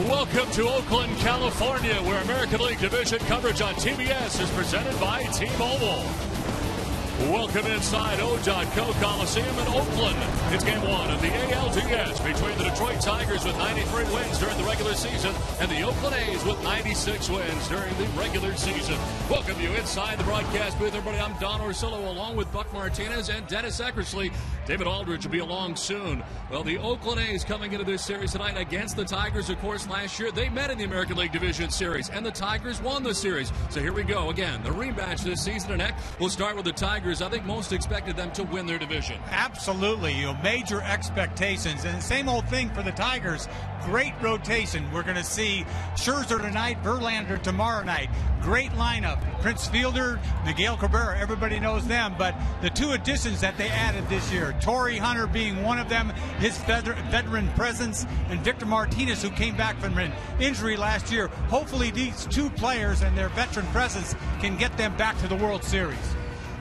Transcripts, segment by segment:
Welcome to Oakland, California, where American League Division coverage on TBS is presented by T-Mobile. Welcome inside O.Co Coliseum in Oakland. It's game one of the ALDS between the Detroit Tigers with 93 wins during the regular season and the Oakland A's with 96 wins during the regular season. Welcome you inside the broadcast booth, everybody. I'm Don Orsillo along with Buck Martinez and Dennis Eckersley. David Aldridge will be along soon. Well, the Oakland A's coming into this series tonight against the Tigers. Of course, last year they met in the American League Division Series, and the Tigers won the series. So here we go again. The rematch this season, and heck, we'll start with the Tigers. I think most expected them to win their division. Absolutely. Major expectations. And same old thing for the Tigers. Great rotation. We're going to see Scherzer tonight, Verlander tomorrow night. Great lineup. Prince Fielder, Miguel Cabrera, everybody knows them. But the two additions that they added this year, Torrey Hunter being one of them, his veteran presence, and Victor Martinez, who came back from an injury last year. Hopefully these two players and their veteran presence can get them back to the World Series.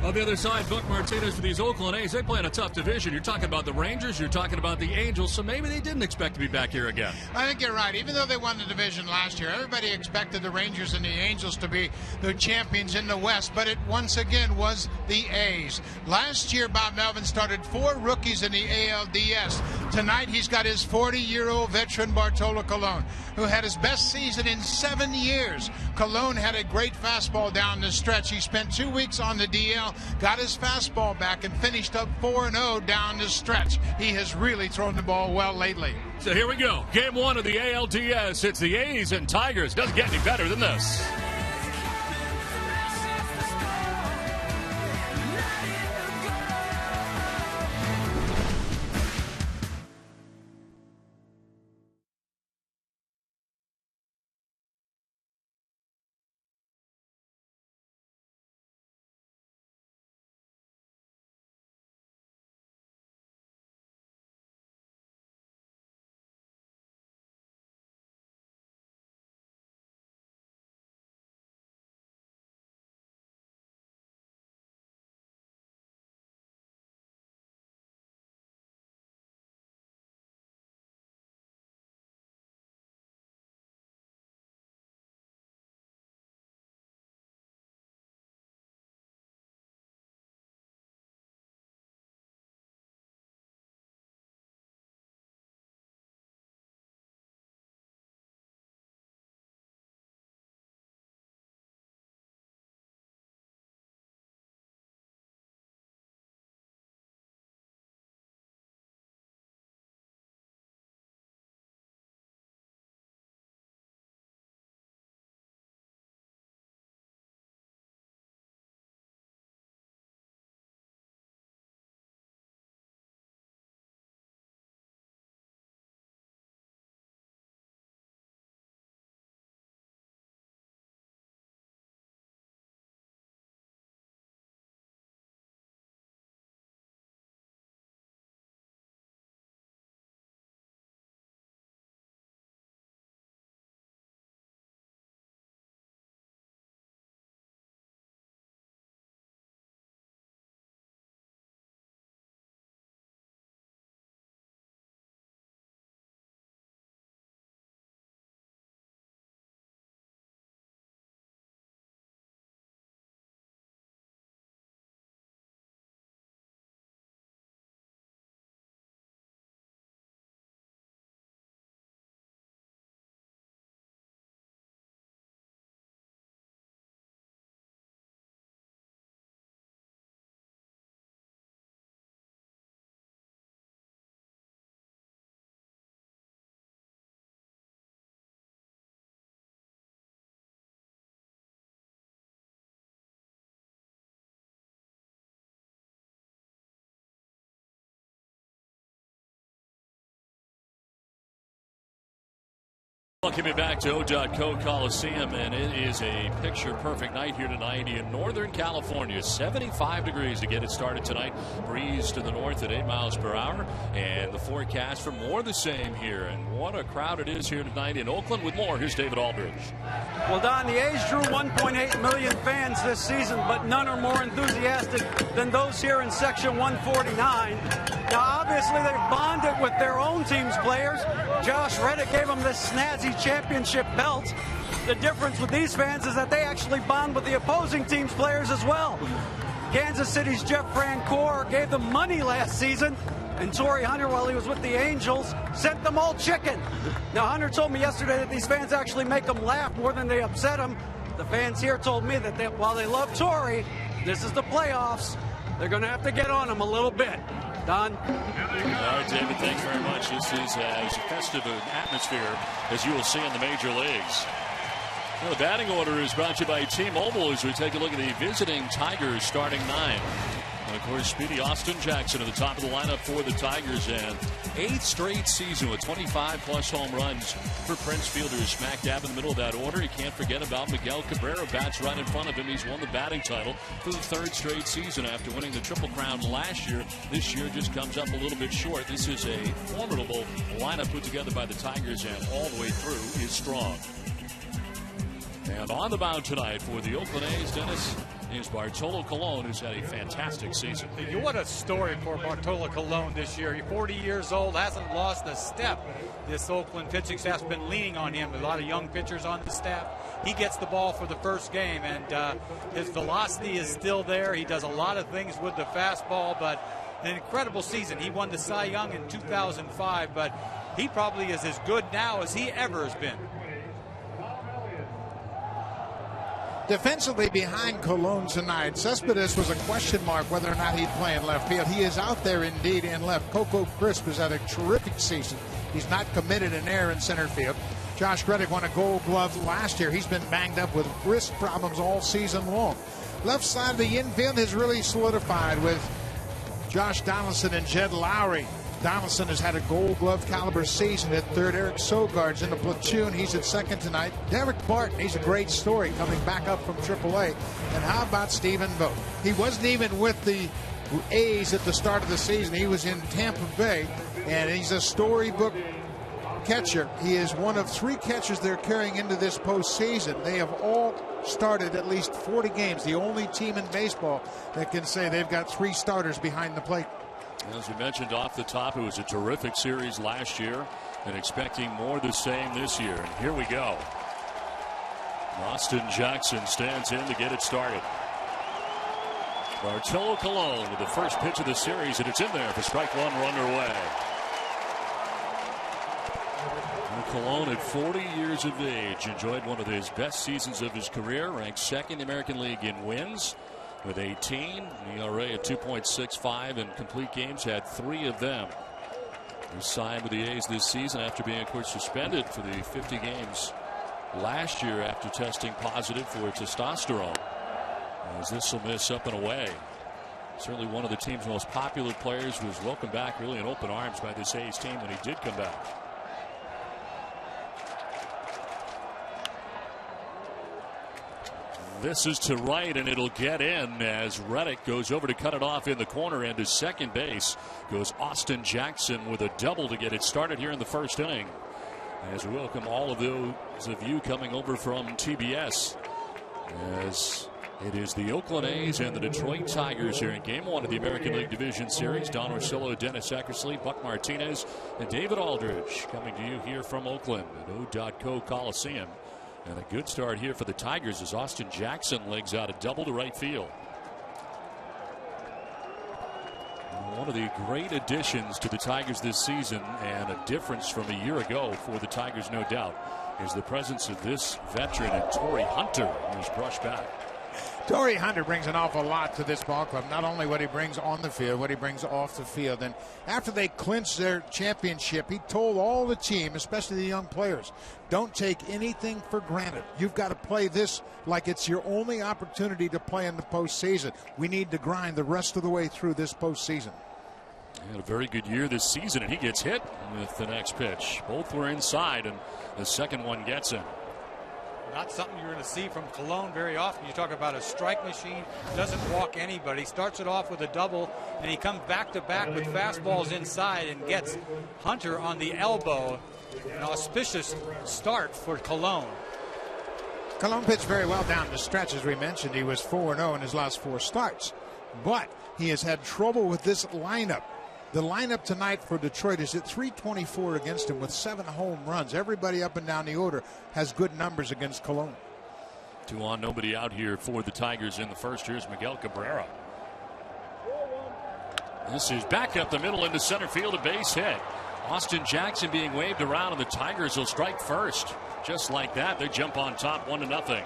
On the other side, Buck Martinez for these Oakland A's. They play in a tough division. You're talking about the Rangers. You're talking about the Angels. So maybe they didn't expect to be back here again. I think you're right. Even though they won the division last year, everybody expected the Rangers and the Angels to be the champions in the West. But it once again was the A's. Last year, Bob Melvin started 4 rookies in the ALDS. Tonight, he's got his 40-year-old veteran Bartolo Colon, who had his best season in 7 years. Colon had a great fastball down the stretch. He spent 2 weeks on the DL. Got his fastball back and finished up 4-0 down the stretch. He has really thrown the ball well lately. So here we go. Game one of the ALDS. It's the A's and Tigers. Doesn't get any better than this. Welcome you back to O.Co Coliseum, and it is a picture-perfect night here tonight in Northern California. 75 degrees to get it started tonight. Breeze to the north at 8 miles per hour, and the forecast for more of the same here. And what a crowd it is here tonight in Oakland. With more, here's David Aldridge. Well, Don, the A's drew 1.8 million fans this season, but none are more enthusiastic than those here in Section 149. Now, obviously, they've bonded with their own team's players. Josh Reddick gave them this snazzy championship belt. The difference with these fans is that they actually bond with the opposing team's players as well. Kansas City's Jeff Francoeur gave them money last season, and Torrey Hunter, while he was with the Angels, sent them all chicken. Now, Hunter told me yesterday that these fans actually make them laugh more than they upset them. The fans here told me that while they love Torrey, this is the playoffs. They're going to have to get on him a little bit. Don? All right, David, thanks very much. This is as festive an atmosphere as you will see in the major leagues. Well, the batting order is brought to you by T-Mobile as we take a look at the visiting Tigers starting 9. And, of course, Speedy Austin Jackson at the top of the lineup for the Tigers, and 8th straight season with 25-plus home runs for Prince Fielder, smack dab in the middle of that order. You can't forget about Miguel Cabrera, bats right in front of him. He's won the batting title for the 3rd straight season after winning the Triple Crown last year. This year just comes up a little bit short. This is a formidable lineup put together by the Tigers, and all the way through is strong. And on the mound tonight for the Oakland A's, Dennis, is Bartolo Colon, who's had a fantastic season. What a story for Bartolo Colon this year. He's 40 years old, hasn't lost a step. This Oakland pitching staff's been leaning on him. A lot of young pitchers on the staff. He gets the ball for the first game, and his velocity is still there. He does a lot of things with the fastball, but an incredible season. He won the Cy Young in 2005, but he probably is as good now as he ever has been. Defensively behind Colon tonight, Cespedes was a question mark whether or not he'd play in left field. He is out there indeed in left. Coco Crisp has had a terrific season. He's not committed an error in center field. Josh Reddick won a Gold Glove last year. He's been banged up with wrist problems all season long. Left side of the infield has really solidified with Josh Donaldson and Jed Lowry. Donaldson has had a Gold Glove caliber season at third. Eric Sogard's in the platoon. He's at second tonight. Derek Barton, he's a great story coming back up from AAA. And how about Stephen Vogt? He wasn't even with the A's at the start of the season. He was in Tampa Bay, and he's a storybook catcher. He is one of 3 catchers they're carrying into this postseason. They have all started at least 40 games. The only team in baseball that can say they've got 3 starters behind the plate. As you mentioned off the top, it was a terrific series last year, and expecting more the same this year. And here we go. Austin Jackson stands in to get it started. Bartolo Colon with the first pitch of the series, and it's in there for strike 1, runner away. Colon at 40 years of age enjoyed one of his best seasons of his career, ranked 2nd in the American League in wins with 18, ERA at 2.65, and complete games had 3 of them. He signed with the A's this season after being, of course, suspended for the 50 games last year after testing positive for testosterone. As this will miss up and away. Certainly one of the team's most popular players, was welcomed back really in open arms by this A's team when he did come back. This is to right, and it'll get in as Reddick goes over to cut it off in the corner, and to second base goes Austin Jackson with a double to get it started here in the first inning. As we welcome all of those of you coming over from TBS, as it is the Oakland A's and the Detroit Tigers here in Game 1 of the American League Division Series. Don Orsillo, Dennis Eckersley, Buck Martinez, and David Aldridge coming to you here from Oakland at O.co Coliseum. And a good start here for the Tigers as Austin Jackson legs out a double to right field. One of the great additions to the Tigers this season, and a difference from a year ago for the Tigers, no doubt, is the presence of this veteran and Torrey Hunter, who's brushed back. Torrey Hunter brings an awful lot to this ball club. Not only what he brings on the field, what he brings off the field. And after they clinched their championship, he told all the team, especially the young players, don't take anything for granted. You've got to play this like it's your only opportunity to play in the postseason. We need to grind the rest of the way through this postseason. He had a very good year this season, and he gets hit with the next pitch. Both were inside, and the second one gets him. Not something you're going to see from Colon very often. You talk about a strike machine, doesn't walk anybody. Starts it off with a double, and he comes back to back with fastballs inside and gets Hunter on the elbow. An auspicious start for Colon. Colon pitched very well down the stretch. As we mentioned, he was 4-0 in his last 4 starts. But he has had trouble with this lineup. The lineup tonight for Detroit is at .324 against him with 7 home runs. Everybody up and down the order has good numbers against Cologne. 2 on, nobody out here for the Tigers in the first. Here's Miguel Cabrera. This is back up the middle into center field, a base hit. Austin Jackson being waved around, and the Tigers will strike first. Just like that, they jump on top 1-0.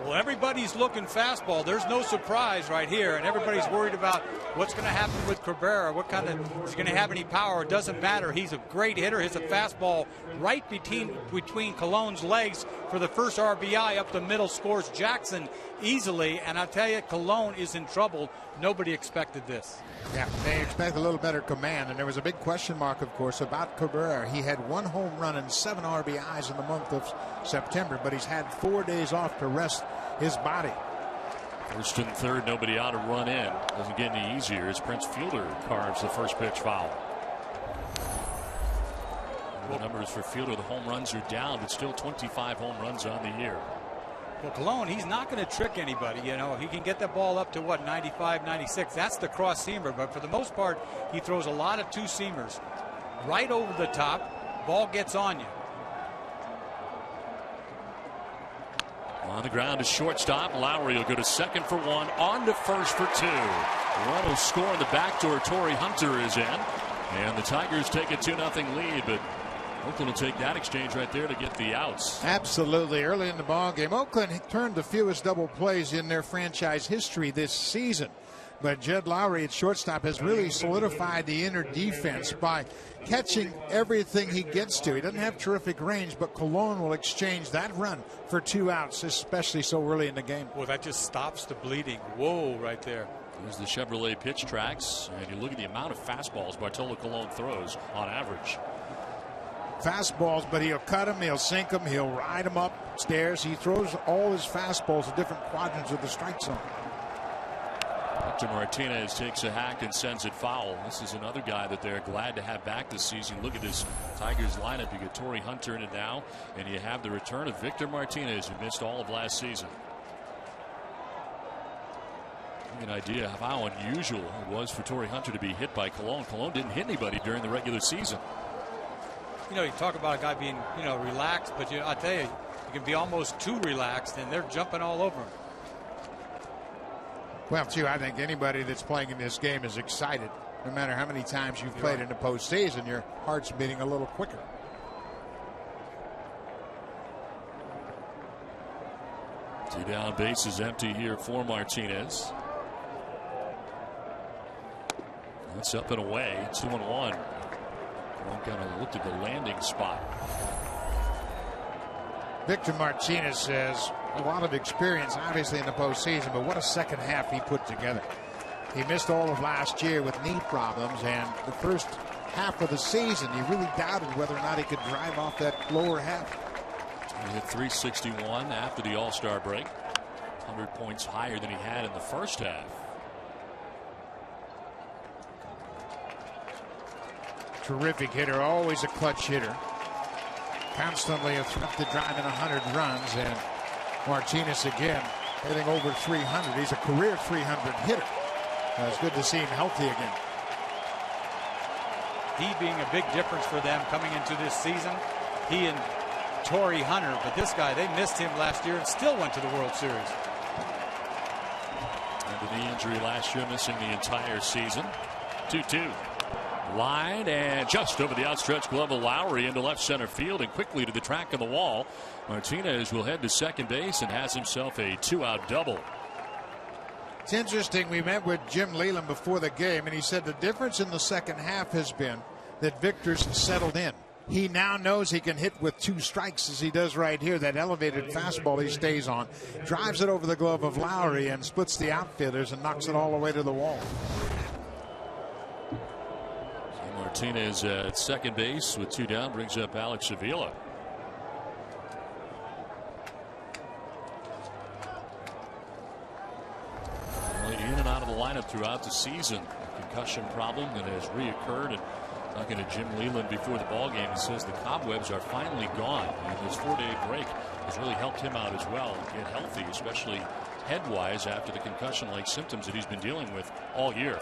Well, everybody's looking fastball. There's no surprise right here, and everybody's worried about what's going to happen with Cabrera. What kind of, is he going to have any power? It doesn't matter. He's a great hitter. He's a fastball right between Cologne's legs for the first RBI up the middle, scores Jackson easily. And I'll tell you, Cologne is in trouble. Nobody expected this. Yeah, they expect a little better command, and there was a big question mark, of course, about Cabrera. He had 1 home run and 7 RBIs in the month of September, but he's had 4 days off to rest his body. First and third, nobody out to run in. Doesn't get any easier as Prince Fielder carves the first pitch foul. The numbers for Fielder, the home runs are down, but still 25 home runs on the year. Well, Cologne, he's not going to trick anybody. You know, he can get the ball up to, 95, 96. That's the cross-seamer. But for the most part, he throws a lot of two-seamers. Right over the top, ball gets on you. On the ground is shortstop. Lowry will go to second for 1, on to first for 2. One will score in the back door. Torrey Hunter is in. And the Tigers take a 2-0 lead, but Oakland will take that exchange right there to get the outs. Absolutely. Early in the ball game, Oakland turned the fewest double plays in their franchise history this season. But Jed Lowry at shortstop has really solidified the inner defense by catching everything he gets to. He doesn't have terrific range, but Cologne will exchange that run for 2 outs, especially so early in the game. Well, that just stops the bleeding. Whoa, right there. There's the Chevrolet pitch tracks, and you look at the amount of fastballs Bartolo Colon throws on average. Fastballs, but he'll cut them, he'll sink them, he'll ride them upstairs. He throws all his fastballs at different quadrants of the strike zone. Victor Martinez takes a hack and sends it foul. This is another guy that they're glad to have back this season. Look at this Tigers lineup. You get Torrey Hunter in it now, and you have the return of Victor Martinez, who missed all of last season. Give you an idea of how unusual it was for Torrey Hunter to be hit by Cologne. Cologne didn't hit anybody during the regular season. You know, you talk about a guy being, relaxed, but I tell you, you can be almost too relaxed, and they're jumping all over him. Well, too, I think anybody that's playing in this game is excited. No matter how many times you've played in the postseason, your heart's beating a little quicker. Two down, base is empty here for Martinez. That's up and away. 2-1. Kind of looked at the landing spot. Victor Martinez has a lot of experience, obviously, in the postseason, but what a second half he put together. He missed all of last year with knee problems, and the first half of the season, he really doubted whether or not he could drive off that lower half. He hit .361 after the All-Star break. 100 points higher than he had in the first half. Terrific hitter, always a clutch hitter. Constantly a threat to driving 100 runs, and Martinez again hitting over 300. He's a career 300 hitter. It's good to see him healthy again. He being a big difference for them coming into this season. He and Torrey Hunter, but this guy, they missed him last year and still went to the World Series. And the knee injury last year, missing the entire season. 2-2. Line and just over the outstretched glove of Lowry into left center field and quickly to the track of the wall. Martinez will head to second base and has himself a 2-out double. It's interesting. We met with Jim Leland before the game, and he said the difference in the second half has been that Victor's settled in. He now knows he can hit with 2 strikes as he does right here. That elevated fastball he stays on, drives it over the glove of Lowry and splits the outfielders and knocks it all the way to the wall. Martinez at second base with 2 down brings up Alex Avila. In and out of the lineup throughout the season. Concussion problem that has reoccurred, and talking to Jim Leland before the ball game, he says the cobwebs are finally gone, and this 4-day break has really helped him out as well get healthy, especially head-wise after the concussion-like symptoms that he's been dealing with all year.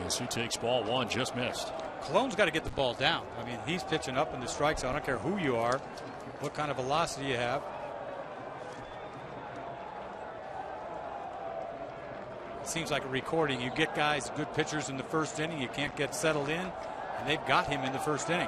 As he takes ball one, just missed. Cologne's got to get the ball down. I mean, he's pitching up in the strike zone. I don't care who you are, what kind of velocity you have. It seems like a recording. You get guys, good pitchers in the first inning, you can't get settled in, and they've got him in the first inning.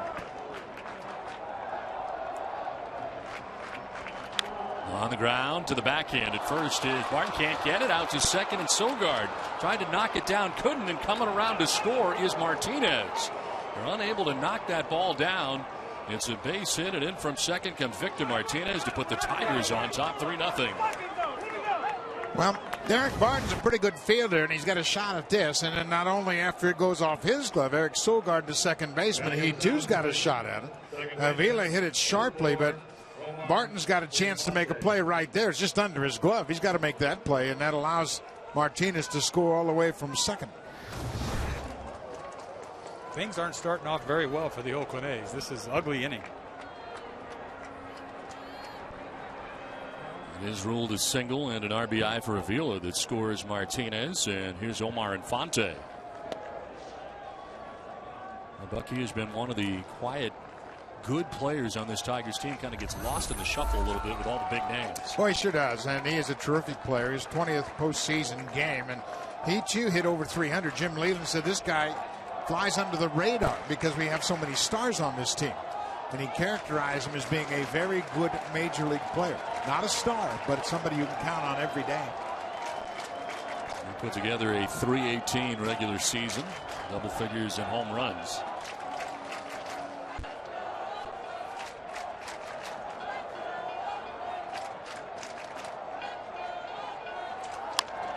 On the ground to the backhand at first is Barton, can't get it out to second, and Sogard tried to knock it down, couldn't, and coming around to score is Martinez. They're unable to knock that ball down. It's a base hit, and in from second comes Victor Martinez to put the Tigers on top 3-0. Well, Derek Barton's a pretty good fielder, and he's got a shot at this. And then not only after it goes off his glove, Eric Sogard, the second baseman, he too's got a shot at it. Avila hit it sharply, but Barton's got a chance to make a play right there. It's just under his glove. He's got to make that play, and that allows Martinez to score all the way from second. Things aren't starting off very well for the Oakland A's. This is an ugly inning. It is ruled a single and an RBI for Avila that scores Martinez. And here's Omar Infante. Bucky has been one of the quiet, good players on this Tigers team. Kind of gets lost in the shuffle a little bit with all the big names. Well, he sure does, and he is a terrific player. His 20th postseason game, and he too hit over 300. Jim Leland said this guy flies under the radar because we have so many stars on this team. And he characterized him as being a very good major league player. Not a star, but somebody you can count on every day. He put together a .318 regular season, double figures in home runs.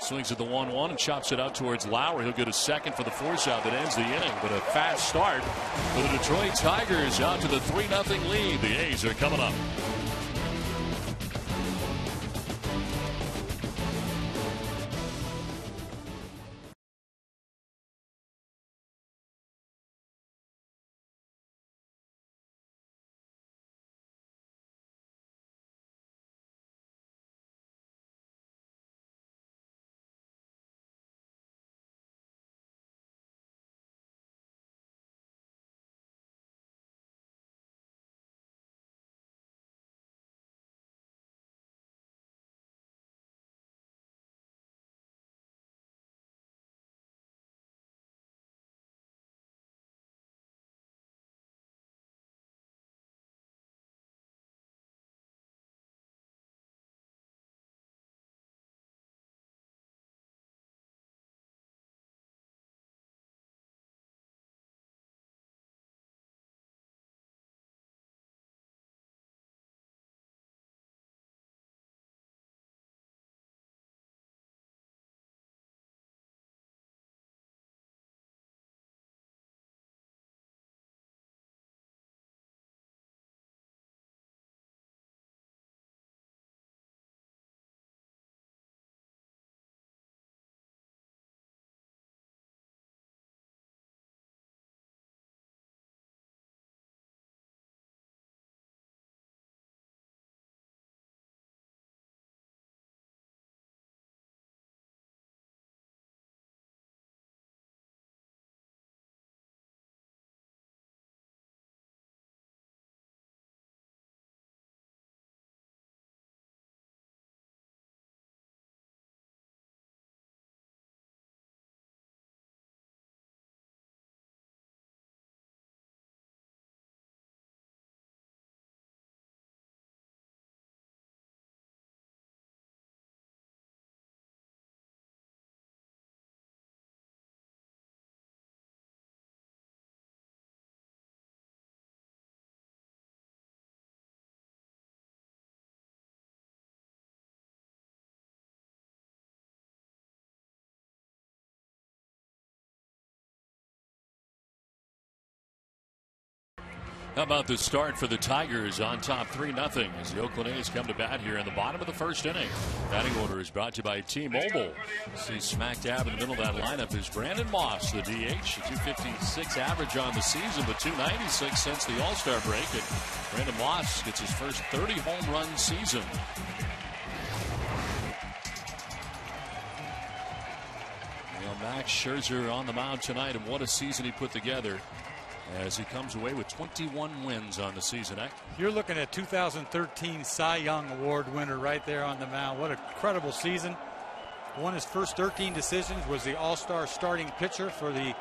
Swings at the 1-1 and chops it out towards Lowry. He'll get a second for the force out that ends the inning. But a fast start for the Detroit Tigers out to the 3-0 lead. The A's are coming up. How about the start for the Tigers on top 3-0 as the Oakland A's come to bat here in the bottom of the first inning. Batting order is brought to you by T-Mobile. See smack dab in the middle of that lineup is Brandon Moss, the DH, a .256 average on the season, but .296 since the All-Star break. And Brandon Moss gets his first 30 home run season. Now Max Scherzer on the mound tonight, and what a season he put together as he comes away with 21 wins on the season. You're looking at 2013 Cy Young Award winner right there on the mound. What a incredible season. Won his first 13 decisions, was the all-star starting pitcher for the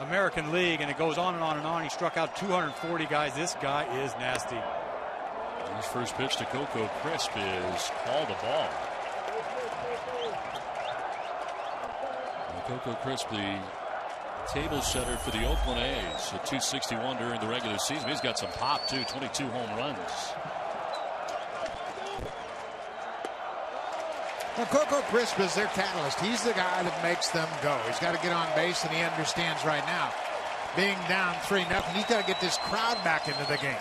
American League, and it goes on and on and on. He struck out 240 guys. This guy is nasty. His first pitch to Coco Crisp is called a ball. And Coco Crisp, the table setter for the Oakland A's, at 261 during the regular season. He's got some pop too, 22 home runs. Well, Coco Crisp is their catalyst. He's the guy that makes them go. He's got to get on base, and he understands right now, being down 3-0, he's got to get this crowd back into the game.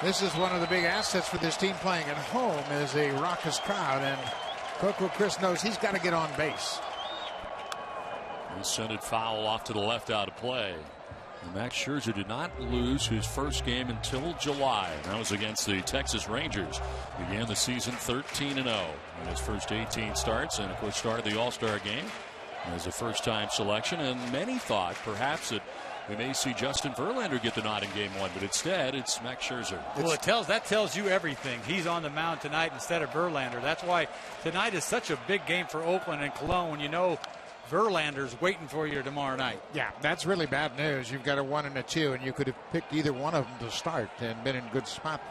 This is one of the big assets for this team playing at home, is a raucous crowd, and Coco Crisp knows he's got to get on base. He sent it foul off to the left, out of play. And Max Scherzer did not lose his first game until July. And that was against the Texas Rangers. Began the season 13-0 in his first 18 starts, and of course started the All-Star game as a first-time selection. And many thought perhaps that we may see Justin Verlander get the nod in Game 1, but instead it's Max Scherzer. Well, that tells you everything. He's on the mound tonight instead of Verlander. That's why tonight is such a big game for Oakland and Cologne, when you know Verlander's waiting for you tomorrow night. Yeah, that's really bad news. You've got a 1 and a 2, and you could have picked either one of them to start and been in good spot.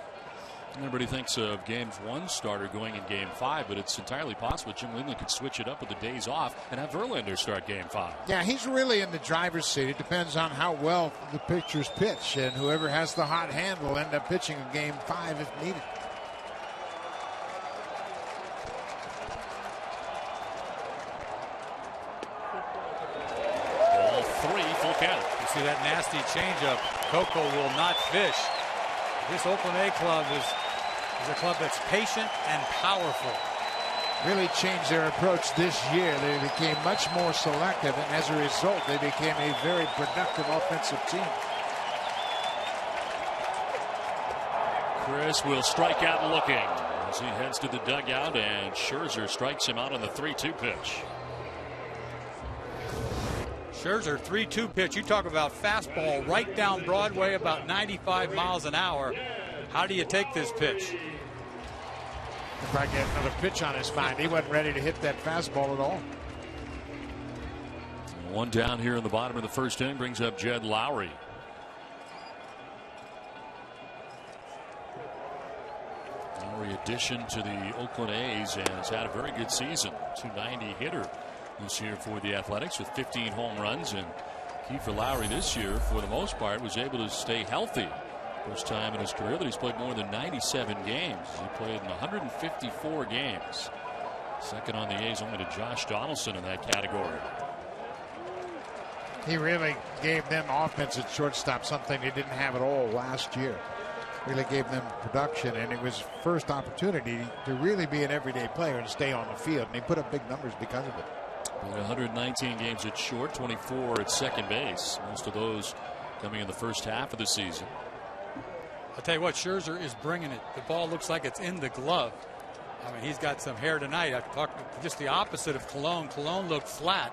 Everybody thinks of Game 1 starter going in Game 5, but it's entirely possible Jim Leyland could switch it up with the days off and have Verlander start Game 5. Yeah, he's really in the driver's seat. It depends on how well the pitchers pitch, and whoever has the hot hand will end up pitching a Game 5 if needed. Ball 3, full count. You see that nasty changeup. Coco will not fish. This Oakland A club is a club that's patient and powerful. Really changed their approach this year. They became much more selective, and as a result, they became a very productive offensive team. Chris will strike out looking as he heads to the dugout, and Scherzer strikes him out on the 3-2 pitch. Scherzer 3-2 pitch. You talk about fastball right down Broadway, about 95 miles an hour. How do you take this pitch? If I get another pitch on his mind, he wasn't ready to hit that fastball at all. One down here in the bottom of the first inning brings up Jed Lowry. Lowry addition to the Oakland A's and has had a very good season. .290 hitter this year for the Athletics with 15 home runs, and key for Lowry this year for the most part was able to stay healthy. First time in his career that he's played more than 97 games. He played in 154 games. Second on the A's only to Josh Donaldson in that category. He really gave them offense at shortstop, something they didn't have at all last year. Really gave them production, and it was first opportunity to really be an everyday player and stay on the field, and he put up big numbers because of it. 119 games at short, 24 at second base. Most of those coming in the first half of the season. I'll tell you what, Scherzer is bringing it. The ball looks like it's in the glove. I mean, he's got some hair tonight. I talked just the opposite of Cologne. Cologne looked flat.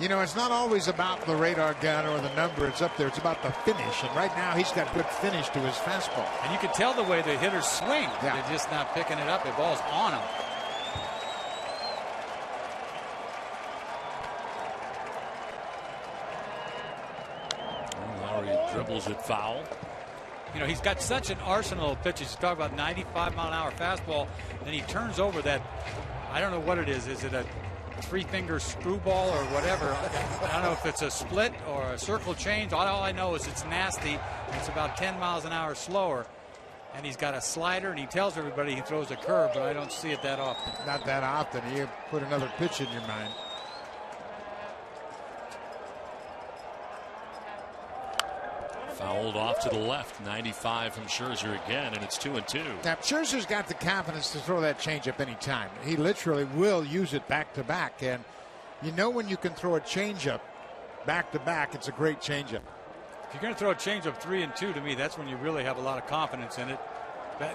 You know, it's not always about the radar gun or the number. It's up there. It's about the finish. And right now, he's got good finish to his fastball. And you can tell the way the hitters swing. Yeah. They're just not picking it up. The ball's on him. Lowry dribbles it foul. You know, he's got such an arsenal of pitches. You talk about 95-mile-an-hour fastball, and he turns over that, I don't know what it is. Is it a three-finger screwball or whatever? I don't know if it's a split or a circle change. All I know is it's nasty. It's about 10 miles an hour slower. And he's got a slider, and he tells everybody he throws a curve, but I don't see it that often. Not that often. You put another pitch in your mind. Fouled off to the left. 95 from Scherzer again, and it's 2-2. Now, Scherzer's got the confidence to throw that changeup anytime. He literally will use it back-to-back. And you know when you can throw a changeup back-to-back, it's a great changeup. If you're going to throw a changeup 3-2, to me, that's when you really have a lot of confidence in it.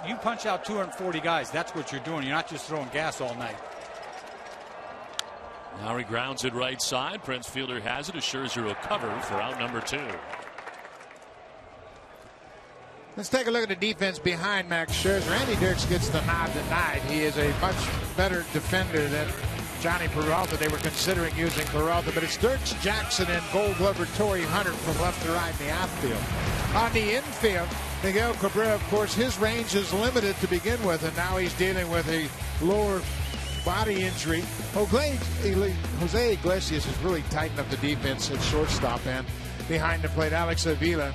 You punch out 240 guys. That's what you're doing. You're not just throwing gas all night. Now he grounds it right side. Prince Fielder has it. A Scherzer will cover for out number 2. Let's take a look at the defense behind Max Scherzer. Andy Dirks gets the nod tonight. He is a much better defender than Johnny Peralta. They were considering using Peralta, but it's Dirks, Jackson, and Gold Glover Torrey Hunter from left to right in the outfield. On the infield, Miguel Cabrera, of course, his range is limited to begin with, and now he's dealing with a lower body injury. Jose Iglesias has really tightened up the defense at shortstop, and behind the plate, Alex Avila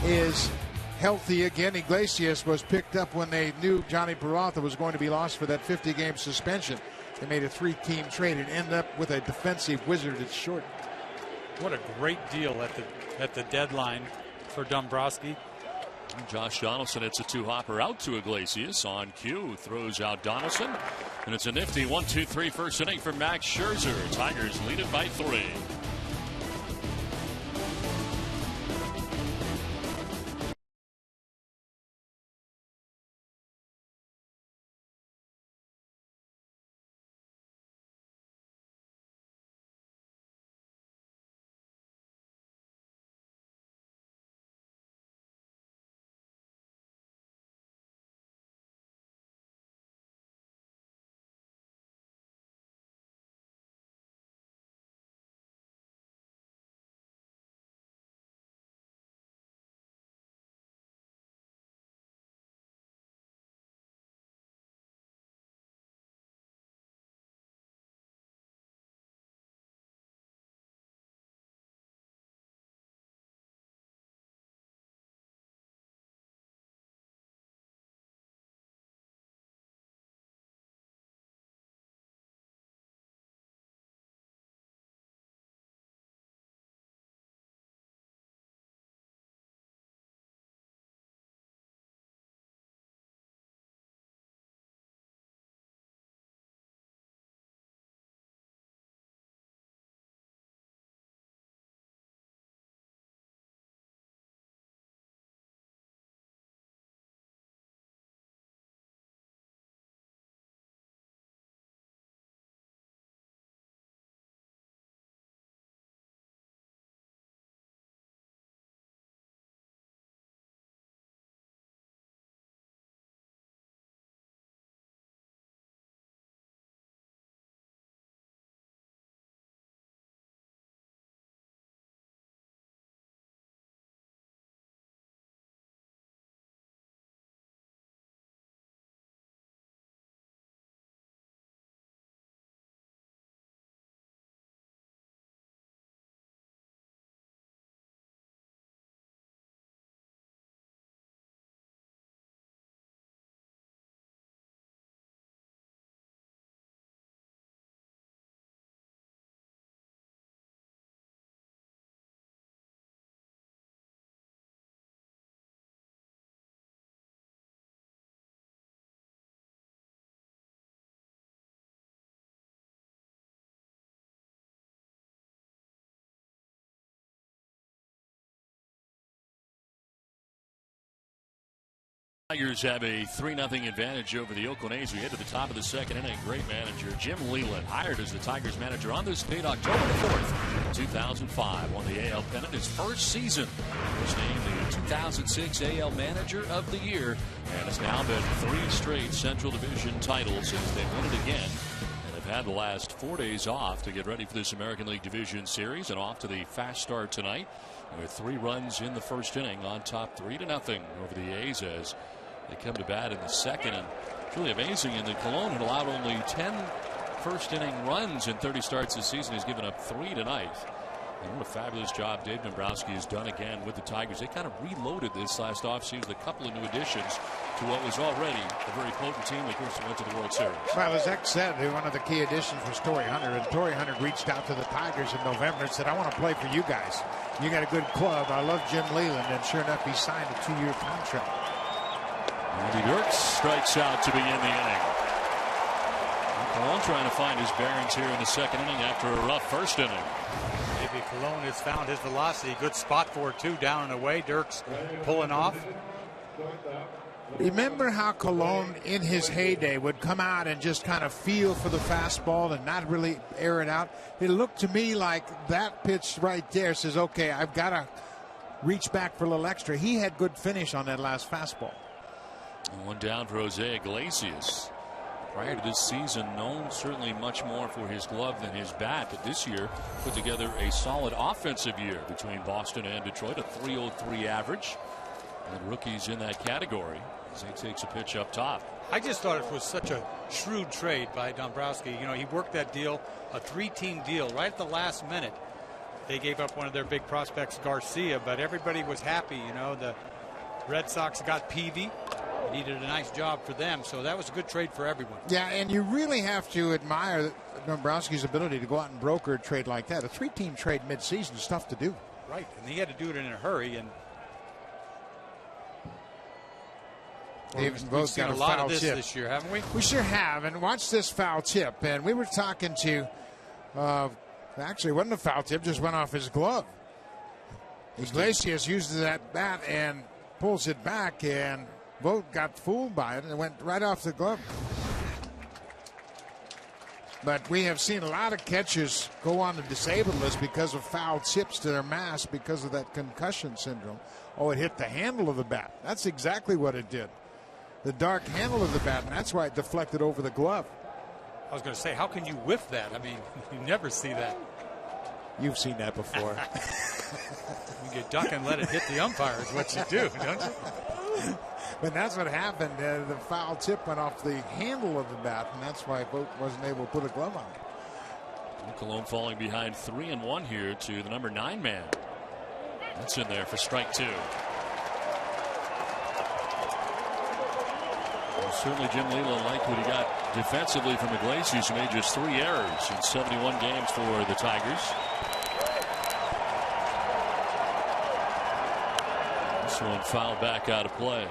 is healthy again. Iglesias was picked up when they knew Johnny Peralta was going to be lost for that 50-game suspension. They made a 3-team trade and ended up with a defensive wizard at short. What a great deal at the deadline for Dombrowski. Josh Donaldson hits a 2-hopper out to Iglesias on cue. Throws out Donaldson. And it's a nifty 1-2-3 first inning for Max Scherzer. Tigers lead it by 3. Tigers have a 3-0 advantage over the Oakland A's. We head to the top of the second inning. Great manager Jim Leyland, hired as the Tigers manager on this date, October the 4th, 2005. Won the AL pennant his first season. Was named the 2006 AL Manager of the Year, and has now been 3 straight Central Division titles since they won it again. And have had the last 4 days off to get ready for this American League Division Series, and off to the fast start tonight with 3 runs in the first inning on top 3-0 over the A's as they come to bat in the second. And it's really amazing. And the Cologne had allowed only 10 first inning runs in 30 starts this season. He's given up 3 tonight. And what a fabulous job Dave Dombrowski has done again with the Tigers. They kind of reloaded this last offseason with a couple of new additions to what was already a very potent team. Of course, went to the World Series. Well, as X said, one of the key additions was Torrey Hunter. And Torrey Hunter reached out to the Tigers in November and said, I want to play for you guys. You got a good club. I love Jim Leyland. And sure enough, he signed a 2-year contract. Andy Dirks strikes out to begin the inning. Cologne trying to find his bearings here in the second inning after a rough first inning. Maybe Cologne has found his velocity. Good spot for it, too, down and away. Dirks pulling off. Remember how Colon in his heyday would come out and just kind of feel for the fastball and not really air it out? It looked to me like that pitch right there says, okay, I've got to reach back for a little extra. He had good finish on that last fastball. One down for Jose Iglesias. Prior to this season, known certainly much more for his glove than his bat, but this year put together a solid offensive year between Boston and Detroit, a .303 average. And rookies in that category as he takes a pitch up top. I just thought it was such a shrewd trade by Dombrowski. You know, he worked that deal, a 3-team deal, right at the last minute. They gave up one of their big prospects, Garcia, but everybody was happy. You know, the Red Sox got Peavy. He did a nice job for them, so that was a good trade for everyone. Yeah, and you really have to admire Dombrowski's ability to go out and broker a trade like that. A 3-team trade midseason is tough to do. Right, and he had to do it in a hurry. And we've seen a lot of this year, haven't we? We sure have. And watch this foul tip. And we were talking to, actually, it wasn't a foul tip, just went off his glove. Iglesias uses that bat and pulls it back, and Vogt got fooled by it, and it went right off the glove. But we have seen a lot of catchers go on the disabled list because of foul tips to their mask because of that concussion syndrome. Oh, it hit the handle of the bat. That's exactly what it did. The dark handle of the bat, and that's why it deflected over the glove. I was going to say, how can you whiff that? I mean, you never see that. You've seen that before. You duck and let it hit the umpire is what you do, don't you? But that's what happened. The foul tip went off the handle of the bat, and that's why Vogt wasn't able to put a glove on it. Colon falling behind 3-1 here to the number 9 man. That's in there for strike 2. Well, certainly Jim Leyland liked what he got defensively from Iglesias, who made just 3 errors in 71 games for the Tigers. This one fouled back out of play.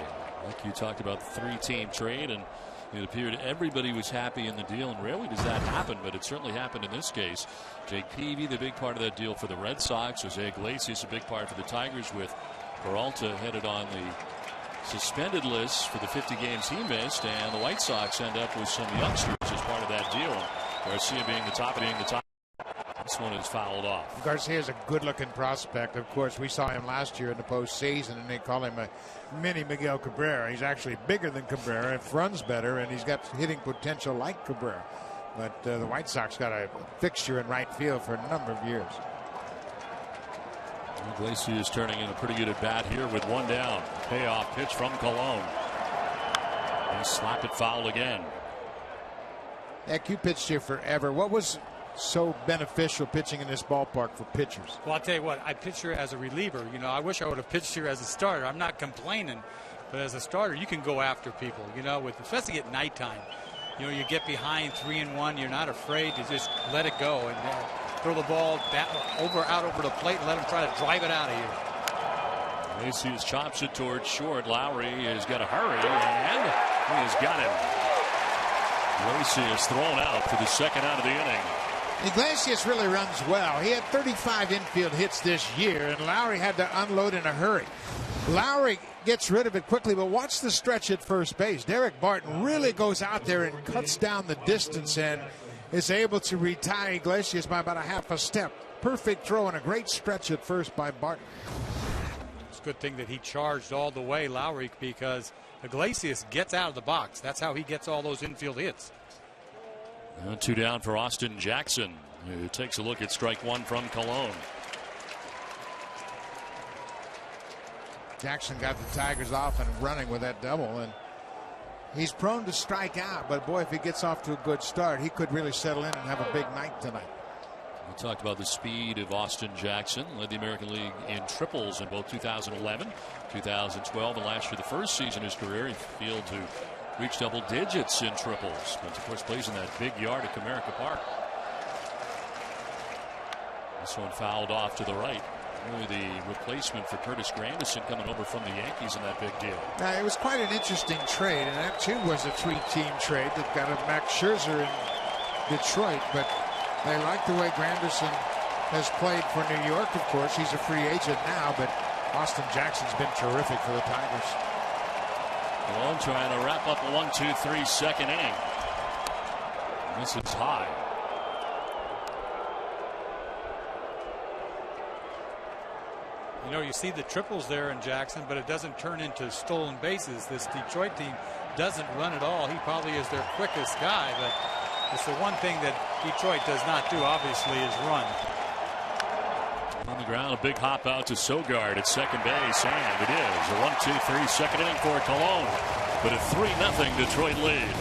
Like you talked about the 3-team trade, and it appeared everybody was happy in the deal, and rarely does that happen, but it certainly happened in this case. Jake Peavy, the big part of that deal for the Red Sox. Jose Iglesias, a big part for the Tigers, with Peralta headed on the suspended list for the 50 games he missed, and the White Sox end up with some youngsters as part of that deal. And Garcia being the top. This one is fouled off. Garcia is a good-looking prospect. Of course, we saw him last year in the postseason, and they call him a mini Miguel Cabrera. He's actually bigger than Cabrera, runs better, and he's got hitting potential like Cabrera. But the White Sox got a fixture in right field for a number of years. Iglesias turning in a pretty good at bat here with 1 down. Payoff pitch from Colon. And slap it foul again. Heck, you pitched here forever. What was so beneficial pitching in this ballpark for pitchers? Well, I'll tell you what, I pitch here as a reliever. You know, I wish I would have pitched here as a starter. I'm not complaining, but as a starter, you can go after people, you know, especially at nighttime. You know, you get behind 3-1, you're not afraid to just let it go and throw the ball out over the plate and let him try to drive it out of here. Iglesias chops it towards short. Lowry has got to hurry, and he has got him. Iglesias thrown out for the second out of the inning. Iglesias really runs well. He had 35 infield hits this year, and Lowry had to unload in a hurry. Lowry gets rid of it quickly, but watch the stretch at first base. Derek Barton really goes out there and cuts down the distance and is able to retire Iglesias by about a half a step. Perfect throw and a great stretch at first by Barton. It's a good thing that he charged all the way, Lowry, because Iglesias gets out of the box. That's how he gets all those infield hits. 2 down for Austin Jackson, who takes a look at strike 1 from Colon. Jackson got the Tigers off and running with that double, and he's prone to strike out, but boy, if he gets off to a good start, he could really settle in and have a big night tonight. We talked about the speed of Austin Jackson. Led the American League in triples in both 2011, 2012, and last year, the first season of his career, he failed to reach double digits in triples, but of course plays in that big yard at Comerica Park. This one fouled off to the right. Really the replacement for Curtis Granderson coming over from the Yankees in that big deal. Now, it was quite an interesting trade, and that too was a 3-team trade that got a Max Scherzer in Detroit, but they like the way Granderson has played for New York. Of course, he's a free agent now, but Austin Jackson's been terrific for the Tigers. Cologne trying to wrap up a 1-2-3 second inning. This is high. You know, you see the triples there in Jackson, but it doesn't turn into stolen bases. This Detroit team doesn't run at all. He probably is their quickest guy, but it's the one thing that Detroit does not do, obviously, is run. On the ground, a big hop out to Sogard at second base, and it is a 1-2-3 second inning for Cologne, but a 3-0 Detroit lead.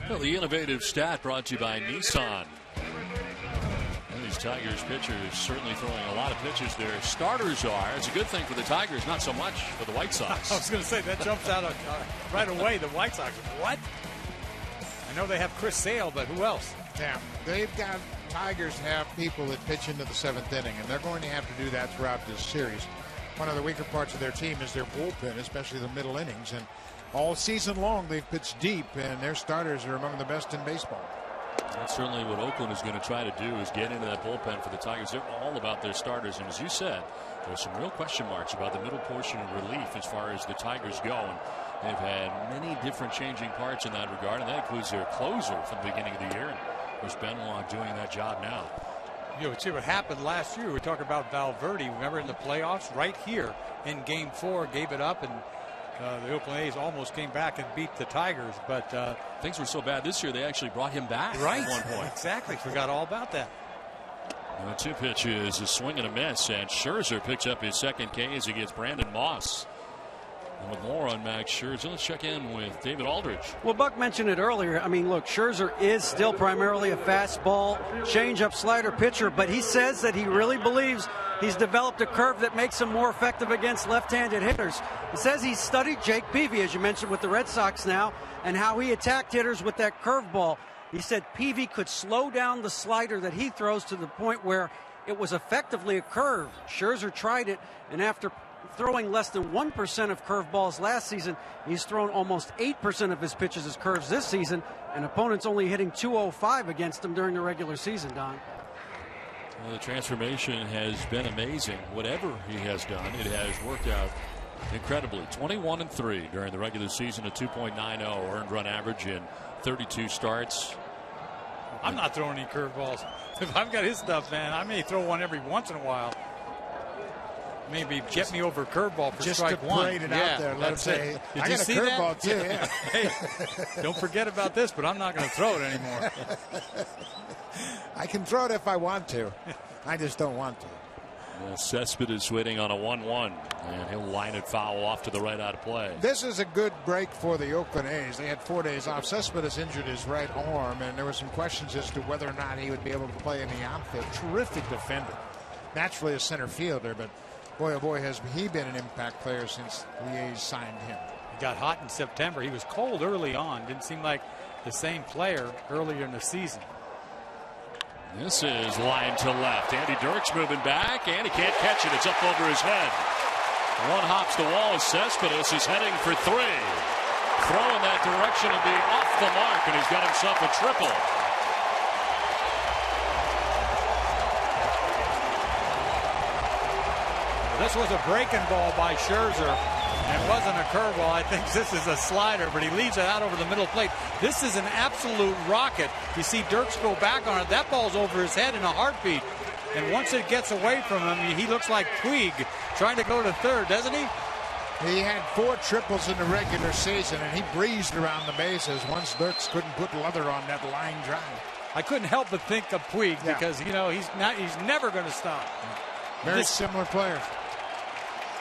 Well, the innovative stat brought to you by Nissan. And these Tigers pitchers certainly throwing a lot of pitches. Their starters are. It's a good thing for the Tigers, not so much for the White Sox. I was going to say, that jumps out right away. The White Sox. What? I know they have Chris Sale, but who else? Yeah, they've got Tigers have people that pitch into the seventh inning, and they're going to have to do that throughout this series. One of the weaker parts of their team is their bullpen, especially the middle innings. And all season long, they've pitched deep, and their starters are among the best in baseball. That's certainly what Oakland is going to try to do, is get into that bullpen for the Tigers. They're all about their starters, and as you said, there's some real question marks about the middle portion of relief as far as the Tigers go. And they've had many different changing parts in that regard, and that includes their closer from the beginning of the year. And of course, Benoit doing that job now. You know, see what happened last year. We talk about Valverde. Remember in the playoffs, right here in Game 4, gave it up, and the Oakland A's almost came back and beat the Tigers, but things were so bad this year they actually brought him back right at one point. Exactly. Forgot all about that. Two pitches, a swing and a miss, and Scherzer picks up his second K as he gets Brandon Moss. And with more on Max Scherzer, let's check in with David Aldridge. Well, Buck mentioned it earlier. I mean, look, Scherzer is still primarily a fastball, changeup, slider pitcher, but he says that he really believes he's developed a curve that makes him more effective against left-handed hitters. He says he's studied Jake Peavy, as you mentioned, with the Red Sox now, and how he attacked hitters with that curveball. He said Peavy could slow down the slider that he throws to the point where it was effectively a curve. Scherzer tried it, and after throwing less than 1% of curveballs last season. He's thrown almost 8% of his pitches as curves this season, and opponents only hitting .205 against him during the regular season, Don. Well, the transformation has been amazing. Whatever he has done, it has worked out incredibly. 21-3 during the regular season, a 2.90 earned run average in 32 starts. I'm not throwing any curveballs. If I've got his stuff, man, I may throw one every once in a while. Maybe get me over a curveball for just strike to one. parade it out there. Let him say, I got a curveball too. Yeah. Hey, don't forget about this, but I'm not going to throw it anymore. I can throw it if I want to. I just don't want to. Cespedes waiting on a 1-1, and he'll line it foul off to the right out of play. This is a good break for the Oakland A's. They had 4 days off. Cespedes injured his right arm, and there were some questions as to whether or not he would be able to play in the outfield. Terrific defender. Naturally a center fielder, but boy, oh boy, has he been an impact player since the A's signed him. He got hot in September. He was cold early on. Didn't seem like the same player earlier in the season. This is line to left. Andy Dirks moving back, and he can't catch it. It's up over his head. One hops the wall as Cespedes is heading for 3. Throw in that direction and be off the mark, and he's got himself a triple. This was a breaking ball by Scherzer. It wasn't a curveball. I think this is a slider, but he leaves it out over the middle plate. This is an absolute rocket. You see Dirks go back on it. That ball's over his head in a heartbeat. And once it gets away from him, he looks like Puig trying to go to third, doesn't he? He had 4 triples in the regular season, and he breezed around the bases once Dirks couldn't put leather on that line drive. I couldn't help but think of Puig because, you know, he's never going to stop. Very similar players.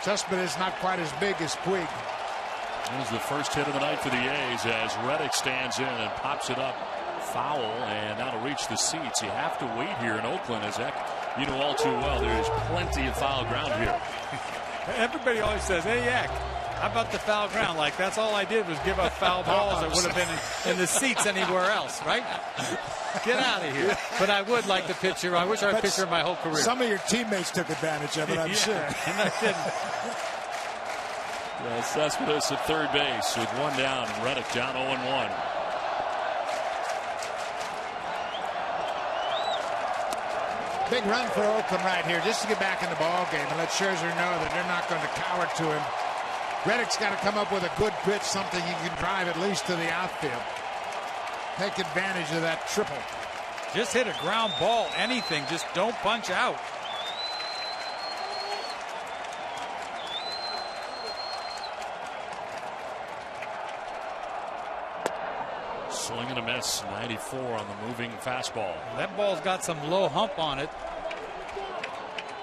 Cespedes not quite as big as Puig. That was the first hit of the night for the A's as Reddick stands in and pops it up foul, and that'll reach the seats. You have to wait here in Oakland, as you know all too well. There's plenty of foul ground here. Everybody always says, hey, Eck, how about the foul ground? Like, that's all I did was give up foul balls that would have been in the seats anywhere else, right? Get out of here. But I would like to pitch here. I wish I would pitch here my whole career. Some of your teammates took advantage of it, I'm sure. And I didn't. Cespedes at third base with 1 down, and Reddick down 0-1. Big run for Oakland right here, just to get back in the ball game and let Scherzer know that they're not going to cower to him. Reddick's got to come up with a good pitch, something he can drive at least to the outfield. Take advantage of that triple. Just hit a ground ball, anything. Just don't punch out. Swing and a miss, 94 on the moving fastball. That ball's got some low hump on it.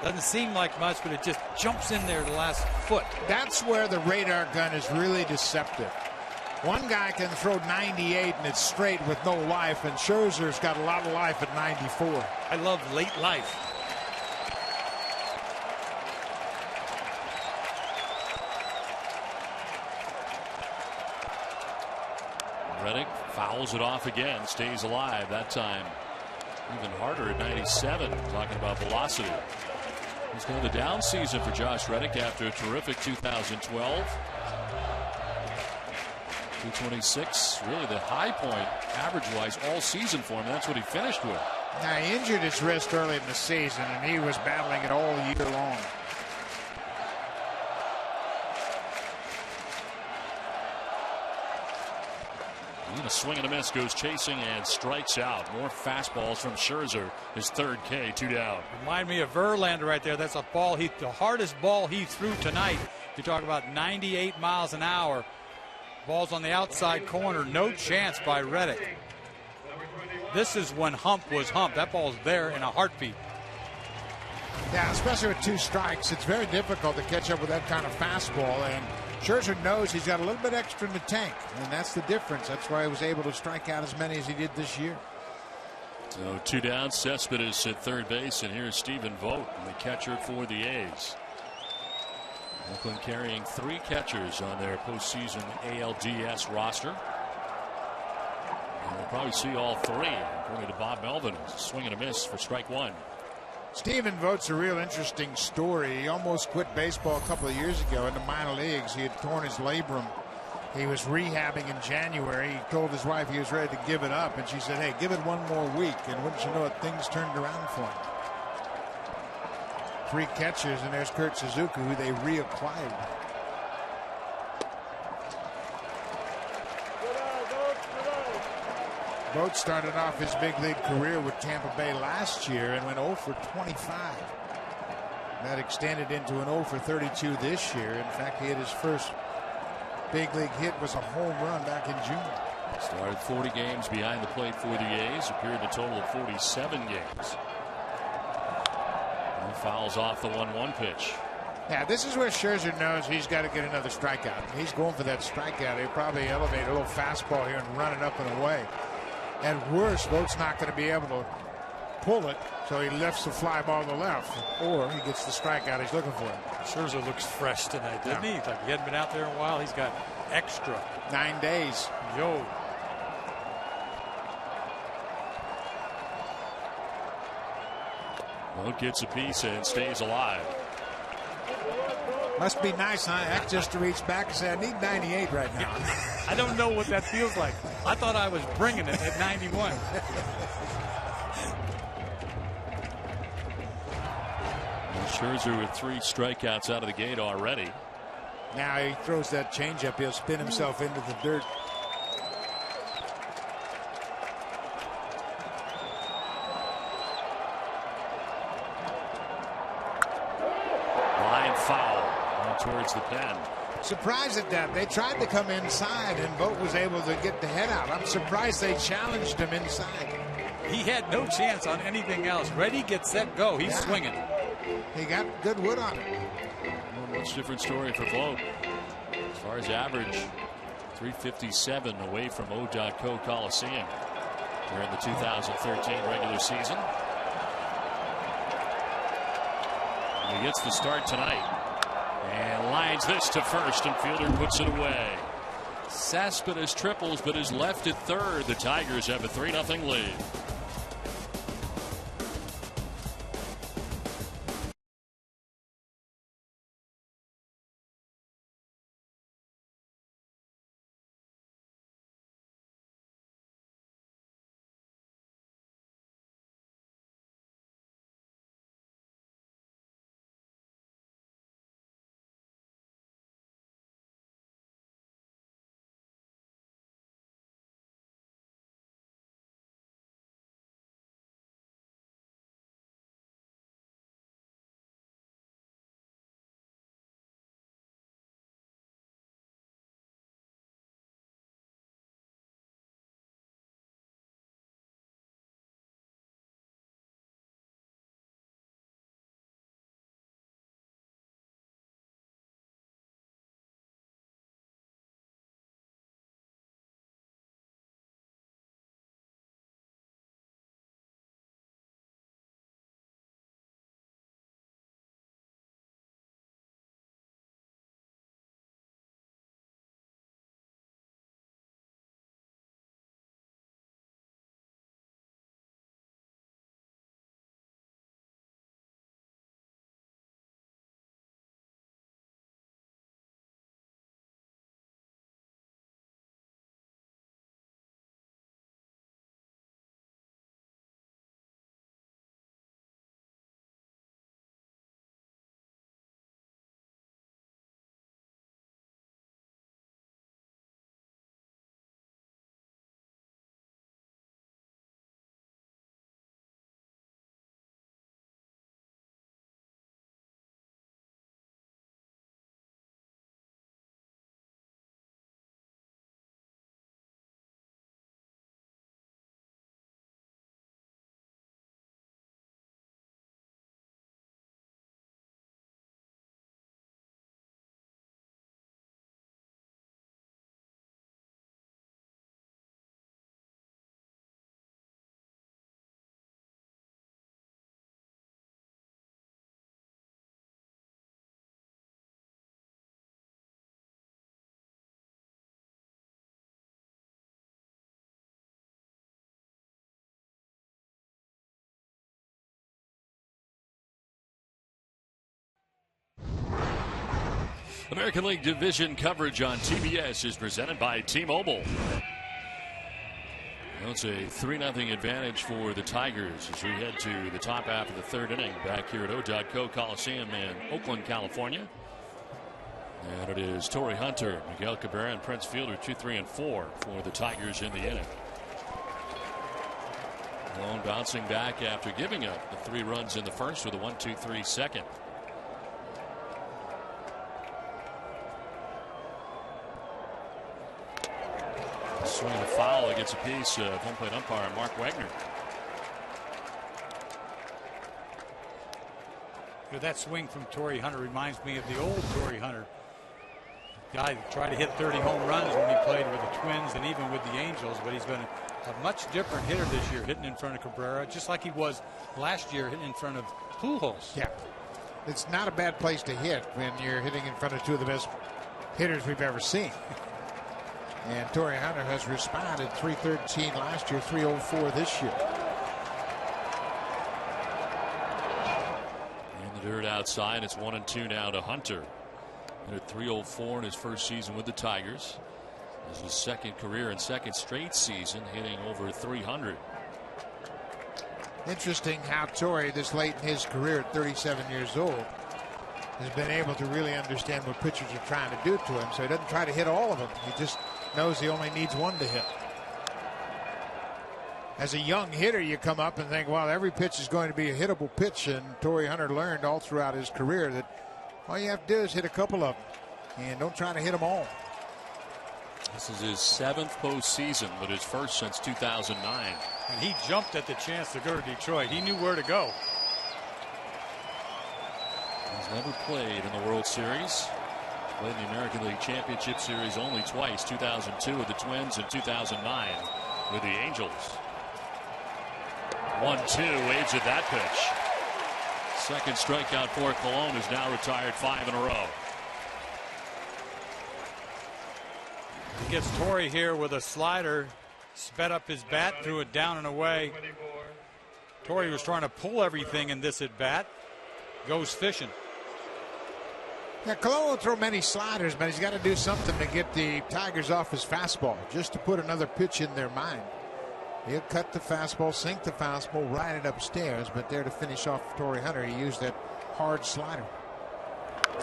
Doesn't seem like much, but it just jumps in there the last foot. That's where the radar gun is really deceptive. One guy can throw 98 and it's straight with no life, and Scherzer's got a lot of life at 94. I love late life. Reddick fouls it off again, stays alive that time. Even harder at 97, talking about velocity. He's going to the down season for Josh Reddick after a terrific 2012. 226, really the high point average-wise all season for him. That's what he finished with. Now, he injured his wrist early in the season, and he was battling it all year long. And a swing and a miss, goes chasing and strikes out. More fastballs from Scherzer. His third K, 2 down. Remind me of Verlander right there. That's a ball the hardest ball he threw tonight. You talk about 98 miles an hour. Ball's on the outside corner. No chance by Reddick. This is when Hump was Hump. That ball's there in a heartbeat. Yeah, especially with 2 strikes. It's very difficult to catch up with that kind of fastball, and Scherzer knows he's got a little bit extra in the tank, and that's the difference. That's why he was able to strike out as many as he did this year. So 2 down, Cespedes at third base, and here's Stephen Vogt, the catcher for the A's. Oakland carrying 3 catchers on their postseason ALDS roster. And we'll probably see all 3, according to Bob Melvin. Swing and a miss for strike 1. Stephen Vogt's a real interesting story. He almost quit baseball a couple of years ago in the minor leagues. He had torn his labrum. He was rehabbing in January. He told his wife he was ready to give it up, and she said, hey, give it one more week. And wouldn't you know it, things turned around for him. 3 catchers, and there's Kurt Suzuki, who they reacquired. Vogt started off his big league career with Tampa Bay last year and went 0 for 25. That extended into an 0 for 32 this year. In fact, he had his first big league hit was a home run back in June. Started 40 games behind the plate for the A's. Appeared in a total of 47 games. And fouls off the 1-1 pitch. Yeah, this is where Scherzer knows he's got to get another strikeout. He's going for that strikeout. He'll probably elevate a little fastball here and run it up and away. At worst, Vogt's not going to be able to pull it, so he lifts the fly ball to the left, or he gets the strikeout he's looking for. Scherzer looks fresh tonight, doesn't he? Like he hadn't been out there in a while. He's got extra. 9 days. Yo. Vogt gets a piece and stays alive. Must be nice, huh? Act just to reach back and say, I need 98 right now. I don't know what that feels like. I thought I was bringing it at 91. Scherzer with 3 strikeouts out of the gate already. Now he throws that changeup. He'll spin himself into the dirt. Line foul towards the pen. Surprised at that. They tried to come inside, and Vogt was able to get the head out. I'm surprised they challenged him inside. He had no chance on anything else. Ready, get set, go. He's swinging. He got good wood on it. Well, much different story for Vogt. As far as average, 357 away from O.Co Coliseum during the 2013 regular season. And he gets the start tonight. And lines this to first, and fielder puts it away. Cespedes triples, but is left at third. The Tigers have a 3-0 lead. American League Division coverage on TBS is presented by T-Mobile. Well, it's a 3-0 advantage for the Tigers as we head to the top half of the third inning back here at O.Co Coliseum in Oakland, California. And it is Torrey Hunter, Miguel Cabrera, and Prince Fielder 2, 3, and 4 for the Tigers in the inning. Malone bouncing back after giving up the 3 runs in the first with a 1-2-3 second. Swing and a foul against a piece of home plate umpire Mark Wagner. That swing from Torrey Hunter reminds me of the old Torrey Hunter. Guy that tried to hit 30 home runs when he played with the Twins and even with the Angels, but he's been a much different hitter this year, hitting in front of Cabrera, just like he was last year hitting in front of Pujols. Yeah, it's not a bad place to hit when you're hitting in front of 2 of the best hitters we've ever seen. And Torrey Hunter has responded. 313 last year, 304 this year. In the dirt outside, it's 1-2 now to Hunter. And at 304 in his first season with the Tigers. This is his second career and second straight season hitting over 300. Interesting how Torrey, this late in his career at 37 years old, has been able to really understand what pitchers are trying to do to him. So he doesn't try to hit all of them. He just knows he only needs 1 to hit. As a young hitter, you come up and think, well, every pitch is going to be a hittable pitch. And Torrey Hunter learned all throughout his career that all you have to do is hit a couple of them and don't try to hit them all. This is his 7th postseason, but his first since 2009. And he jumped at the chance to go to Detroit. He knew where to go. He's never played in the World Series. Played in the American League Championship Series only twice, 2002 with the Twins and 2009 with the Angels. 1-2, waves at that pitch. Second strikeout for Colon, who's now retired 5 in a row. He gets Torrey here with a slider, sped up his bat, threw it down and away. Torrey was trying to pull everything in this at bat. Goes fishing. Yeah, Colon will throw many sliders, but he's got to do something to get the Tigers off his fastball, just to put another pitch in their mind. He'll cut the fastball, sink the fastball, ride it upstairs, but there to finish off Torrey Hunter, he used that hard slider.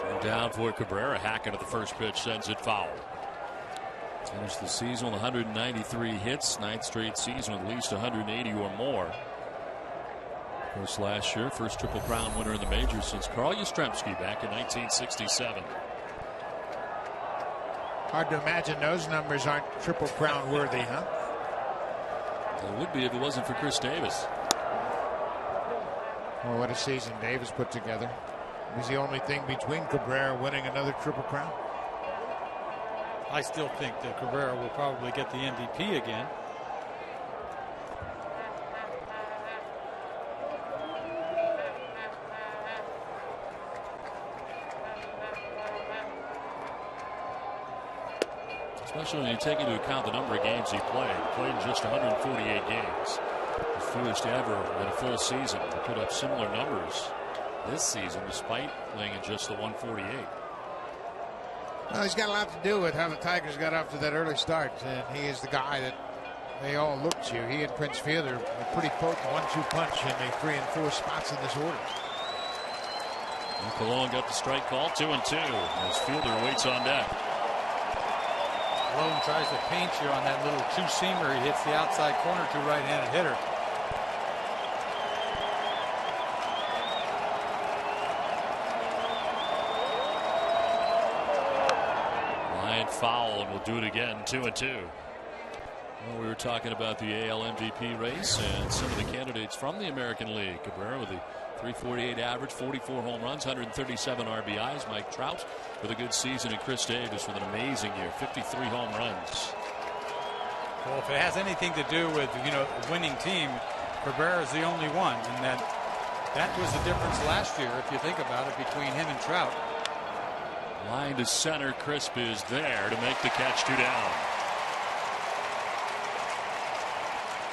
And down for Cabrera, hacking at the first pitch, sends it foul. Finished the season with 193 hits, 9th straight season with at least 180 or more. Of course, last year, first Triple Crown winner in the majors since Carl Yastrzemski back in 1967. Hard to imagine those numbers aren't Triple Crown worthy, huh? It would be if it wasn't for Chris Davis. Well, what a season Davis put together. It was the only thing between Cabrera winning another Triple Crown. I still think that Cabrera will probably get the MVP again. Especially when you take into account the number of games he played. He played in just 148 games. The fewest ever in a full season. He put up similar numbers this season despite playing in just the 148. Well, he's got a lot to do with how the Tigers got off to that early start, and he is the guy that they all look to. He and Prince Fielder a pretty potent 1-2 punch in the 3 and 4 spots in this order. And Colon got the strike call, 2-2 as Fielder waits on deck. Colon tries to paint you on that little 2-seamer. He hits the outside corner to right-handed hitter. Foul, and we'll do it again. 2-2. Well, we were talking about the AL MVP race and some of the candidates from the American League. Cabrera with the 348 average, 44 home runs, 137 RBIs. Mike Trout with a good season, and Chris Davis with an amazing year, 53 home runs. Well, if it has anything to do with a winning team, Cabrera is the only one, and that was the difference last year, if you think about it, between him and Trout. Line to center. Crisp is there to make the catch, 2 down.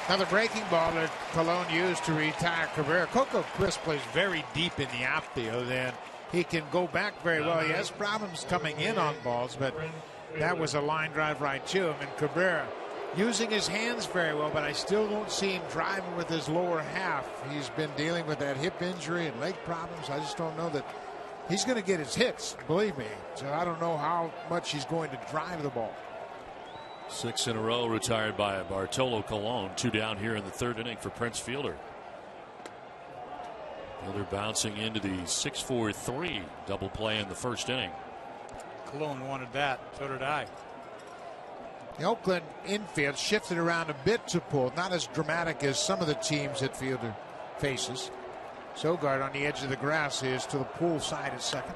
Now the breaking ball that Colon used to retire Cabrera. Coco Crisp plays very deep in the outfield, and he can go back very well. He has problems coming in on balls, but that was a line drive right to him. And Cabrera using his hands very well, but I still don't see him driving with his lower half. He's been dealing with that hip injury and leg problems. I just don't know that he's going to get his hits, believe me. So I don't know how much he's going to drive the ball. 6 in a row retired by Bartolo Colon. 2 down here in the 3rd inning for Prince Fielder. Fielder bouncing into the 6-4-3 double play in the 1st inning. Colon wanted that. So did I. The Oakland infield shifted around a bit to pull. Not as dramatic as some of the teams that Fielder faces. Sogard on the edge of the grass is to the pull side at second.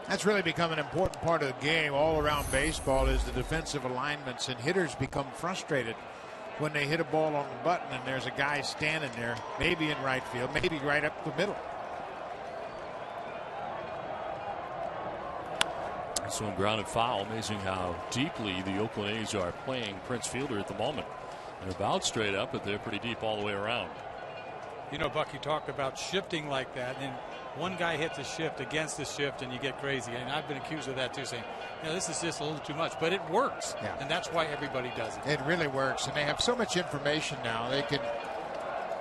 That's really become an important part of the game all around baseball, is the defensive alignments, and hitters become frustrated when they hit a ball on the button and there's a guy standing there, maybe in right field, maybe right up the middle. Swing grounded foul. Amazing how deeply the Oakland A's are playing Prince Fielder at the moment. They're about straight up, but they're pretty deep all the way around. You know, Buck, you talked about shifting like that, and one guy hits a shift against the shift and you get crazy. And I've been accused of that too, saying, you know, this is just a little too much, but it works. Yeah. And that's why everybody does it. It really works, and they have so much information now. They can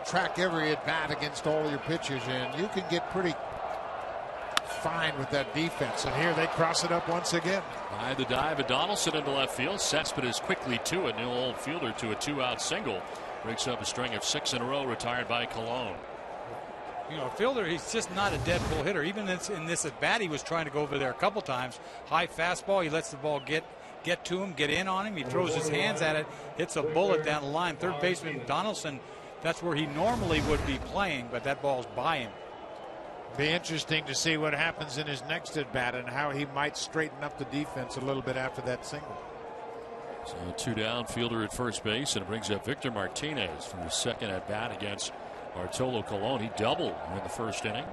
track every at bat against all your pitchers, and you can get pretty fine with that defense. And here they cross it up once again. By the dive of Donaldson into left field. Cespedes quickly to it. New old Fielder to a 2-out single. Breaks up a string of 6 in a row retired by Colon. You know, Fielder, he's just not a dead pull hitter. Even in this at bat, he was trying to go over there a couple times. High fastball. He lets the ball get to him, get in on him. He throws his hands at it, hits a bullet down the line. Third baseman Donaldson, that's where he normally would be playing, but that ball's by him. Be interesting to see what happens in his next at bat and how he might straighten up the defense a little bit after that single. So 2 down, Fielder at first base, and it brings up Victor Martinez for his second at bat against Bartolo Colon. He doubled in the 1st inning.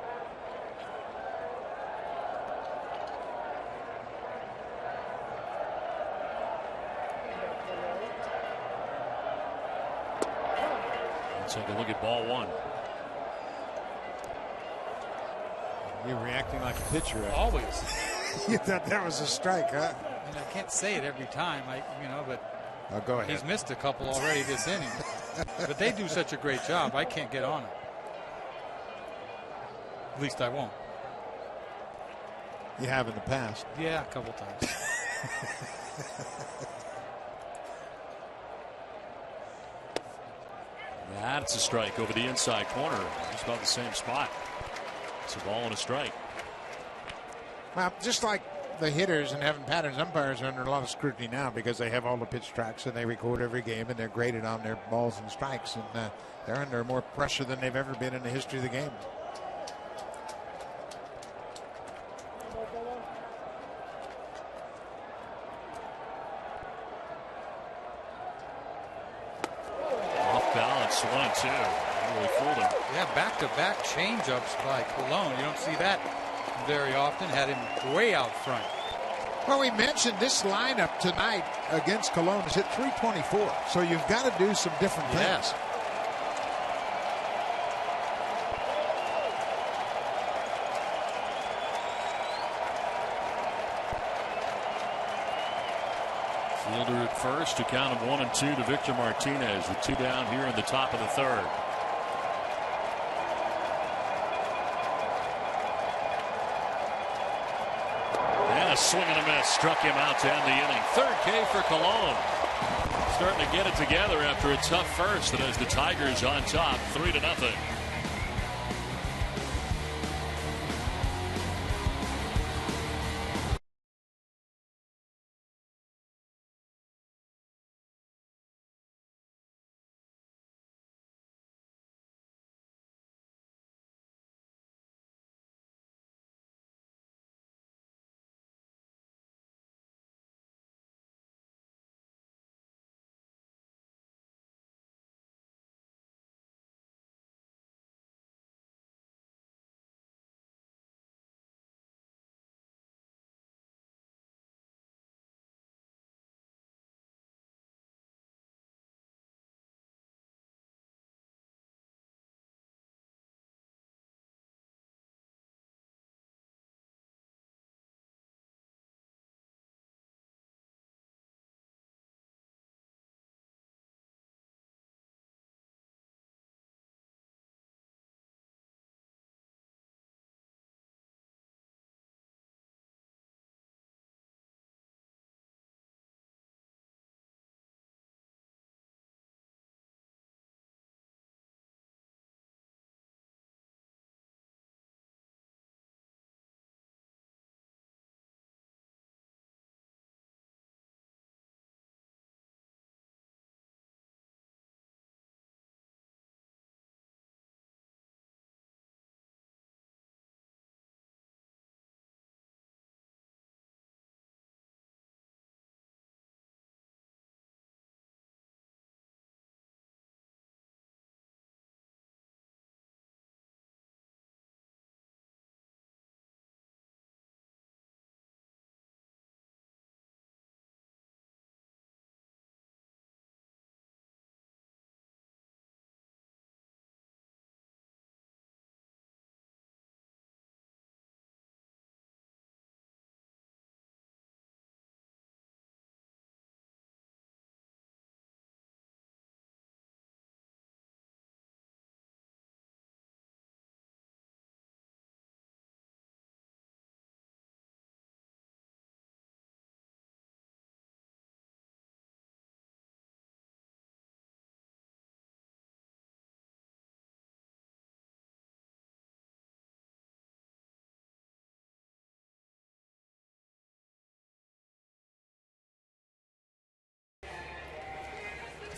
Let's take a look at ball 1. You're reacting like a pitcher. Always. You thought that was a strike, huh? And I can't say it every time, but oh, go ahead. He's missed a couple already this inning. But they do such a great job, I can't get on it. At least I won't. You have in the past. Yeah, a couple times. That's a strike over the inside corner. Just about the same spot. It's a ball and a strike. Well, just like the hitters and having patterns, umpires are under a lot of scrutiny now because they have all the pitch tracks and they record every game and they're graded on their balls and strikes, and they're under more pressure than they've ever been in the history of the game. Off balance, 1-2. Really fooled him. Yeah, back-to-back changeups by Colon. You don't see that very often. Had him way out front. Well, we mentioned this lineup tonight against Cologne is at 324, so you've got to do some different things. Yes. Fielder at first to count of 1-2 to Victor Martinez with 2 down here in the top of the 3rd. Swing and a miss, struck him out to end the inning. 3rd K for Colon. Starting to get it together after a tough first, and as the Tigers on top, 3-0.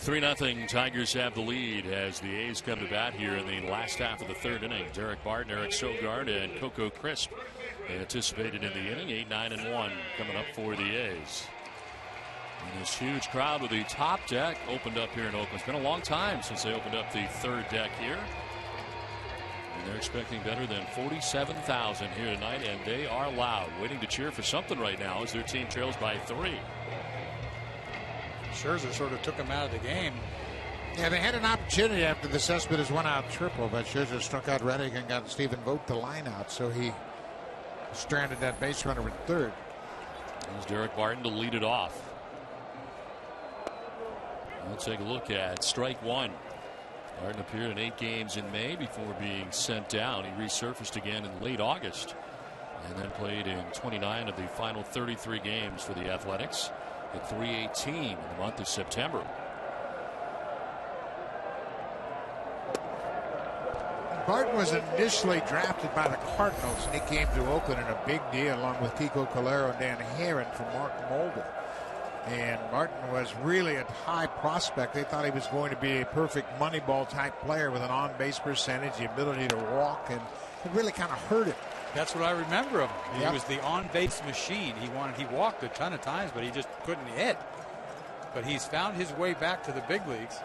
3-0 Tigers have the lead as the A's come to bat here in the last half of the third inning. Derek Barton, Eric Sogard, and Coco Crisp anticipated in the inning. 8, 9, and 1 coming up for the A's. And this huge crowd with the top deck opened up here in Oakland. It's been a long time since they opened up the third deck here. And they're expecting better than 47,000 here tonight, and they are loud, waiting to cheer for something right now as their team trails by 3. Scherzer sort of took him out of the game. Yeah, they had an opportunity after the Cespedes one-out triple, but Scherzer struck out Reddick and got Stephen Vogt the line out, so he stranded that base runner at third. There's Derek Barton to lead it off. Let's take a look at strike one. Barton appeared in 8 games in May before being sent down. He resurfaced again in late August and then played in 29 of the final 33 games for the Athletics. At 318 in the month of September. Barton was initially drafted by the Cardinals, and he came to Oakland in a big deal along with Kiko Calero and Dan Herron from Mark Mulder. And Barton was really a high prospect. They thought he was going to be a perfect Moneyball type player with an on-base percentage, the ability to walk, and it really kind of hurt him. That's what I remember of him. Yep. He was the on-base machine. He walked a ton of times, but he just couldn't hit. But he's found his way back to the big leagues.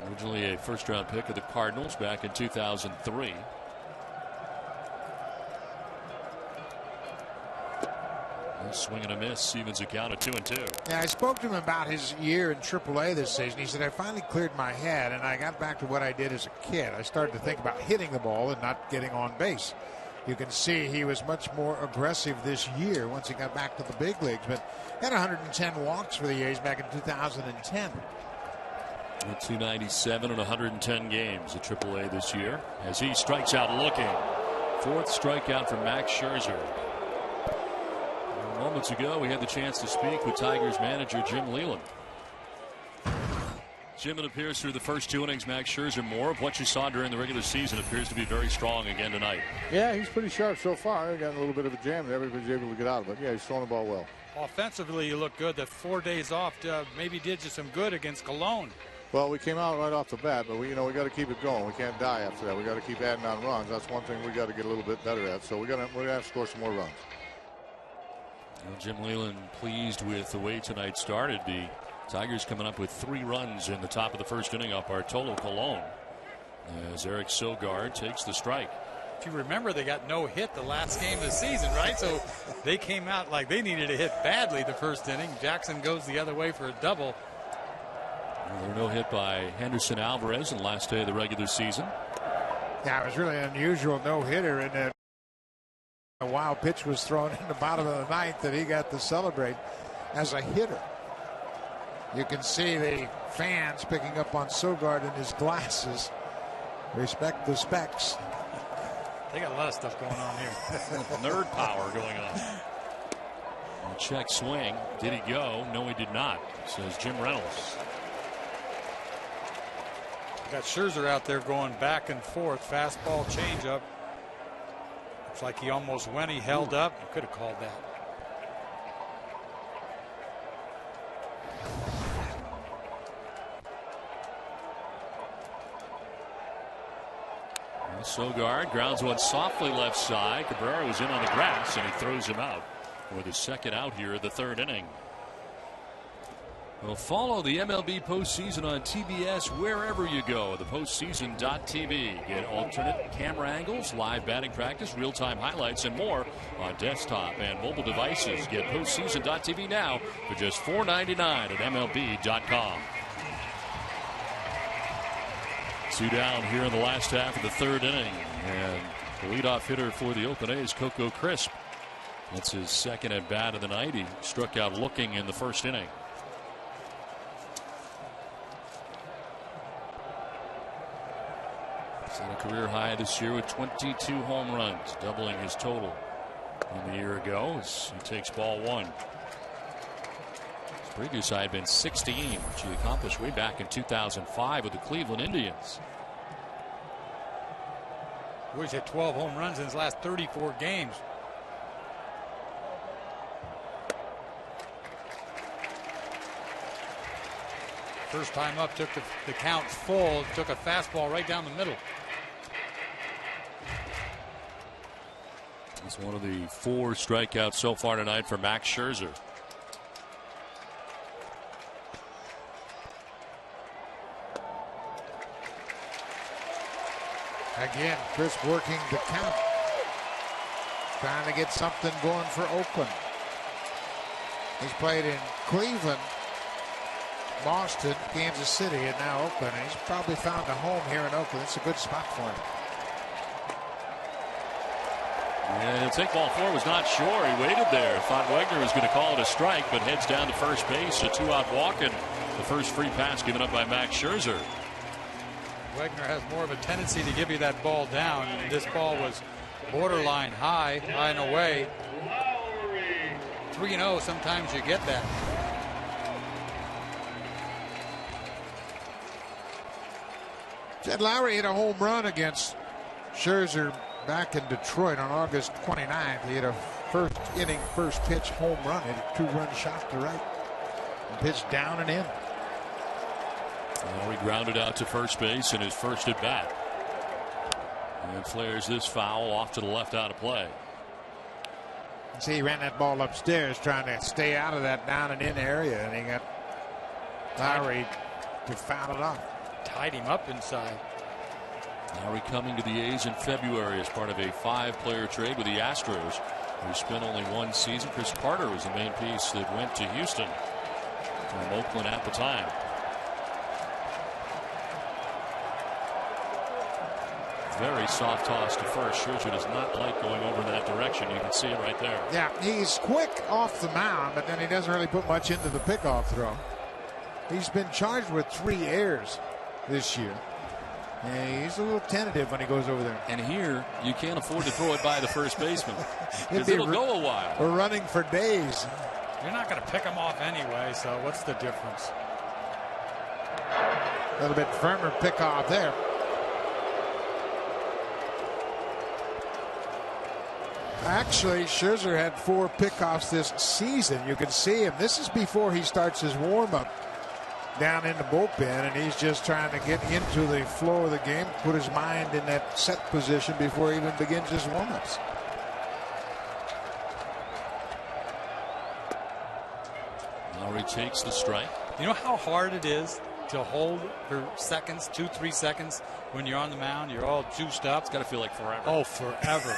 Originally a first-round pick of the Cardinals back in 2003. A swing and a miss, evens a count of 2-2. Yeah, I spoke to him about his year in AAA this season. He said, I finally cleared my head, and I got back to what I did as a kid. I started to think about hitting the ball and not getting on base. You can see he was much more aggressive this year once he got back to the big leagues, but had 110 walks for the A's back in 2010. 297 in 110 games at AAA this year as he strikes out looking. 4th strikeout for Max Scherzer. Moments ago, we had the chance to speak with Tigers manager Jim Leyland. Jim, it appears through the first 2 innings, Max Scherzer, more of what you saw during the regular season, appears to be very strong again tonight. Yeah, he's pretty sharp so far. He got a little bit of a jam there, but he was able to get out of it. Yeah, he's throwing the ball well. Offensively, you look good. The 4 days off maybe did you some good against Cologne. Well, we came out right off the bat, but we got to keep it going. We can't die after that. We got to keep adding on runs. That's one thing we got to get a little bit better at. So we're gonna have to score some more runs. Well, Jim Leyland pleased with the way tonight started. The Tigers coming up with 3 runs in the top of the first inning up Bartolo Colon as Eric Sogard takes the strike. If you remember, they got no hit the last game of the season, right? So they came out like they needed a hit badly the first inning. Jackson goes the other way for a double. Well, there were no hit by Henderson Alvarez in the last day of the regular season. Yeah, it was really an unusual no-hitter, and a wild pitch was thrown in the bottom of the 9th that he got to celebrate as a hitter. You can see the fans picking up on Sogard in his glasses. Respect the specs. They got a lot of stuff going on here. Nerd power going on. A check swing. Did he go? No, he did not, says Jim Reynolds. Got Scherzer out there going back and forth. Fastball changeup. Looks like he almost went. He held up. He could have called that. Sogard grounds one softly left side. Cabrera was in on the grass and he throws him out for the second out here of the third inning. Well, follow the MLB postseason on TBS wherever you go. The postseason.tv. Get alternate camera angles, live batting practice, real-time highlights, and more on desktop and mobile devices. Get postseason.tv now for just $4.99 at MLB.com. 2 down here in the last half of the third inning. And the leadoff hitter for the Oakland A's, Coco Crisp. That's his second at bat of the night. He struck out looking in the first inning. Set a career high this year with 22 home runs, doubling his total from the year ago as he takes ball 1. His previous high had been 16, which he accomplished way back in 2005 with the Cleveland Indians. He's hit 12 home runs in his last 34 games. First time up, took the count full, took a fastball right down the middle. It's one of the 4 strikeouts so far tonight for Max Scherzer. Again, Chris working the count. Trying to get something going for Oakland. He's played in Cleveland, Boston, Kansas City, and now Oakland. And he's probably found a home here in Oakland. It's a good spot for him. Yeah, he'll take ball 4. Was not sure. He waited there. Thought Wegner was going to call it a strike, but heads down to first base. A 2-out walk and the first free pass given up by Max Scherzer. Wegner has more of a tendency to give you that ball down. This ball was borderline high and away. 3-0, sometimes you get that. Jed Lowry hit a home run against Scherzer back in Detroit on August 29th. He hit a first inning, first pitch home run. Hit a 2-run shot to right. And pitched down and in. Lowry grounded out to first base in his first at bat. And flares this foul off to the left out of play. See, he ran that ball upstairs trying to stay out of that down and in area, and he got Lowry to foul it off. Tied him up inside. Lowry coming to the A's in February as part of a 5-player trade with the Astros, who spent only 1 season. Chris Carter was the main piece that went to Houston from Oakland at the time. Very soft toss to first. Scherzer does not like going over in that direction. You can see it right there. Yeah, he's quick off the mound, but then he doesn't really put much into the pickoff throw. He's been charged with 3 errors this year. And he's a little tentative when he goes over there. And here, you can't afford to throw it by the first baseman, because it'll go a while. We're running for days. You're not going to pick him off anyway, so what's the difference? A little bit firmer pickoff there. Actually, Scherzer had 4 pickoffs this season. You can see him. This is before he starts his warm-up down in the bullpen, and he's just trying to get into the flow of the game, put his mind in that set position before he even begins his warm-ups. Lowry takes the strike. You know how hard it is to hold for seconds, 2-3 seconds, when you're on the mound? You're all juiced up. It's got to feel like forever. Oh, forever.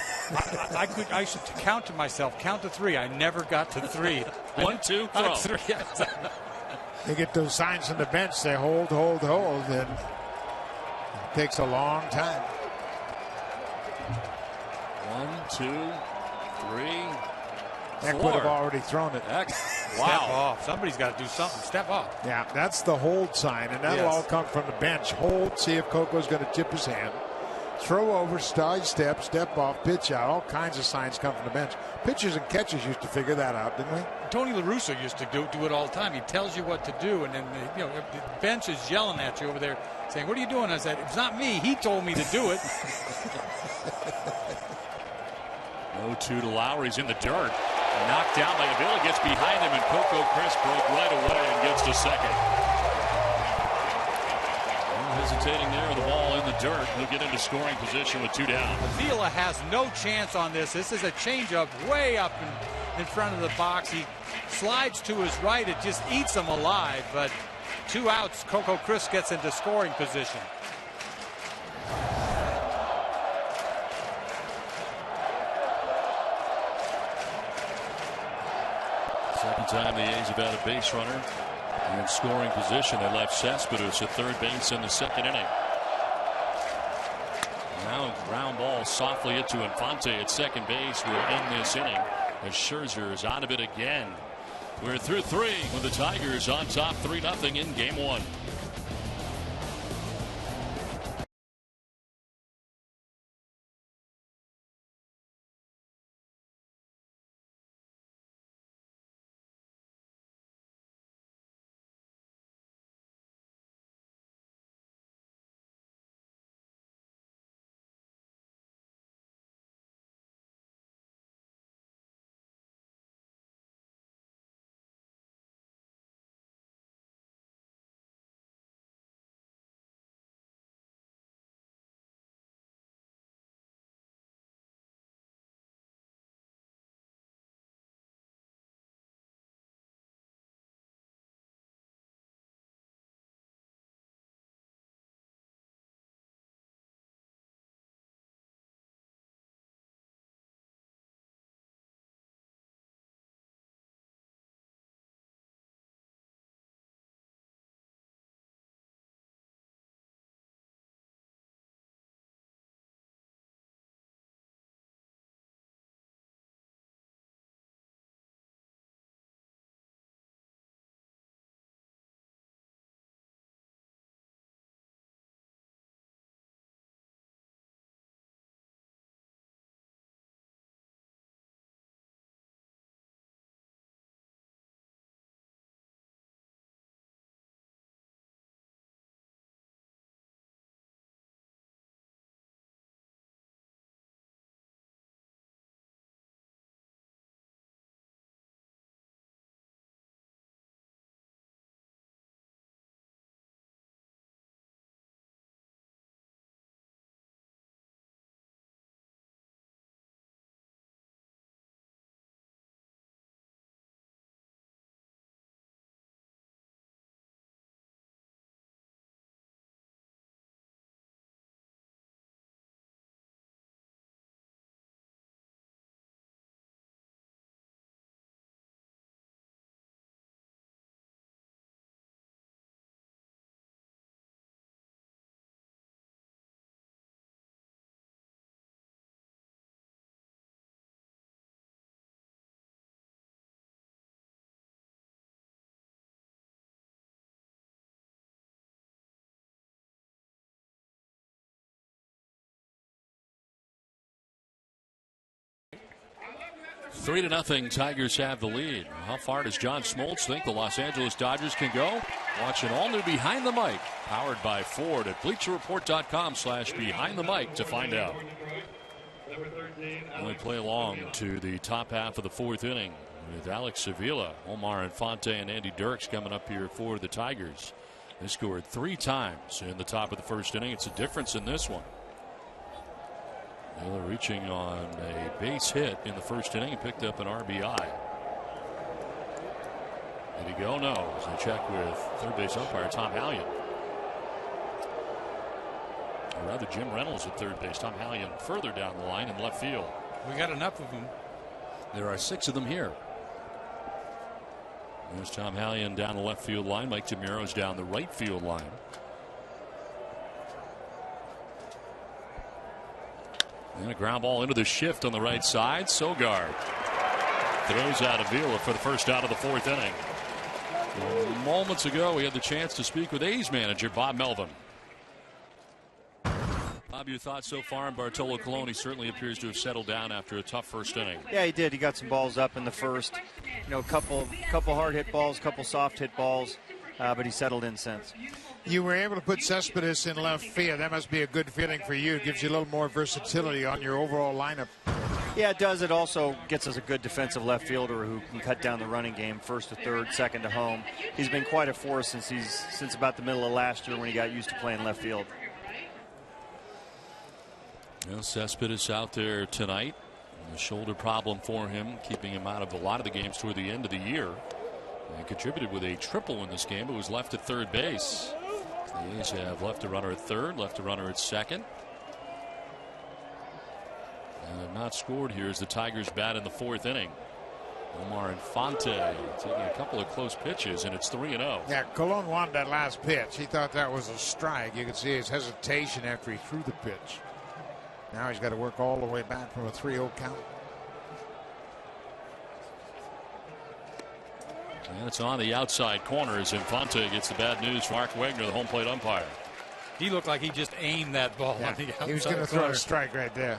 I should count to myself, count to 3. I never got to 3. 1, 2, throw. 3. They get those signs on the bench. They hold, and it takes a long time. 1, 2, 3. Eck would have already thrown it. Wow. Step off. Somebody's got to do something. Step up. Yeah, that's the hold sign, and that'll all come from the bench. Hold, see if Coco's going to tip his hand. Throw over, side step, step off, pitch out. All kinds of signs come from the bench. Pitchers and catchers used to figure that out, didn't we? Tony La Russa used to do it all the time. He tells you what to do, and then the bench is yelling at you over there, saying, "What are you doing?" I said, "It's not me. He told me to do it." 0-2 to Lowry's in the dirt. Knocked down by Avila, gets behind him, and Coco Crisp broke right away and gets to second. Hesitating there with the ball in the dirt. He'll get into scoring position with 2 down. Avila has no chance on this. This is a changeup way up in front of the box. He slides to his right. It just eats him alive. But 2 outs, Coco Crisp gets into scoring position. Second time the A's have had a base runner in scoring position. They left Cespedes at third base in the second inning. Now a ground ball softly hit to Infante at second base will end this inning as Scherzer is out of it again. We're through 3 with the Tigers on top 3-0 in game 1. 3-0, Tigers have the lead. How far does John Smoltz think the Los Angeles Dodgers can go? Watch an all-new Behind the Mic, powered by Ford, at BleacherReport.com/Behind the Mic to find out. We play along to the top half of the fourth inning with Alex Sevilla, Omar Infante, and Andy Dirks coming up here for the Tigers. They scored 3 times in the top of the first inning. It's a difference in this one. Miller reaching on a base hit in the first inning. He picked up an RBI. Did he go? No. As I check with third base umpire Tom Hallion. Or rather, Jim Reynolds at third base. Tom Hallion further down the line in left field. We got enough of them. There are 6 of them here. There's Tom Hallion down the left field line. Mike Tamiro's down the right field line. And a ground ball into the shift on the right side. Sogard throws out Avila for the first out of the fourth inning. Moments ago, we had the chance to speak with A's manager Bob Melvin. Bob, your thoughts so far on Bartolo Colon? He certainly appears to have settled down after a tough first inning. Yeah, he did. He got some balls up in the first. You know, a couple hard hit balls, couple soft hit balls, but he settled in since. You were able to put Cespedes in left field. That must be a good feeling for you. It gives you a little more versatility on your overall lineup. Yeah, it does. It also gets us a good defensive left fielder who can cut down the running game, first to third, second to home. He's been quite a force since about the middle of last year when he got used to playing left field. Well, Cespedes out there tonight. A shoulder problem for him, keeping him out of a lot of the games toward the end of the year. And contributed with a triple in this game, but was left at third base. The A's have left a runner at third, left a runner at second. And have not scored here as the Tigers bat in the fourth inning. Omar Infante taking a couple of close pitches, and it's 3-0. Yeah, Colon wanted that last pitch. He thought that was a strike. You could see his hesitation after he threw the pitch. Now he's got to work all the way back from a 3-0 count. And it's on the outside corner as Infante gets the bad news from Mark Wagner, the home plate umpire. He looked like he just aimed that ball on the outside. He was going to throw a strike right there.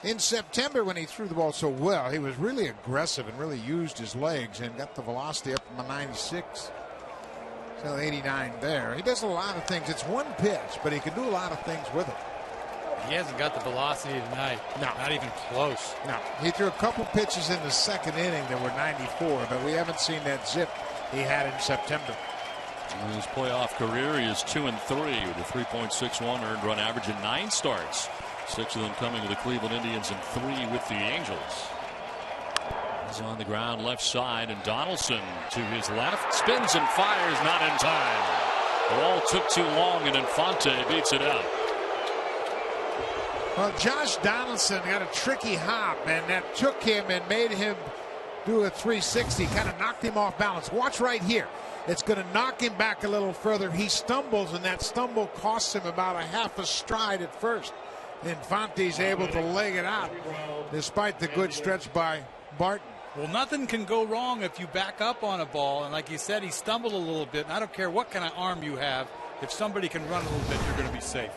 In September, when he threw the ball so well, he was really aggressive and really used his legs and got the velocity up from a 96. So 89 there. He does a lot of things. It's one pitch, but he can do a lot of things with it. He hasn't got the velocity tonight. No. Not even close. No. He threw a couple pitches in the second inning that were 94, but we haven't seen that zip he had in September. In his playoff career, he is 2-3 with a 3.61 earned run average in 9 starts. 6 of them coming with the Cleveland Indians and 3 with the Angels. He's on the ground left side, and Donaldson to his left spins and fires, not in time. The ball took too long, and Infante beats it out. Well, Josh Donaldson got a tricky hop, and that took him and made him do a 360, kind of knocked him off balance. Watch right here. It's going to knock him back a little further. He stumbles, and that stumble costs him about a half a stride at first. Infante's able to leg it out despite the good stretch by Barton. Well, nothing can go wrong if you back up on a ball. And like you said, he stumbled a little bit. And I don't care what kind of arm you have. If somebody can run a little bit, you're going to be safe.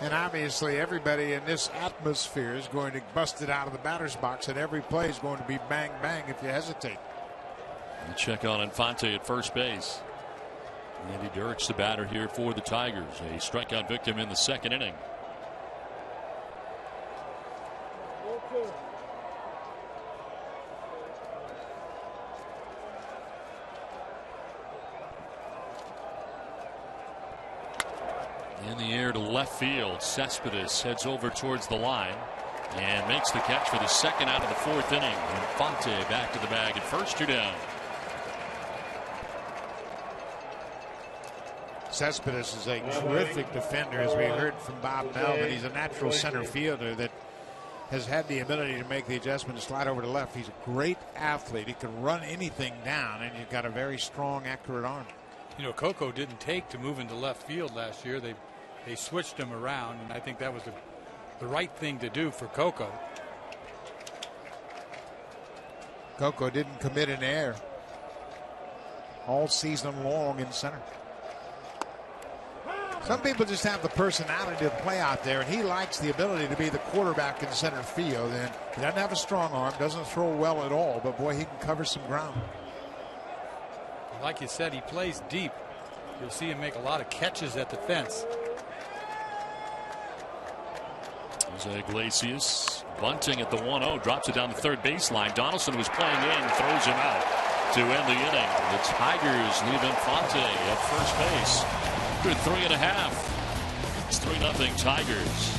And obviously everybody in this atmosphere is going to bust it out of the batter's box, and every play is going to be bang, bang if you hesitate. We'll check on Infante at first base. Andy Dirks, the batter here for the Tigers. A strikeout victim in the second inning. In the air to left field, Cespedes heads over towards the line and makes the catch for the second out of the fourth inning. Infante back to the bag at first, 2 down. Cespedes is a terrific defender, as we heard from Bob Melvin. He's a natural center fielder that has had the ability to make the adjustment to slide over to left. He's a great athlete. He can run anything down, and he's got a very strong, accurate arm. You know, Coco didn't take to move into left field last year. They switched him around, and I think that was the right thing to do for Coco. Coco didn't commit an error all season long in center. Some people just have the personality to play out there, and he likes the ability to be the quarterback in center field. And he doesn't have a strong arm, doesn't throw well at all, but boy, he can cover some ground. Like you said, he plays deep. You'll see him make a lot of catches at the fence. Jose Iglesias bunting at the 1-0, drops it down the third baseline. Donaldson was playing in, throws him out to end the inning. The Tigers leave Infante at first base. Good 3.5. It's 3-0 Tigers.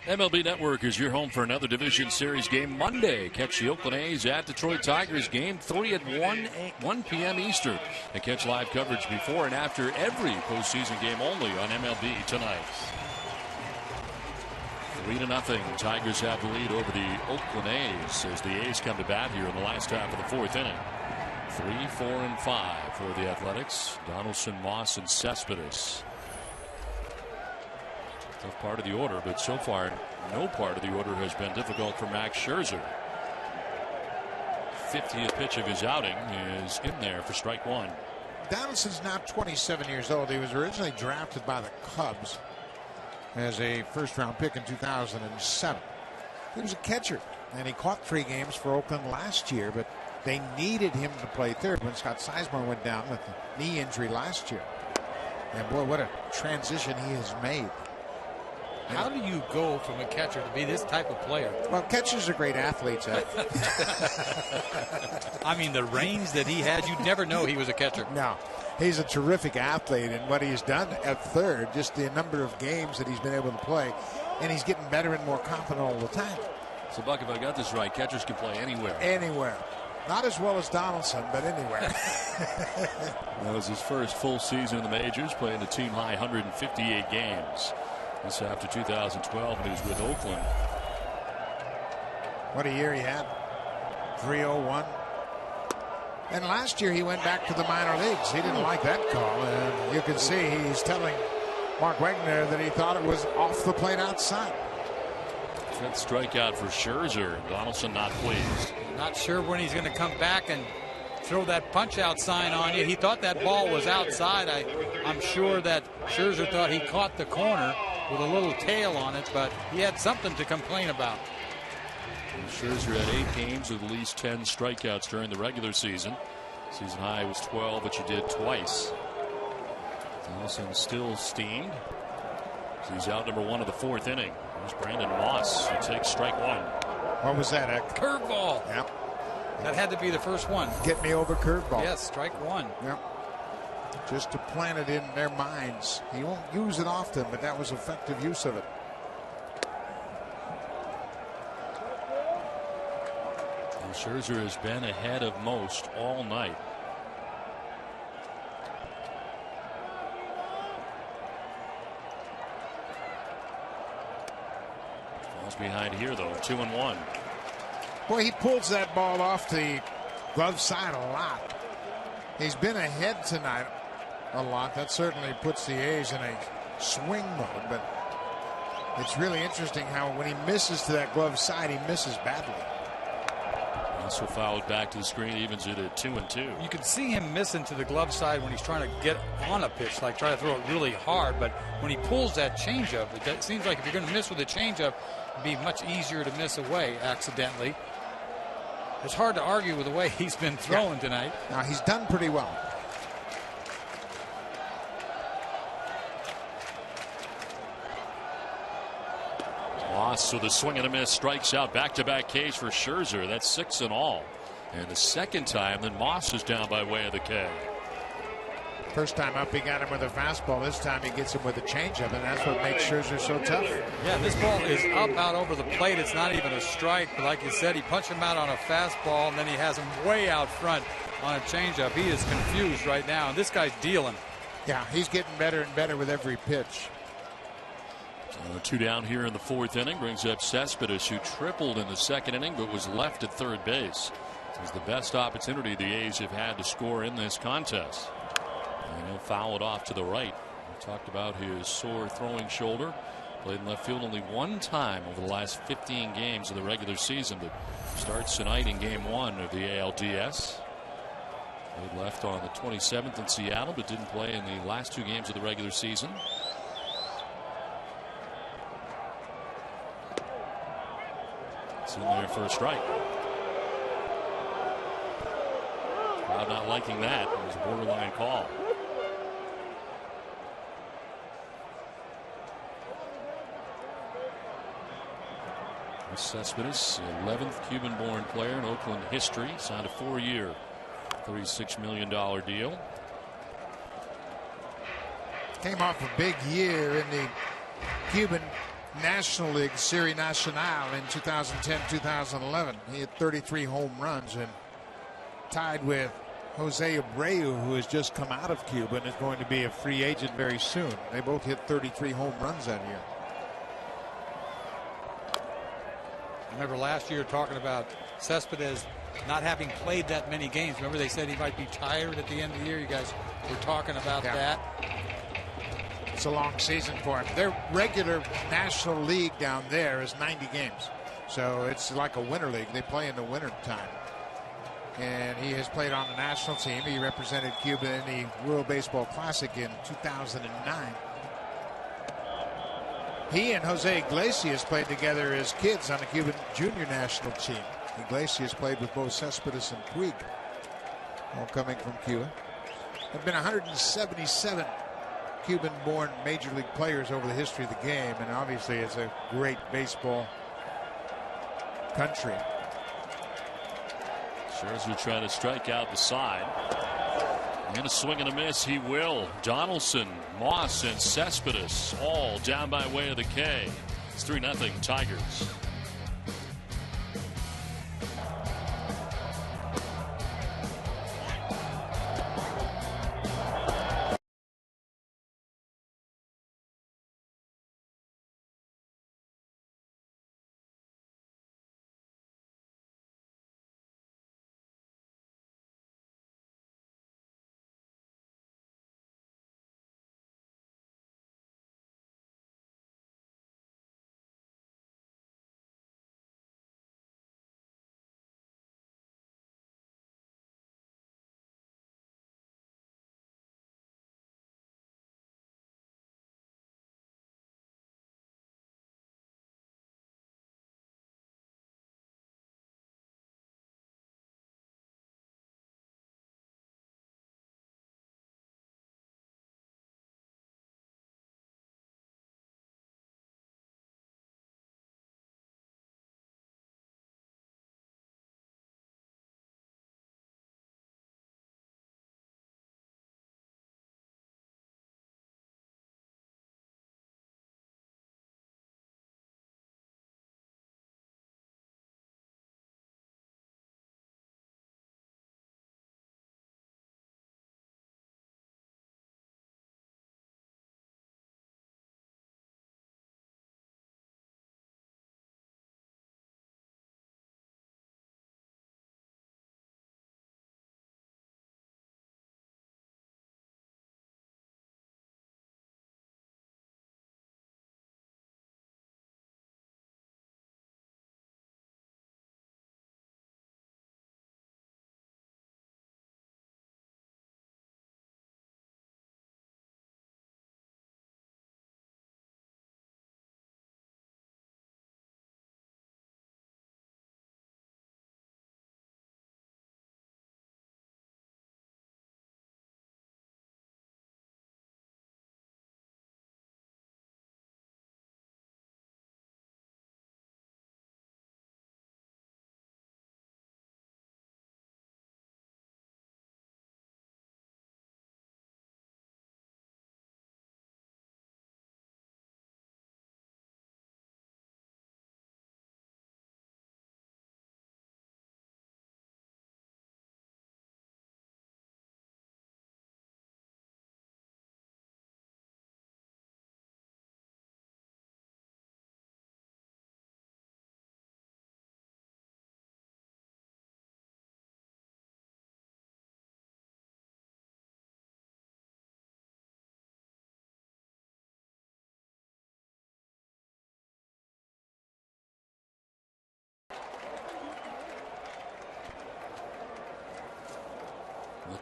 MLB Network is your home for another Division Series game Monday. Catch the Oakland A's at Detroit Tigers. Game 3 at 1 p.m. Eastern. And catch live coverage before and after every postseason game only on MLB tonight. 3-0. Tigers have the lead over the Oakland A's as the A's come to bat here in the last half of the fourth inning. 3, 4, and 5 for the Athletics. Donaldson, Moss, and Cespedes. Tough part of the order, but so far no part of the order has been difficult for Max Scherzer. 50th pitch of his outing is in there for strike one. Donaldson's now 27 years old. He was originally drafted by the Cubs as a first-round pick in 2007. He was a catcher, and he caught 3 games for Oakland last year, but they needed him to play third when Scott Sizemore went down with a knee injury last year. And boy, what a transition he has made. How do you go from a catcher to be this type of player? Well, catchers are great athletes. I mean, the range that he had, you'd never know he was a catcher. No, he's a terrific athlete, and what he's done at third, just the number of games that he's been able to play, and he's getting better and more confident all the time. So, Buck, if I got this right, catchers can play anywhere. Anywhere. Not as well as Donaldson, but anywhere. That was his first full season in the majors, playing a team-high 158 games. This after 2012 when he was with Oakland. What a year he had. 301. And last year he went back to the minor leagues. He didn't like that call. And you can see he's telling Mark Wagner that he thought it was off the plate outside. Fifth strikeout for Scherzer. Donaldson not pleased. Not sure when he's going to come back and throw that punch-out sign on you. He thought that ball was outside. I'm sure that Scherzer thought he caught the corner with a little tail on it, but he had something to complain about. And Scherzer had 8 games with at least 10 strikeouts during the regular season. Season high was 12, which he did twice. Donaldson still steamed. He's out number 1 of the 4th inning. There's Brandon Moss. He takes strike 1. What was that? A curveball. Yep. That had to be the first one. Get me over curveball. Yes, strike 1. Yep. Just to plant it in their minds. He won't use it often, but that was effective use of it. And Scherzer has been ahead of most all night. Falls behind here, though. 2-1. Boy, he pulls that ball off the glove side a lot. He's been ahead tonight a lot. That certainly puts the A's in a swing mode, but it's really interesting how when he misses to that glove side, he misses badly. Also fouled back to the screen, evens it at 2-2. You can see him missing to the glove side when he's trying to get on a pitch, like try to throw it really hard. But when he pulls that changeup, it seems like if you're going to miss with a changeup, it'd be much easier to miss away accidentally. It's hard to argue with the way he's been throwing tonight. Now he's done pretty well. Moss with a swing and a miss, strikes out. Back-to-back Ks for Scherzer. That's 6 in all. And the second time, then Moss is down by way of the K. First time up, he got him with a fastball. This time he gets him with a changeup, and that's what makes Scherzer so tough. Yeah, this ball is up out over the plate. It's not even a strike, but like you said, he punched him out on a fastball, and then he has him way out front on a changeup. He is confused right now, and this guy's dealing. Yeah, he's getting better and better with every pitch. 2 down here in the 4th inning brings up Cespedes, who tripled in the 2nd inning but was left at 3rd base. This is the best opportunity the A's have had to score in this contest. And he'll foul it off to the right. We talked about his sore throwing shoulder. Played in left field only 1 time over the last 15 games of the regular season, but starts tonight in game 1 of the ALDS. Played left on the 27th in Seattle, but didn't play in the last 2 games of the regular season. It's in there for a strike. Crowd not liking that. It was a borderline call. Cespedes, 11th Cuban-born player in Oakland history, signed a 4-year, $36 million deal. Came off a big year in the Cuban National League Serie Nacional in 2010-2011. He had 33 home runs and tied with Jose Abreu, who has just come out of Cuba and is going to be a free agent very soon. They both hit 33 home runs that year. I remember last year talking about Cespedes not having played that many games. Remember they said he might be tired at the end of the year. You guys were talking about that. It's a long season for him. Their regular National League down there is 90 games. So it's like a winter league. They play in the winter time. And he has played on the national team. He represented Cuba in the World Baseball Classic in 2009. He and Jose Iglesias played together as kids on the Cuban junior national team. Iglesias played with both Cespedes and Puig, all coming from Cuba. There have been 177 Cuban-born major league players over the history of the game, and obviously it's a great baseball country. Scherzer trying to strike out the side. And a swing and a miss. He will. Donaldson, Moss, and Cespedes all down by way of the K. It's 3-0 Tigers.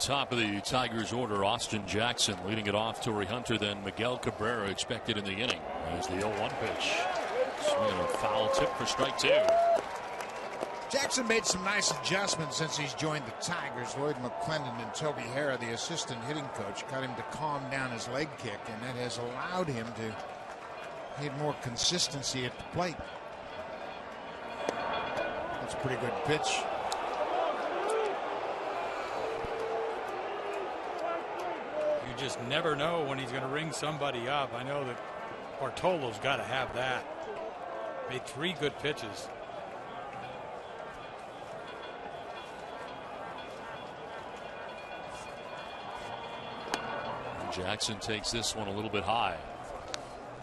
top of the Tigers order, Austin Jackson leading it off. Torrey Hunter, then Miguel Cabrera expected in the inning. There's the 0-1 pitch. Swinging a foul tip for strike 2. Jackson made some nice adjustments since he's joined the Tigers. Lloyd McClendon and Toby Hara, the assistant hitting coach, got him to calm down his leg kick, and that has allowed him to hit more consistency at the plate. That's a pretty good pitch. You just never know when he's going to ring somebody up. I know that Bartolo's got to have that. Made 3 good pitches. Jackson takes this one a little bit high.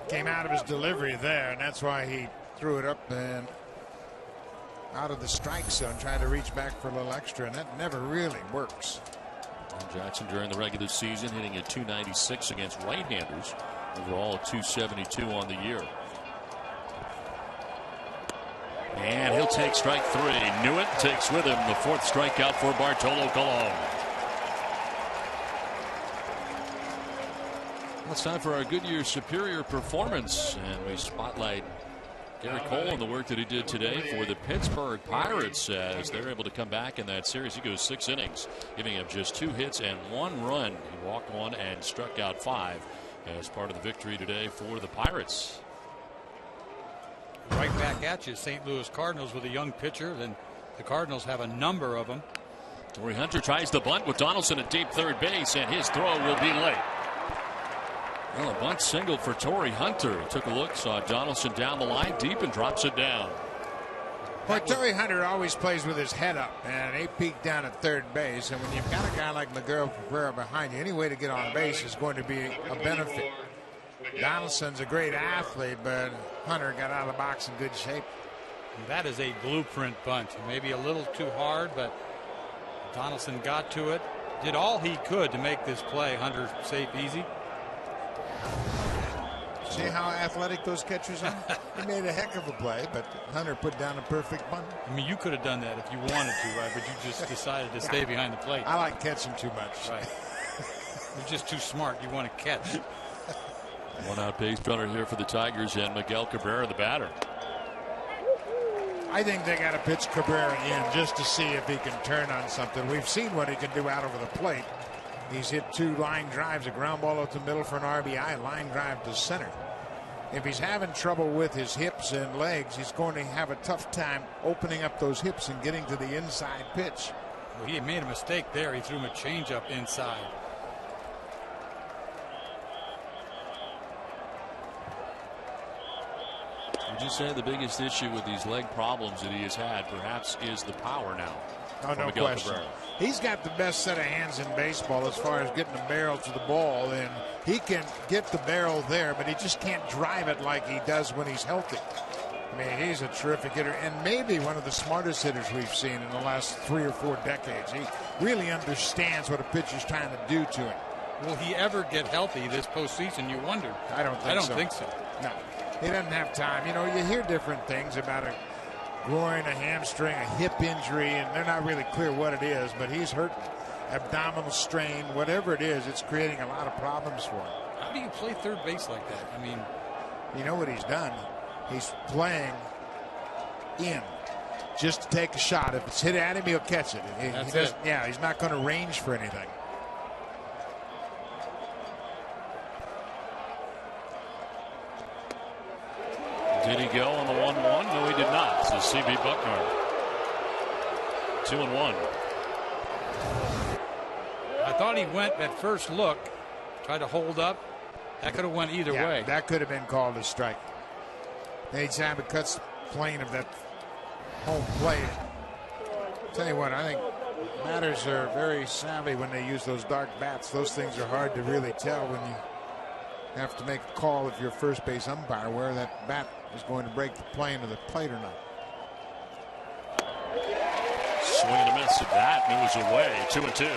Came out of his delivery there, and that's why he threw it up and out of the strike zone, trying to reach back for a little extra, and that never really works. And Jackson during the regular season hitting at .296 against right-handers. Overall, .272 on the year. And he'll take strike 3. Newitt takes with him the 4th strikeout for Bartolo Colon. Well, it's time for our Goodyear Superior Performance, and we spotlight Gary Cole and the work that he did today for the Pittsburgh Pirates as they're able to come back in that series. He goes 6 innings, giving up just 2 hits and 1 run. He walked 1 and struck out 5 as part of the victory today for the Pirates. Right back at you, St. Louis Cardinals with a young pitcher. Then the Cardinals have a number of them. Torrey Hunter tries the bunt with Donaldson at deep third base, and his throw will be late. Well, a bunt single for Torrey Hunter. Took a look, saw Donaldson down the line deep, and drops it down. Well, Torrey Hunter always plays with his head up, and they peek down at third base. And when you've got a guy like Miguel Cabrera behind you, any way to get on base is going to be a benefit. Donaldson's a great athlete, but Hunter got out of the box in good shape. That is a blueprint bunt. Maybe a little too hard, but Donaldson got to it. Did all he could to make this play. Hunter safe, easy. See how athletic those catchers are? He made a heck of a play, but Hunter put down a perfect bunt. I mean, you could have done that if you wanted to, right? But you just decided to stay behind the plate. I like catching too much. Right. You're just too smart. You want to catch. 1 out base runner here for the Tigers, and Miguel Cabrera, the batter. I think they got to pitch Cabrera in just to see if he can turn on something. We've seen what he can do out over the plate. He's hit 2 line drives, a ground ball up the middle for an RBI, line drive to center. If he's having trouble with his hips and legs, he's going to have a tough time opening up those hips and getting to the inside pitch. Well, he made a mistake there. He threw him a changeup inside. Would you say the biggest issue with these leg problems that he has had perhaps is the power now? Oh, no question. He's got the best set of hands in baseball as far as getting the barrel to the ball, and he can get the barrel there, but he just can't drive it like he does when he's healthy. I mean, he's a terrific hitter, and maybe one of the smartest hitters we've seen in the last 3 or 4 decades. He really understands what a pitcher's trying to do to him. Will he ever get healthy this postseason, you wonder? I don't think so. No. He doesn't have time. You know, you hear different things about a groin, a hamstring, a hip injury, and they're not really clear what it is, but he's hurt. Abdominal strain, whatever it is, it's creating a lot of problems for him. How do you play third base like that? I mean, you know what he's done? He's playing in just to take a shot. If it's hit at him, he'll catch it. That's it. Yeah, he's not going to range for anything. Did he go on the 1-1? No, he did not. So C.B. Buckner. 2-1. I thought he went at first look, tried to hold up. That could have went either way. That could have been called a strike. Anytime it cuts the plane of that home plate. Tell you what, I think batters are very savvy when they use those dark bats. Those things are hard to really tell when you have to make a call if you're first base umpire where that bat is going to break the plane of the plate or not. Swing and a miss. That moves away. 2-2.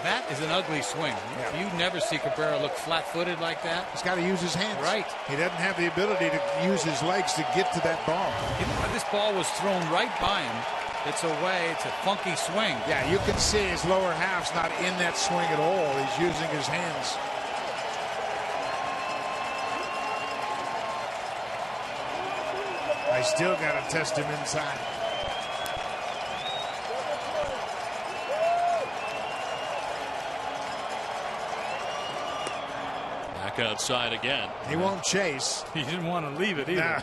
That is an ugly swing. Yeah. You never see Cabrera look flat-footed like that. He's got to use his hands. Right. He doesn't have the ability to use his legs to get to that ball. You know, this ball was thrown right by him. It's away. It's a funky swing. Yeah, you can see his lower half's not in that swing at all. He's using his hands. I still got to test him inside. Back outside again. He won't chase. He didn't want to leave it either.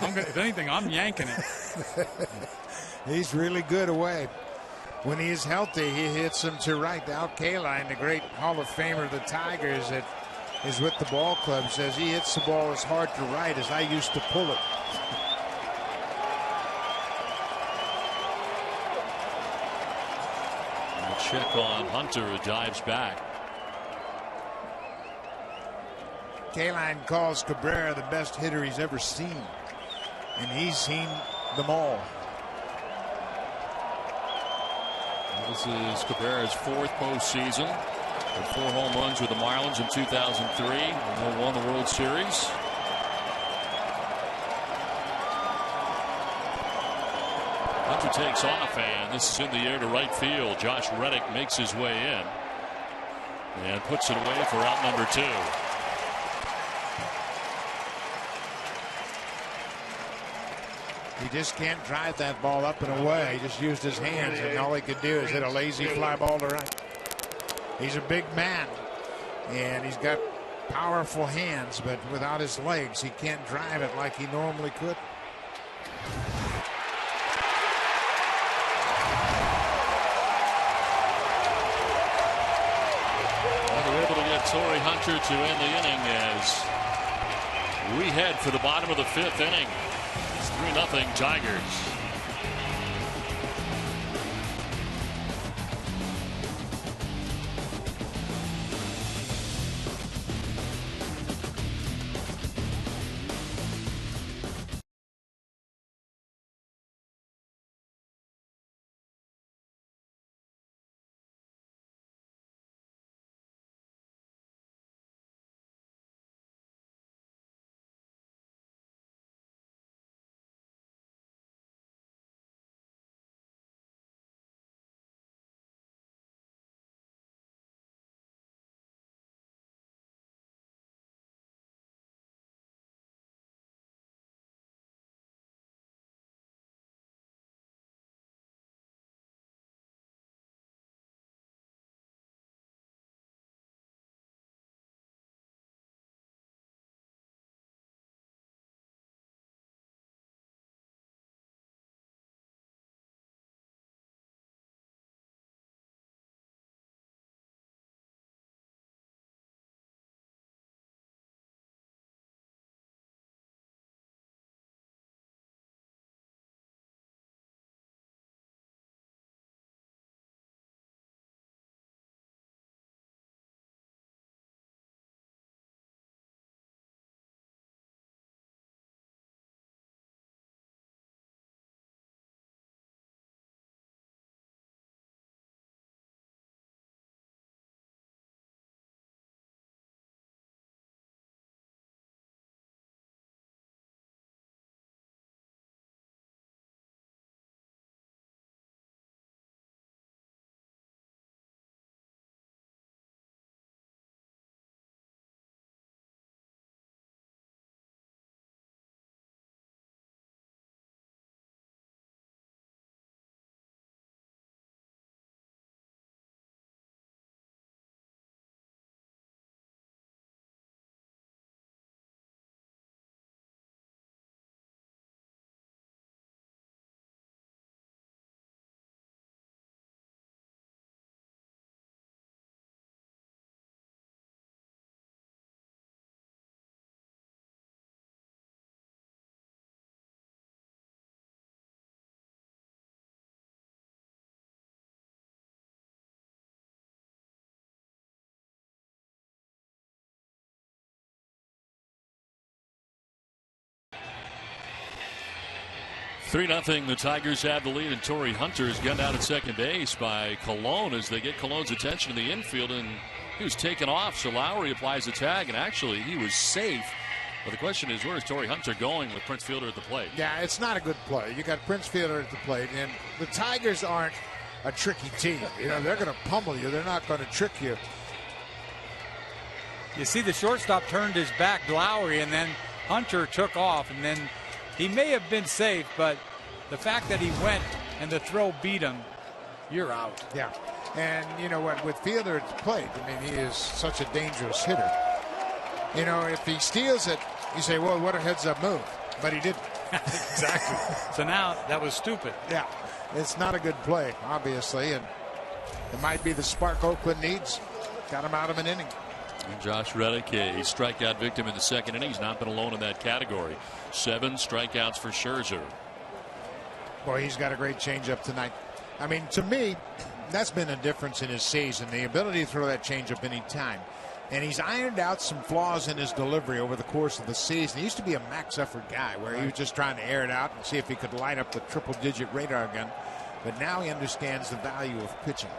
No. If anything, I'm yanking it. He's really good away. When he is healthy, he hits them to right. Al Kaline, the great Hall of Famer of the Tigers that is with the ball club, says he hits the ball as hard to right as I used to pull it. Check on Hunter, who dives back. Kaline calls Cabrera the best hitter he's ever seen, and he's seen them all. This is Cabrera's 4th postseason. With 4 home runs with the Marlins in 2003. They won the World Series. Hunter takes off, and this is in the air to right field. Josh Reddick makes his way in and puts it away for out number 2. He just can't drive that ball up and away. He just used his hands, and all he could do is hit a lazy fly ball to right. He's a big man, and he's got powerful hands, but without his legs, he can't drive it like he normally could. They're able to get Torrey Hunter to end the inning as we head for the bottom of the 5th inning. It's 3-0 Tigers. Three 3-0. The Tigers have the lead, and Torrey Hunter is gunned out at second base by Colon as they get Colon's attention in the infield, and he was taken off. So Lowry applies the tag, and actually he was safe Well, the question is, where is Torrey Hunter going with Prince Fielder at the plate? Yeah, it's not a good play. You got Prince Fielder at the plate, and the Tigers aren't a tricky team. You know, they're going to pummel you. They're not going to trick you. You see the shortstop turned his back, Lowry, and then Hunter took off, and then he may have been safe, but the fact that he went and the throw beat him, you're out. Yeah, and you know what, with Fielder at the plate, I mean, he is such a dangerous hitter. You know, if he steals it, you say, well, what a heads-up move, but he didn't. Exactly. So now that was stupid. Yeah, it's not a good play, obviously, and it might be the spark Oakland needs. Got him out of an inning. And Josh Reddick, a strikeout victim in the second inning. He's not been alone in that category. 7 strikeouts for Scherzer. Boy, he's got a great changeup tonight. I mean, to me, that's been a difference in his season, the ability to throw that changeup any time. And he's ironed out some flaws in his delivery over the course of the season. He used to be a max effort guy where he was just trying to air it out and see if he could light up the triple-digit radar gun. But now he understands the value of pitching.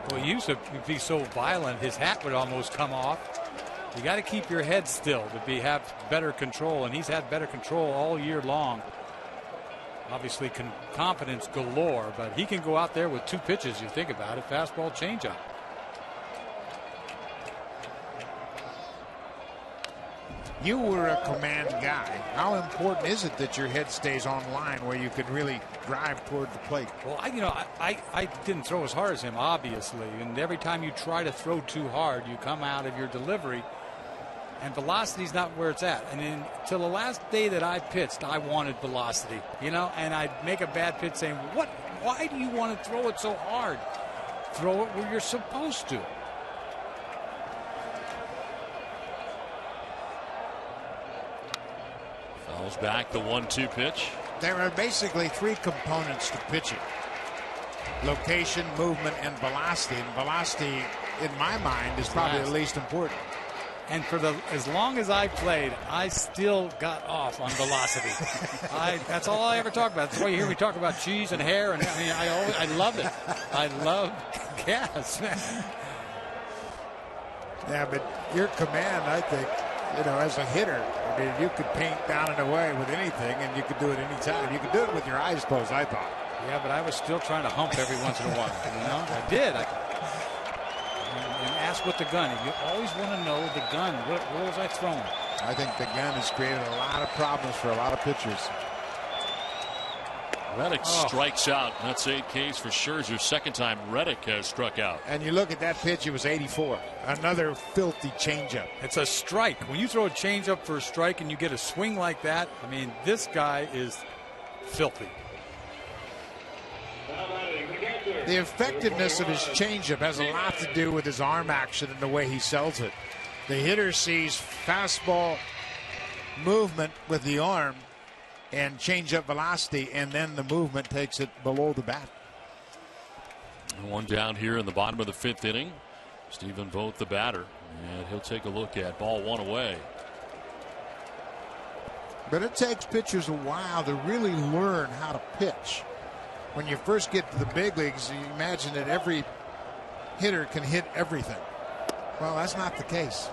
Well, he used to be so violent, his hat would almost come off. You got to keep your head still to have better control, and he's had better control all year long. Obviously, confidence galore, but he can go out there with 2 pitches, you think about it, fastball, changeup. You were a command guy. How important is it that your head stays on line where you can really drive toward the plate? Well, I didn't throw as hard as him, obviously. And every time you try to throw too hard, you come out of your delivery. And velocity's not where it's at. And until the last day that I pitched, I wanted velocity. You know, and I'd make a bad pitch saying, why do you want to throw it so hard? Throw it where you're supposed to. Fouls back the 1-2 pitch. There are basically 3 components to pitching: location, movement, and velocity. And velocity, in my mind, is probably the least important. And for as long as I played, I still got off on velocity. That's all I ever talk about. That's why you hear me talk about cheese and hair. And I mean, I love it. I love gas. Yeah, but your command, I think, you know, as a hitter, I mean, you could paint down and away with anything, and you could do it any time. You could do it with your eyes closed, I thought. Yeah, but I was still trying to hump every once in a while. You know, I did. And ask with the gun. You always want to know the gun. Where was I throwing? I think the gun has created a lot of problems for a lot of pitchers. Reddick strikes out. That's a case for Scherzer. Second time Reddick has struck out. And you look at that pitch, it was 84. Another filthy changeup. It's a strike. When you throw a changeup for a strike and you get a swing like that, I mean, this guy is filthy. The effectiveness of his changeup has a lot to do with his arm action and the way he sells it. The hitter sees fastball movement with the arm and changeup velocity, and then the movement takes it below the bat. One down here in the bottom of the 5th inning. Stephen Vogt, the batter, and he'll take a look at ball 1 away. But it takes pitchers a while to really learn how to pitch. When you first get to the big leagues, you imagine that every hitter can hit everything. Well, that's not the case.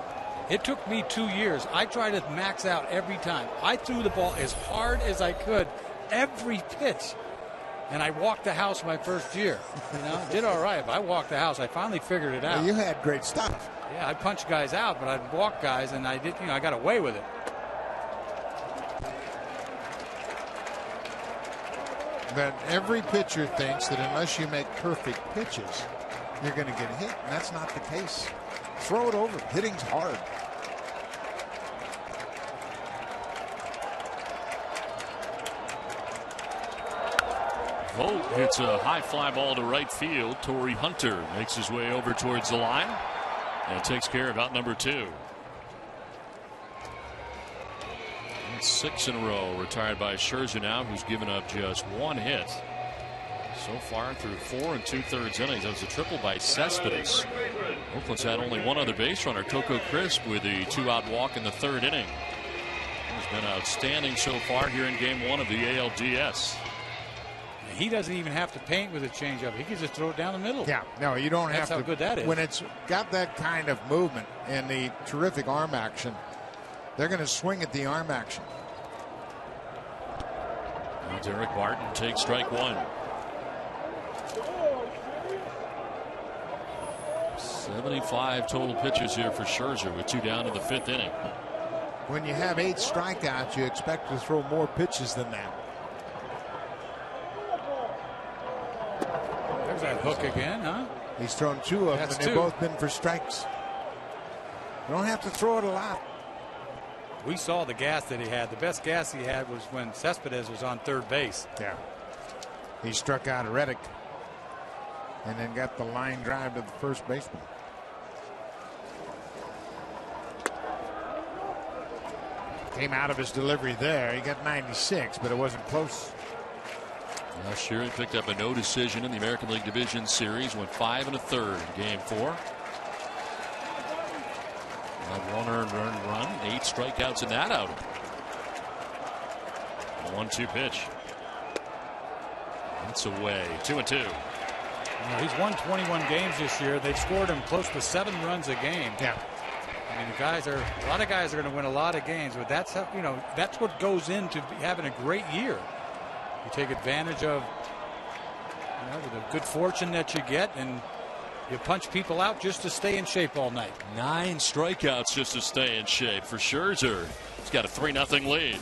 It took me 2 years. I tried to max out every time. I threw the ball as hard as I could every pitch. And I walked the house my first year. You know, did all right. But I walked the house. I finally figured it out. Well, you had great stuff. Yeah, I'd punch guys out, but I'd walk guys, and I did. You know, I got away with it. But every pitcher thinks that unless you make perfect pitches, you're going to get hit. And that's not the case. Throw it over. Hitting's hard. Vogt hits a high fly ball to right field. Torrey Hunter makes his way over towards the line and takes care of out number 2. That's 6 in a row retired by Scherzer now, who's given up just 1 hit so far through 4 2/3 innings. That was a triple by Cespedes. Oakland's had only 1 other base runner, Coco Crisp, with a 2-out walk in the 3rd inning. He's been outstanding so far here in Game 1 of the ALDS. He doesn't even have to paint with a changeup. He can just throw it down the middle. Yeah, no, you don't have to. That's how good that is. When it's got that kind of movement and the terrific arm action, they're going to swing at the arm action. Now Derek Martin takes strike one. 75 total pitches here for Scherzer with 2 down in the 5th inning. When you have 8 strikeouts, you expect to throw more pitches than that. There's that hook again, huh? He's thrown 2 of them, and they've both been for strikes. You don't have to throw it a lot. We saw the gas that he had. The best gas he had was when Cespedes was on third base. Yeah. He struck out Reddick and then got the line drive to the first baseman. Came out of his delivery there. He got 96, but it wasn't close. Last year he picked up a no decision in the American League Division Series. Went 5 1/3 in Game 4. One earned run, 8 strikeouts in that outing. 1-2 pitch. That's away. 2-2. He's won 21 games this year. They've scored him close to 7 runs a game. Yeah. I mean, a lot of guys are going to win a lot of games, but that's how, that's what goes into having a great year. You take advantage of the good fortune that you get, and you punch people out just to stay in shape all night. 9 strikeouts just to stay in shape for Scherzer. He's got a 3-0 lead.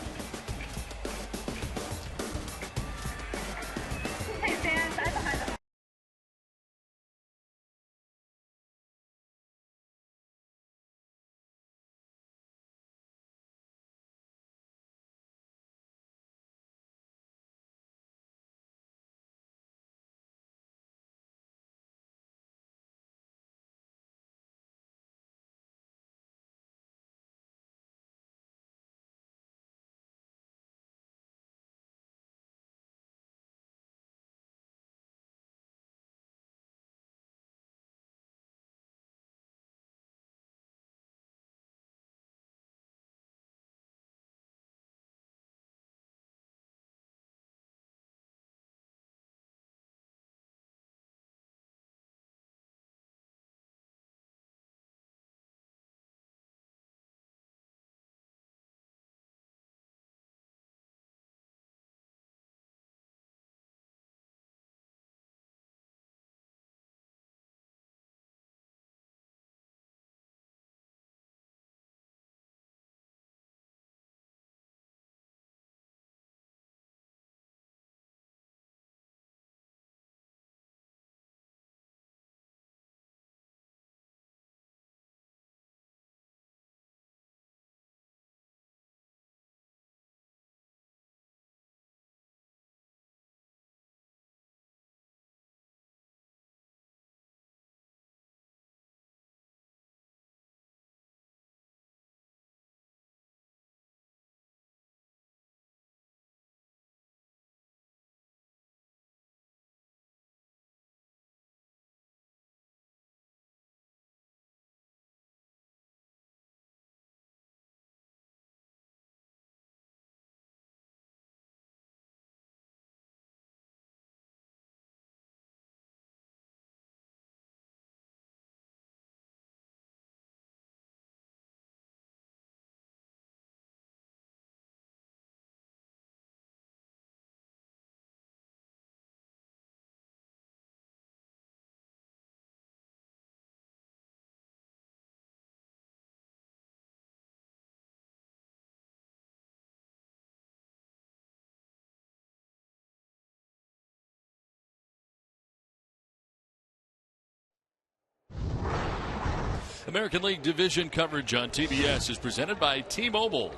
American League Division coverage on TBS is presented by T-Mobile.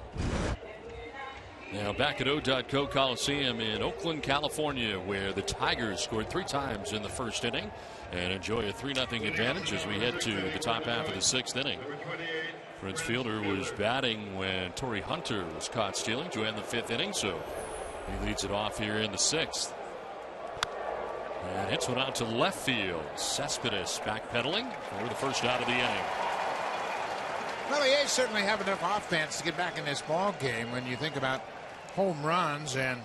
Now back at O.co Coliseum in Oakland, California, where the Tigers scored 3 times in the first inning and enjoy a 3-0 advantage as we head to the top half of the 6th inning. Prince Fielder was batting when Torrey Hunter was caught stealing to end the 5th inning, so he leads it off here in the 6th. And hits one out to left field. Cespedes backpedaling for the first out of the inning. Well, the A's certainly have enough offense to get back in this ball game when you think about home runs and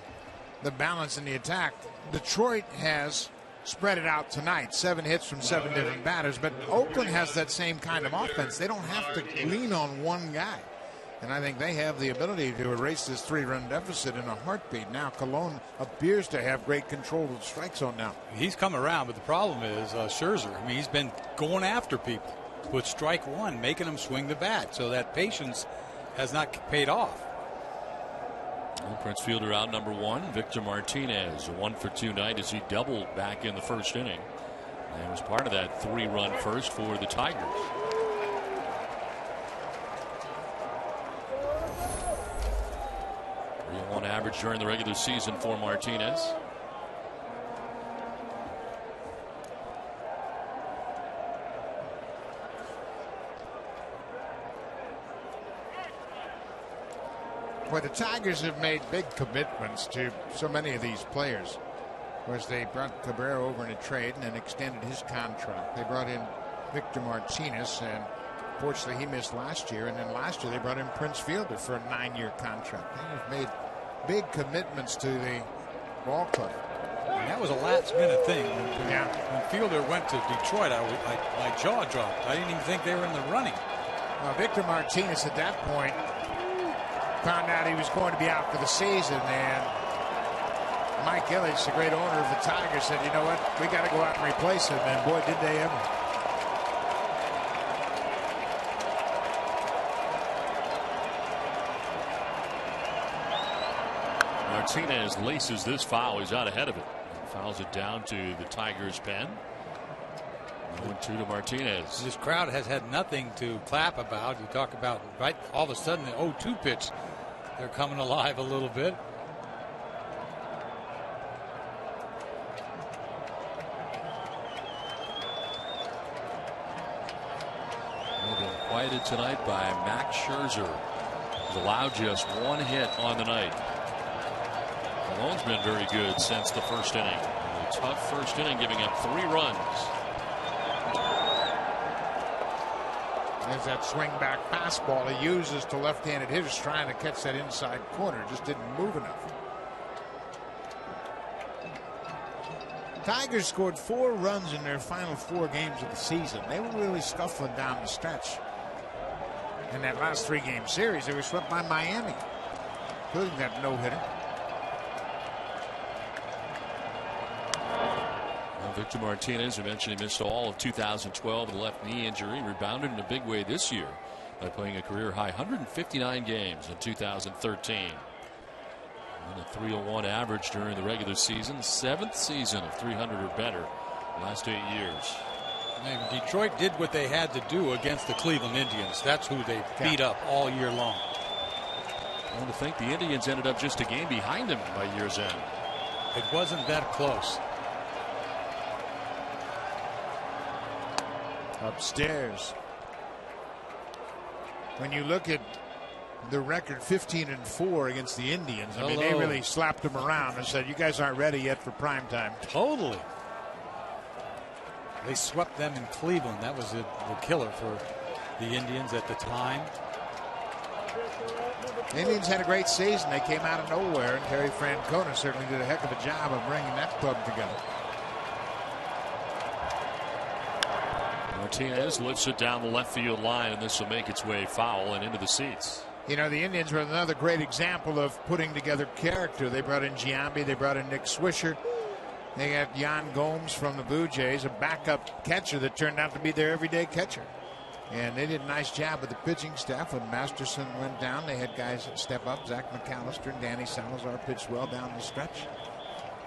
the balance in the attack. Detroit has spread it out tonight. 7 hits from 7 different batters. But Oakland has that same kind of offense. They don't have to lean on one guy. And I think they have the ability to erase this 3-run deficit in a heartbeat. Now Colon appears to have great control of the strike zone now. He's come around, but the problem is Scherzer. I mean, he's been going after people with strike one, making them swing the bat. So that patience has not paid off. Well, Prince Fielder out number 1. Victor Martinez, a 1-for-2 night as he doubled back in the first inning. And it was part of that 3-run first for the Tigers. 3-1 average during the regular season for Martinez. Well, the Tigers have made big commitments to so many of these players. Of course, they brought Cabrera over in a trade and then extended his contract. They brought in Victor Martinez, and unfortunately he missed last year. And then last year they brought in Prince Fielder for a 9-year contract. They have made big commitments to the ball club. And that was a last-minute thing. When Fielder went to Detroit, my jaw dropped. I didn't even think they were in the running. Well, Victor Martinez at that point found out he was going to be out for the season, and Mike Ellis, the great owner of the Tigers, said, you know what, we got to go out and replace him, and boy, did they ever. Martinez laces this foul. He's out ahead of it. Fouls it down to the Tigers' pen. 0-2 to Martinez. This crowd has had nothing to clap about. You talk about, right, all of a sudden the 0-2 pitch, they're coming alive a little bit. They've been quieted tonight by Max Scherzer. He's allowed just 1 hit on the night. Colon's been very good since the first inning. A tough first inning, giving up 3 runs. There's that swing back fastball he uses to left-handed hitters trying to catch that inside corner. Just didn't move enough. Tigers scored 4 runs in their final 4 games of the season. They were really scuffling down the stretch. In that last 3-game series, they were swept by Miami, including that no-hitter. Victor Martinez, who mentioned he missed all of 2012 with a left knee injury, rebounded in a big way this year by playing a career high 159 games in 2013. And a 301 average during the regular season, 7th season of 300 or better the last 8 years. And Detroit did what they had to do against the Cleveland Indians. That's who they beat up all year long. I want to think the Indians ended up just a game behind them by year's end. It wasn't that close. Upstairs. When you look at the record 15-4 against the Indians, I mean, they really slapped them around and said, you guys aren't ready yet for prime time. Totally. They swept them in Cleveland. That was the killer for the Indians at the time. The Indians had a great season. They came out of nowhere, and Terry Francona certainly did a heck of a job of bringing that club together. Martinez lifts it down the left field line, and this will make its way foul and into the seats. You know, the Indians were another great example of putting together character. They brought in Giambi, they brought in Nick Swisher. They got Yan Gomes from the Blue Jays, a backup catcher that turned out to be their everyday catcher. And they did a nice job with the pitching staff. When Masterson went down, they had guys that step up. Zach McAllister and Danny Salazar pitched well down the stretch.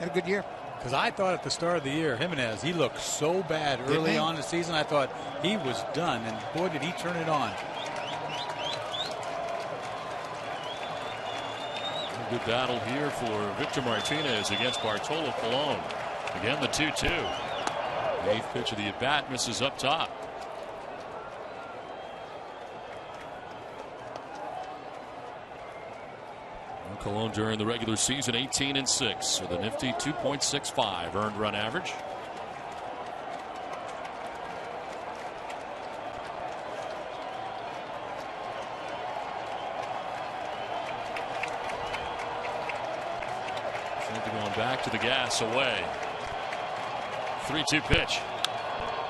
Had a good year. Because I thought at the start of the year, Jimenez, he looked so bad early on in the season. I thought he was done, and boy, did he turn it on. A good battle here for Victor Martinez against Bartolo Colon. Again, the 2-2. The 8th pitch of the at-bat misses up top. Colon during the regular season 18-6 with a nifty 2.65 earned run average. Scherzer going back to the gas away. 3-2 pitch.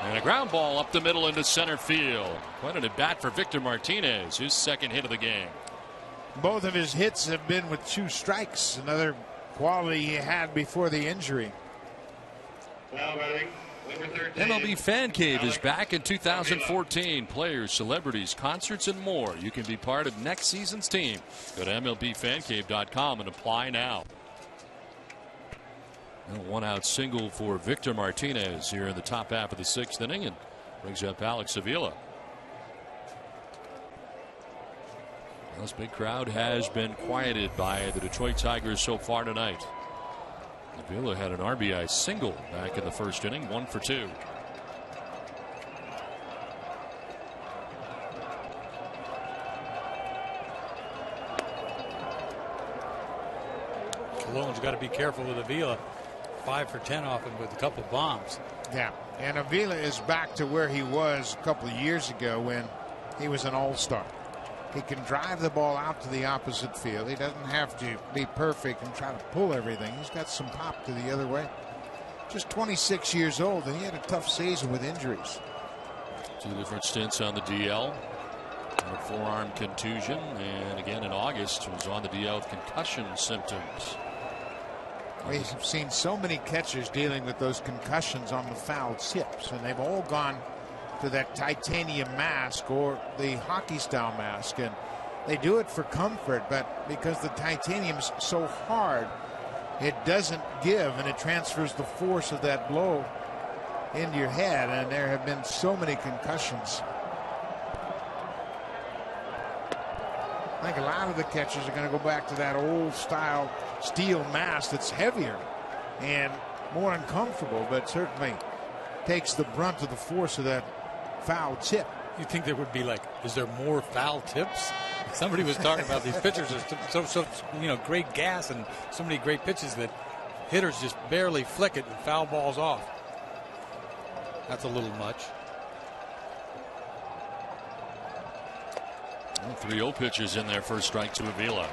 And a ground ball up the middle into center field. Quite an at bat for Victor Martinez, his second hit of the game. Both of his hits have been with 2 strikes. Another quality he had before the injury. MLB Fan Cave is back in 2014. Players, celebrities, concerts, and more. You can be part of next season's team. Go to MLBFancave.com and apply now. And a 1-out single for Victor Martinez here in the top half of the 6th inning, and brings up Alex Avila. Well, this big crowd has been quieted by the Detroit Tigers so far tonight. Avila had an RBI single back in the first inning, 1 for 2. Cologne's got to be careful with Avila. 5 for 10 off him with a couple bombs. Yeah, and Avila is back to where he was a couple of years ago when he was an all-star. He can drive the ball out to the opposite field. He doesn't have to be perfect and try to pull everything. He's got some pop to the other way. Just 26 years old, and he had a tough season with injuries. 2 different stints on the DL. A forearm contusion, and again in August was on the DL with concussion symptoms. We've seen so many catchers dealing with those concussions on the foul tips, and they've all gone to that titanium mask or the hockey style mask, and they do it for comfort, but because the titanium's so hard, it doesn't give, and it transfers the force of that blow into your head, and there have been so many concussions. I think a lot of the catchers are going to go back to that old style steel mask that's heavier and more uncomfortable, but certainly takes the brunt of the force of that foul tip. You think there would be is there more foul tips? Somebody was talking about these pitchers are so great gas and so many great pitches that hitters just barely flick it and foul balls off. That's a little much. 3-0 pitches in there, first strike to Avila.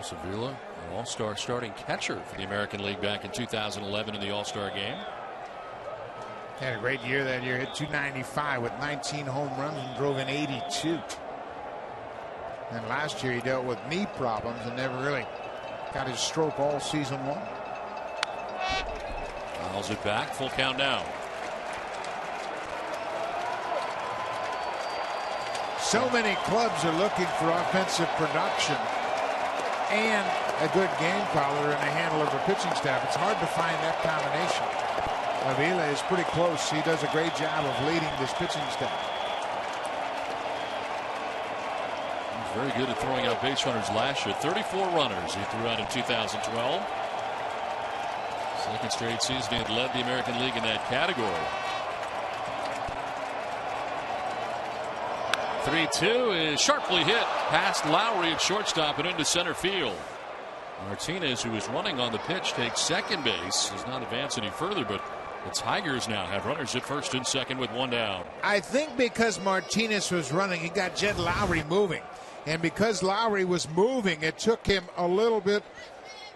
Avila, an all-star starting catcher for the American League back in 2011 in the All-Star game. Had a great year that year, hit .295 with 19 home runs and drove in 82. And last year he dealt with knee problems and never really got his stroke all season long. Fouls it back, full count now. So many clubs are looking for offensive production and a good game caller and a handler of a pitching staff. It's hard to find that combination. Avila is pretty close. He does a great job of leading this pitching staff. He's very good at throwing out base runners last year. 34 runners he threw out in 2012. Second straight season he had led the American League in that category. 3-2 is sharply hit past Lowry at shortstop and into center field. Martinez, who was running on the pitch, takes second base. Does not advance any further, but the Tigers now have runners at first and second with 1 down. I think because Martinez was running, he got Jed Lowry moving. And because Lowry was moving, it took him a little bit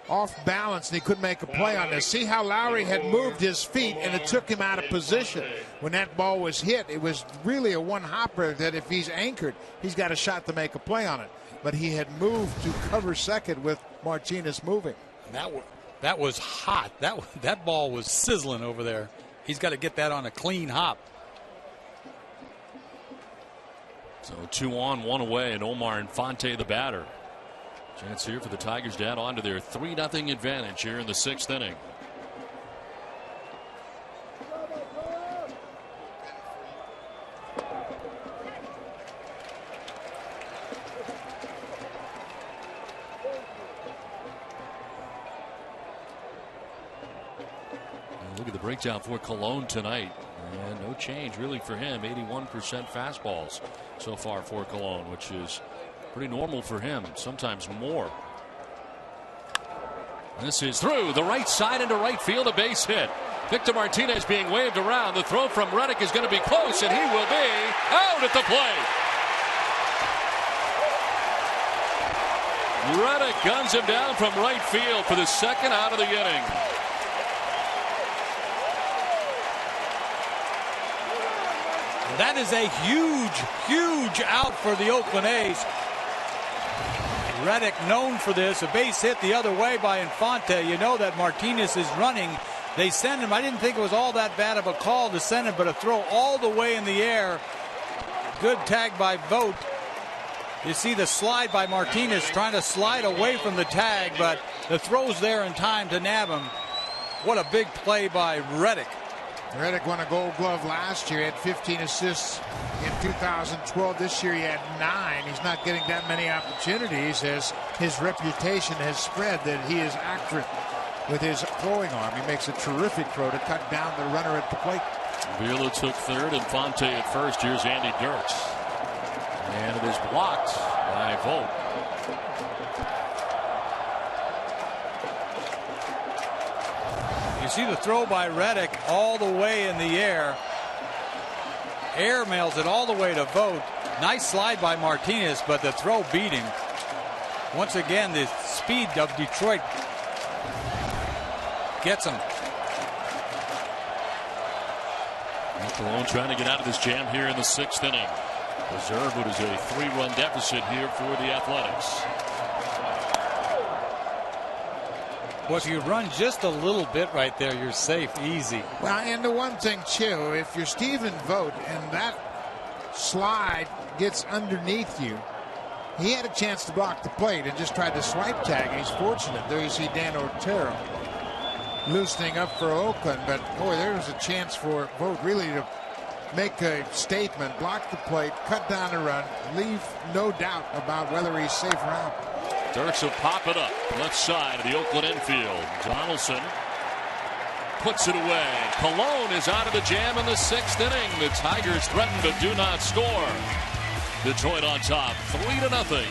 off balance, and he couldn't make a play on this. See how Lowry had moved his feet, and it took him out of position. When that ball was hit, it was really a one-hopper that if he's anchored, he's got a shot to make a play on it. But he had moved to cover second with Martinez moving. That was hot. That ball was sizzling over there. He's got to get that on a clean hop. So 2 on, 1 away, and Omar Infante the batter. Chance here for the Tigers to add on to their 3-0 advantage here in the 6th inning. And look at the breakdown for Cologne tonight. And no change really for him. 81% fastballs so far for Cologne, which is pretty normal for him, sometimes more. This is through the right side into right field, a base hit. Victor Martinez being waved around. The throw from Reddick is going to be close, and he will be out at the plate. Reddick guns him down from right field for the second out of the inning. That is a huge out for the Oakland A's. Reddick known for this. A base hit the other way by Infante. You know that Martinez is running. They send him. I didn't think it was all that bad of a call to send him, but a throw all the way in the air. Good tag by Vogt. You see the slide by Martinez trying to slide away from the tag, but the throw's there in time to nab him. What a big play by Reddick. Reddick won a Gold Glove last year. He had 15 assists in 2012. This year he had 9. He's not getting that many opportunities as his reputation has spread that he is accurate with his throwing arm. He makes a terrific throw to cut down the runner at the plate. Vila took third, Infante at first. Here's Andy Dirks. And it is blocked by Vogt. You see the throw by Reddick all the way in the air. Air mails it all the way to Vogt. Nice slide by Martinez, but the throw beat him. Once again, the speed of Detroit gets him. Malone trying to get out of this jam here in the 6th inning. Preserve what is a 3-run deficit here for the Athletics. Well, if you run just a little bit right there, you're safe, easy. Well, and the one thing, too, if you're Stephen Vogt and that slide gets underneath you, he had a chance to block the plate and just tried to swipe tag. He's fortunate. There you see Dan Otero loosening up for Oakland, but boy, there was a chance for Vogt really to make a statement, block the plate, cut down the run, leave no doubt about whether he's safe or out. Dirks will pop it up left side of the Oakland infield. Donaldson puts it away. Cologne is out of the jam in the 6th inning. The Tigers threaten but do not score. Detroit on top 3-0.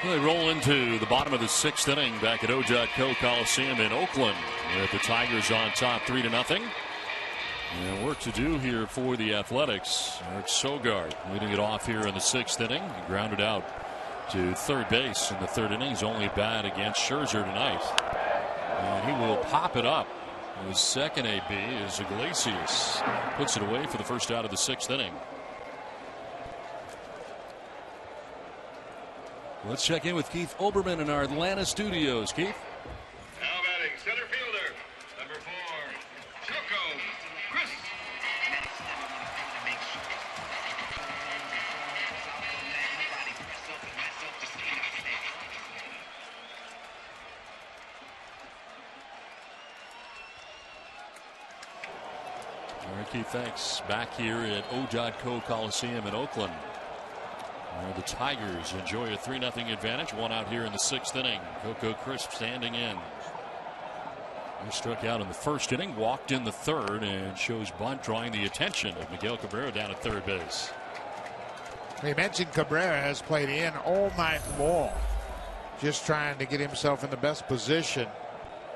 They roll into the bottom of the 6th inning back at O.co Coliseum in Oakland, with the Tigers on top 3-0. And work to do here for the Athletics. Eric Sogard leading it off here in the 6th inning. He grounded out to third base in the 3rd inning. He's only bad against Scherzer tonight. And he will pop it up. His second AB is Iglesias. Puts it away for the first out of the 6th inning. Let's check in with Keith Olbermann in our Atlanta studios. Keith? Now batting, center fielder, number 4, Choco Chris. All right, Keith, thanks. Back here at O.co Coliseum in Oakland, the Tigers enjoy a 3-0 advantage. One out here in the 6th inning. Coco Crisp standing in. He struck out in the 1st inning, walked in the 3rd, and shows bunt, drawing the attention of Miguel Cabrera down at third base. We mentioned Cabrera has played in all night long, just trying to get himself in the best position.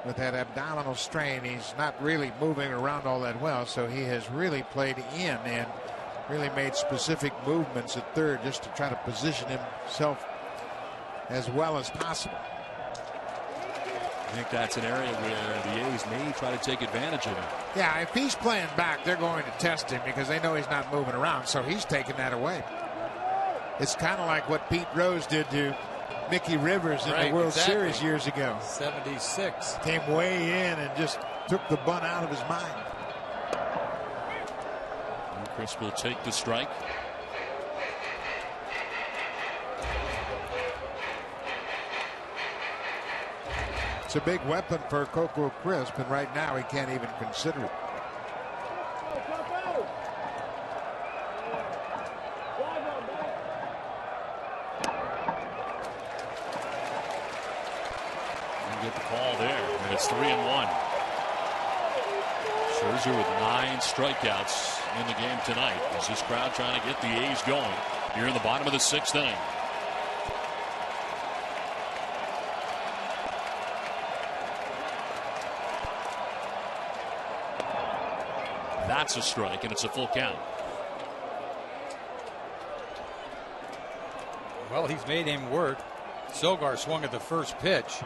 With that abdominal strain, he's not really moving around all that well, so he has really played in and really made specific movements at third just to try to position himself as well as possible. I think that's an area where the A's may try to take advantage of him. Yeah, if he's playing back, they're going to test him because they know he's not moving around, so he's taking that away. It's kind of like what Pete Rose did to Mickey Rivers in the World Series years ago. 76. Came way in and just took the bunt out of his mind. Chris will take the strike. It's a big weapon for Coco Crisp, and right now he can't even consider it. And get the call there, and it's 3-1. Scherzer with 9 strikeouts in the game tonight. Is this crowd trying to get the A's going here in the bottom of the 6th inning? That's a strike, and it's a full count. Well, he's made him work. Sogard swung at the first pitch.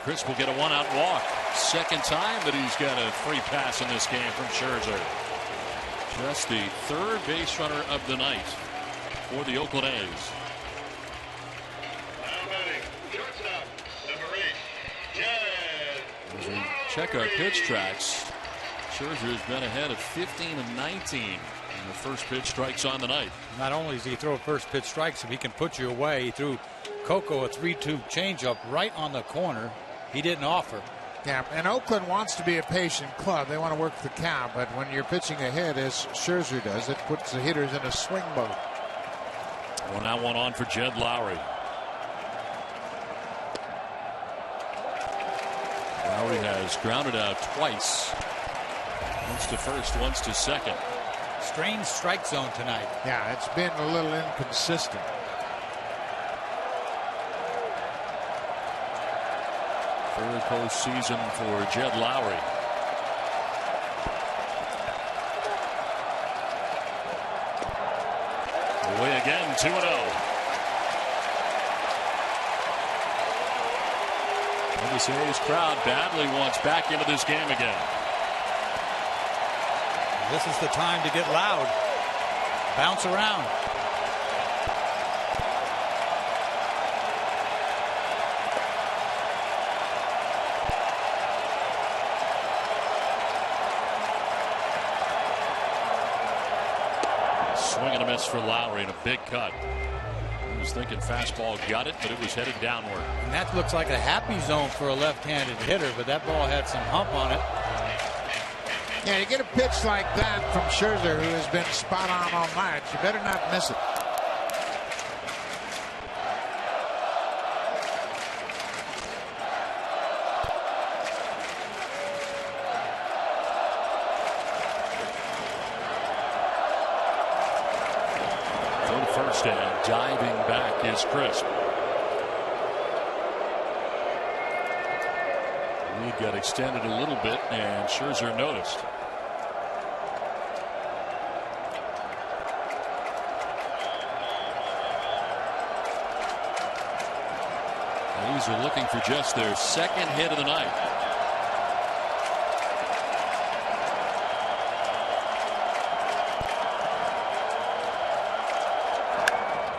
Chris will get a 1-out walk. Second time that he's got a free pass in this game from Scherzer. Just the 3rd base runner of the night for the Oakland A's. Now batting, shortstop, number 8, Jed. As we check our pitch tracks, Scherzer has been ahead of 15-19 in the first pitch strikes on the night. Not only does he throw first pitch strikes, if he can put you away, he threw Coco a 3-2 changeup right on the corner. He didn't offer. Yeah, and Oakland wants to be a patient club. They want to work the count, but when you're pitching ahead, as Scherzer does, it puts the hitters in a swing mode. 1-out, 1 on for Jed Lowry. Lowry has grounded out twice. Once to first, once to second. Strange strike zone tonight. Yeah, it's been a little inconsistent. Third postseason for Jed Lowry. Away again, 2-0. This A's crowd badly wants back into this game again. This is the time to get loud. Bounce around. Swing and a miss for Lowry and a big cut. He was thinking fastball got it, but it was headed downward. And that looks like a happy zone for a left-handed hitter, but that ball had some hump on it. Yeah, you get a pitch like that from Scherzer, who has been spot on all night. You better not miss it. first, and diving back is Crisp. Lead got extended a little bit, and Scherzer noticed. A's are looking for just their second hit of the night.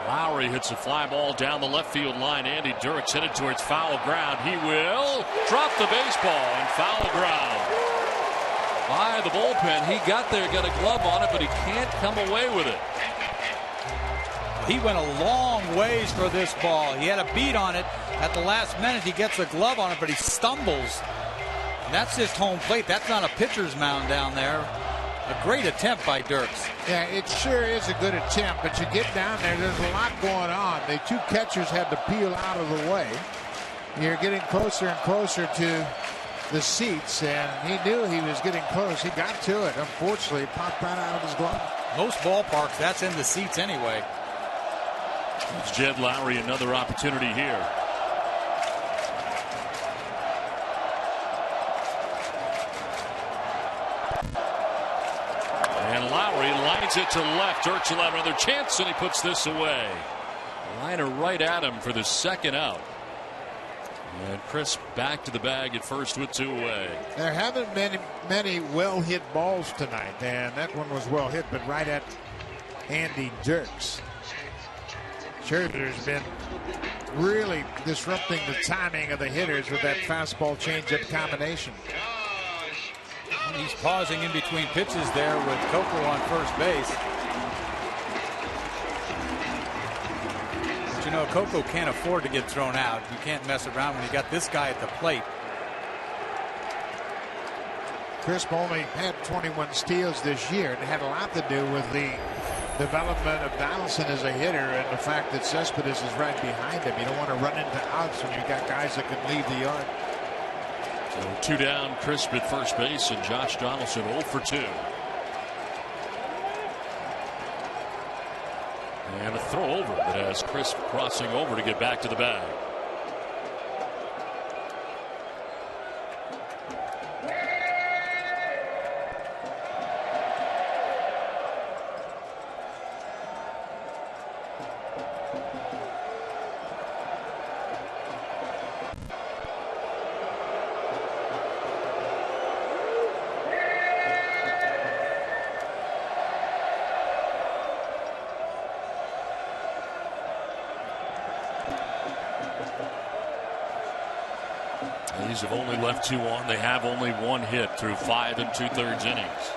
Lowry hits a fly ball down the left field line. Andy Dirks headed towards foul ground. He will drop the baseball and foul ground. By the bullpen. He got there, got a glove on it, but he can't come away with it. He went a long ways for this ball. He had a beat on it at the last minute. He gets a glove on it, but he stumbles. And that's just home plate. That's not a pitcher's mound down there. A great attempt by Dirks. Yeah, it sure is a good attempt, but you get down there's a lot going on. The two catchers had to peel out of the way. You're getting closer and closer to the seats, and he knew he was getting close. He got to it. Unfortunately, it popped right out of his glove. Most ballparks, that's in the seats anyway. It's Jed Lowry, another opportunity here. And Lowry lines it to left. Dirks will have another chance, and he puts this away. Liner right at him for the second out. And Crisp back to the bag at first with 2 away. There haven't been many well-hit balls tonight, and that one was well hit, but right at Andy Dirks. Scherzer's been really disrupting the timing of the hitters with that fastball changeup combination. He's pausing in between pitches there with Coco on first base. But you know, Coco can't afford to get thrown out. You can't mess around when you got this guy at the plate. Crisp only had 21 steals this year, and it had a lot to do with the development of Donaldson as a hitter and the fact that Cespedes is right behind him. You don't want to run into outs when you've got guys that can leave the yard. So 2 down, Crisp at first base, and Josh Donaldson 0 for 2. And a throw over that has Crisp crossing over to get back to the bag. A's have only left 2 on. They have only 1 hit through 5 2/3 innings.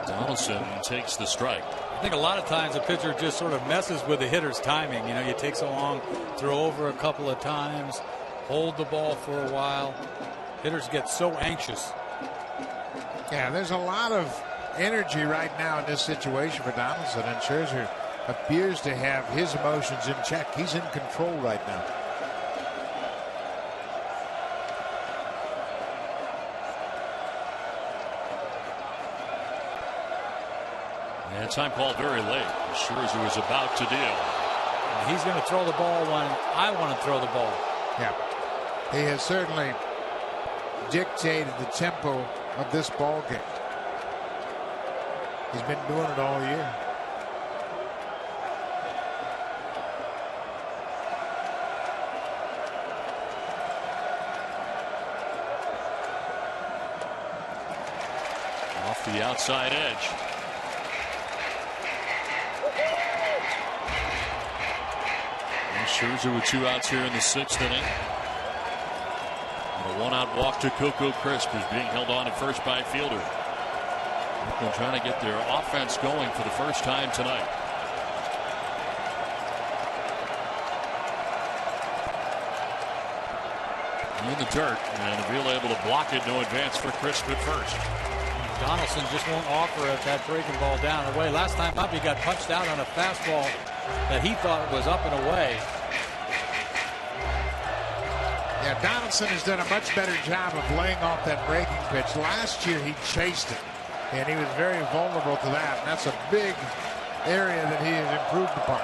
Donaldson takes the strike. I think a lot of times a pitcher just sort of messes with the hitter's timing. You know, you take so long, throw over a couple of times, hold the ball for a while. Hitters get so anxious. Yeah, there's a lot of energy right now in this situation for Donaldson, and Scherzer appears to have his emotions in check. He's in control right now. And time called very late. Scherzer was about to deal. He's going to throw the ball when I want to throw the ball. Yeah, he has certainly dictated the tempo of this ball game. He's been doing it all year. Off the outside edge. And Scherzer with 2 outs here in the 6th inning. And a 1-out walk to Coco Crisp is being held on at first by Fielder. Oakland trying to get their offense going for the first time tonight. In the dirt, and Avila able to block it. No advance for Crisp at first. Donaldson just won't offer it that breaking ball down and away. Last time up, he got punched out on a fastball that he thought was up and away. Yeah, Donaldson has done a much better job of laying off that breaking pitch. Last year he chased it, and he was very vulnerable to that. And that's a big area that he has improved upon.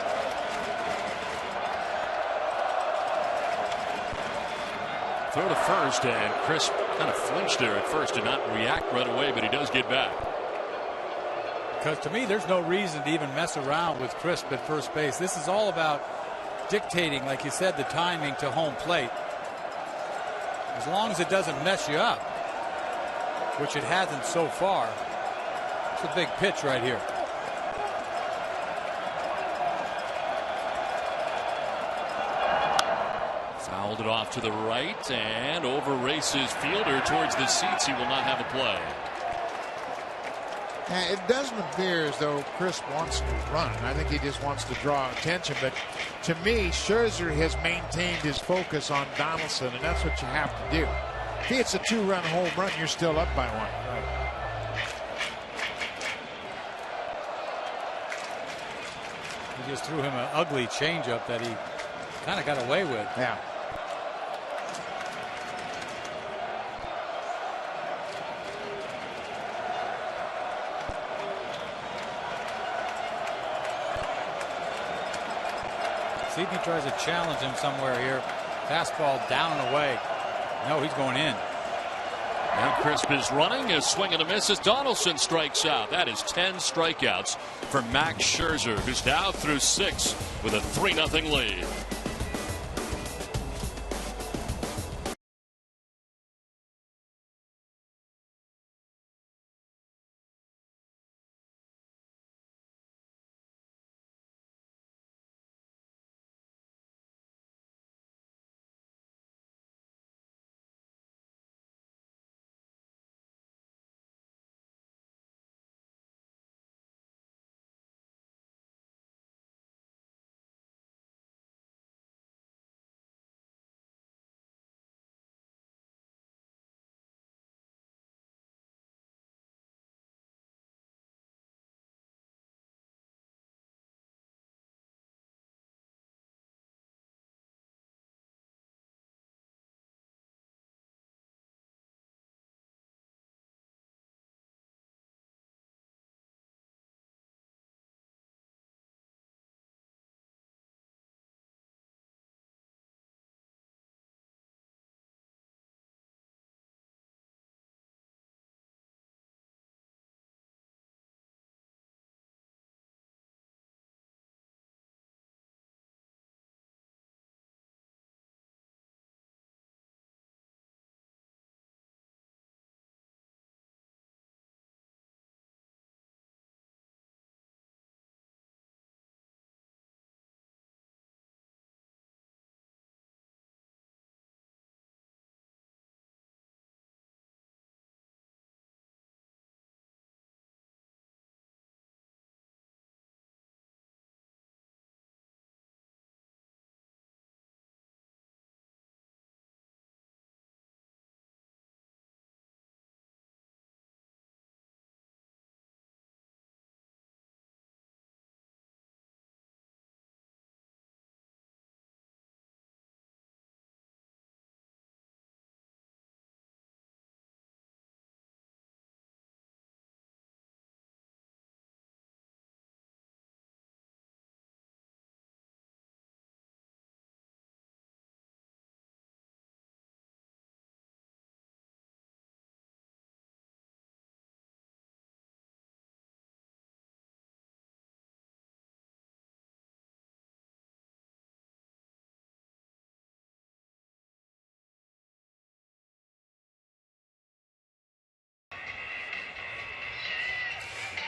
Throw to first, and Chris kind of flinched there at first, did not react right away, but he does get back. Because to me, there's no reason to even mess around with Crisp at first base. This is all about dictating, like you said, the timing to home plate. As long as it doesn't mess you up, which it hasn't so far. It's a big pitch right here. Fouled it off to the right and over races fielder towards the seats. He will not have a play. It doesn't appear as though Chris wants to run. I think he just wants to draw attention. But to me, Scherzer has maintained his focus on Donaldson, and that's what you have to do. If he hits a 2-run home run, you're still up by 1. He just threw him an ugly changeup that he kind of got away with. Yeah. See if he tries to challenge him somewhere here. Fastball down and away. No, he's going in. And Crisp is running. A swing and a miss as Donaldson strikes out. That is 10 strikeouts for Max Scherzer, who's now through 6 with a 3-0 lead.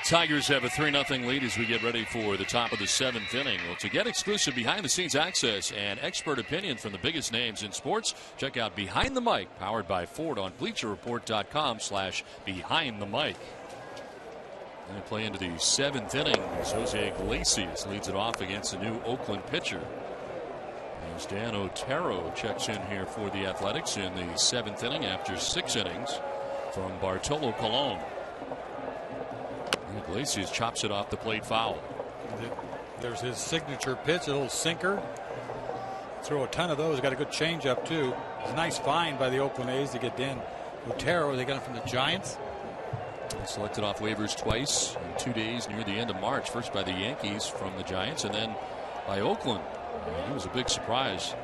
Tigers have a 3-0 lead as we get ready for the top of the 7th inning. Well, to get exclusive behind-the-scenes access and expert opinion from the biggest names in sports, check out Behind the Mic, powered by Ford on BleacherReport.com/BehindTheMic. And they play into the 7th inning as Jose Iglesias leads it off against the new Oakland pitcher. As Dan Otero checks in here for the Athletics in the 7th inning after 6 innings from Bartolo Colon. Iglesias chops it off the plate foul. There's his signature pitch, a little sinker. Throw a ton of those. Got a good changeup too. It's a nice find by the Oakland A's to get Dan Otero. They got him from the Giants. Selected off waivers twice in 2 days near the end of March. First by the Yankees from the Giants, and then by Oakland. He was a big surprise.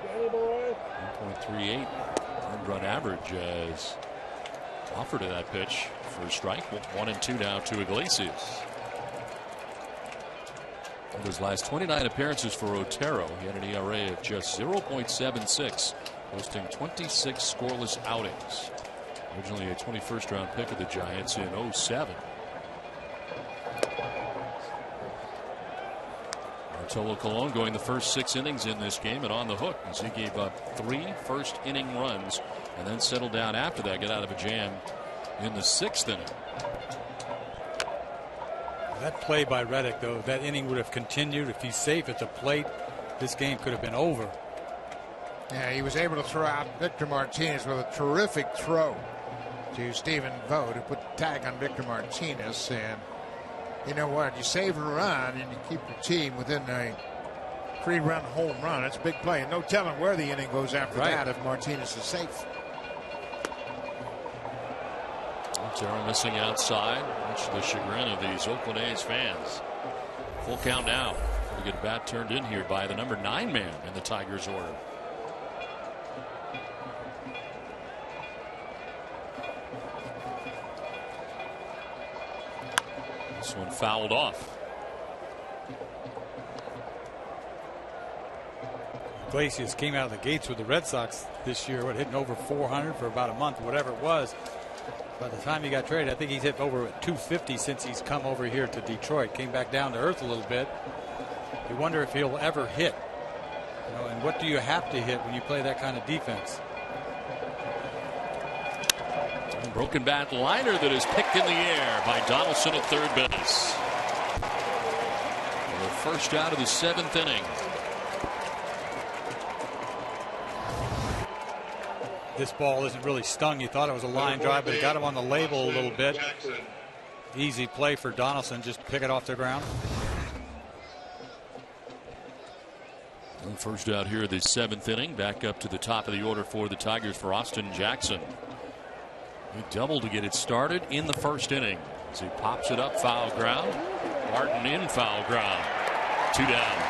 1.38 earned run average as offered to that pitch for a strike. 1-2 now to Iglesias. In his last 29 appearances for Otero, he had an ERA of just 0.76, posting 26 scoreless outings. Originally a 21st round pick of the Giants in 07. Bartolo Colon going the first 6 innings in this game and on the hook as he gave up 3 first inning runs and then settled down after that, got out of a jam in the 6th inning. That play by Reddick, though, that inning would have continued. If he's safe at the plate, this game could have been over. Yeah, he was able to throw out Victor Martinez with a terrific throw to Stephen Vogt, who put the tag on Victor Martinez. And you know what? You save a run and you keep your team within a 3-run home run. That's a big play. And no telling where the inning goes after that if Martinez is safe. Otero missing outside, much to the chagrin of these Oakland A's fans. Full count now. We get a bat turned in here by the number 9 man in the Tigers order. This one fouled off. Iglesias came out of the gates with the Red Sox this year, hitting over 400 for about a month, whatever it was. By the time he got traded, I think he's hit over 250 since he's come over here to Detroit. Came back down to earth a little bit. You wonder if he'll ever hit. You know, and what do you have to hit when you play that kind of defense? Broken bat liner that is picked in the air by Donaldson at third base. The first out of the 7th inning. This ball isn't really stung. You thought it was a line drive, but it got him on the label a little bit. Easy play for Donaldson, just pick it off the ground. And first out here, the 7th inning. Back up to the top of the order for the Tigers for Austin Jackson. He doubled to get it started in the first inning. As he pops it up, foul ground. Martin in foul ground. 2 down.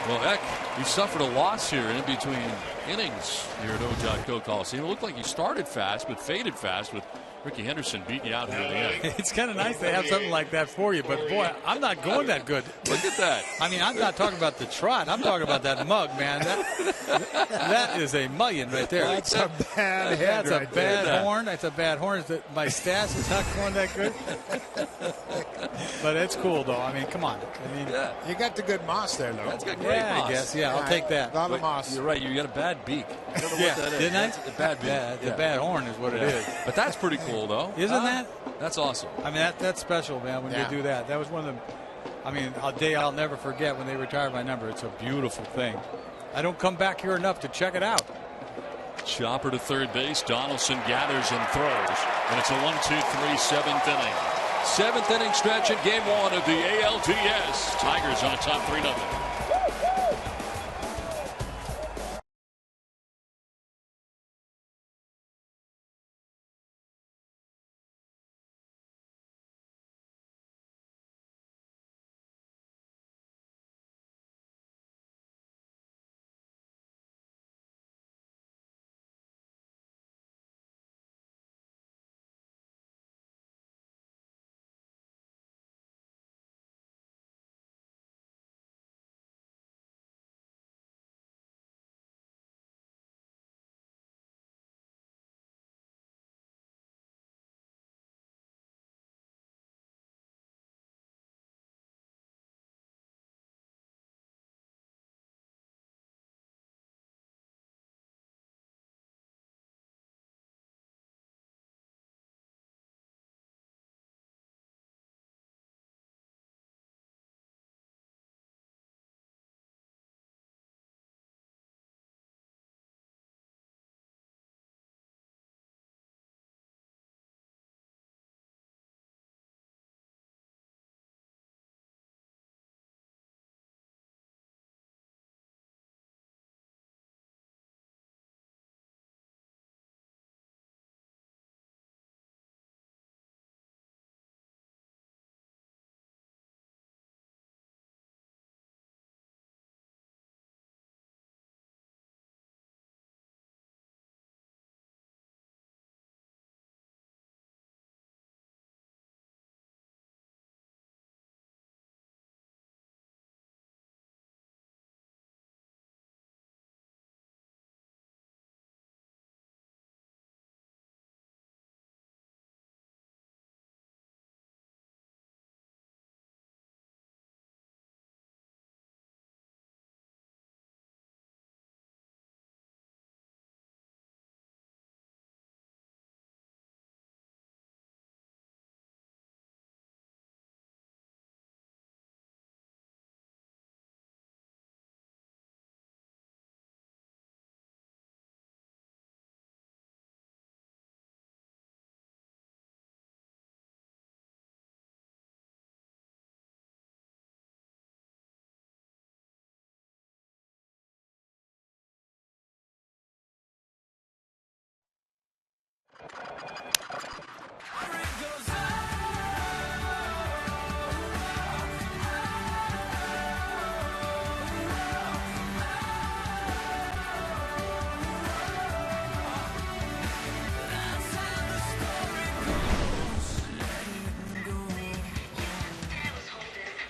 Well, heck, he suffered a loss here in between innings here at O.co Coliseum. It looked like he started fast, but faded fast with Ricky Henderson beating you out here in the end. It's kind of nice to have something like that for you, but boy, I'm not going that good. Look at that. I mean, I'm not talking about the trot. I'm talking about that mug, man. That is a mullion right there. That's a bad head. That's right a bad there. horn. That's a bad horn. My stash is not going that good. But it's cool, though. I mean, come on. I mean, You got the good moss there, though. That's got great moss. I guess. Yeah, I'll take that. A lot of moss. You're right. You got a bad beak. I don't know what that is. Didn't I? It's a bad beak. The bad horn is what it is. But that's pretty cool, though. Isn't that? That's awesome. I mean, that's special, man, when you do that. That was one of the, I mean, a day I'll never forget when they retired my number. It's a beautiful thing. I don't come back here enough to check it out. Chopper to third base. Donaldson gathers and throws. And it's a 1-2-3 7th inning. 7th inning stretch in game 1 of the ALDS. Tigers on top 3-0.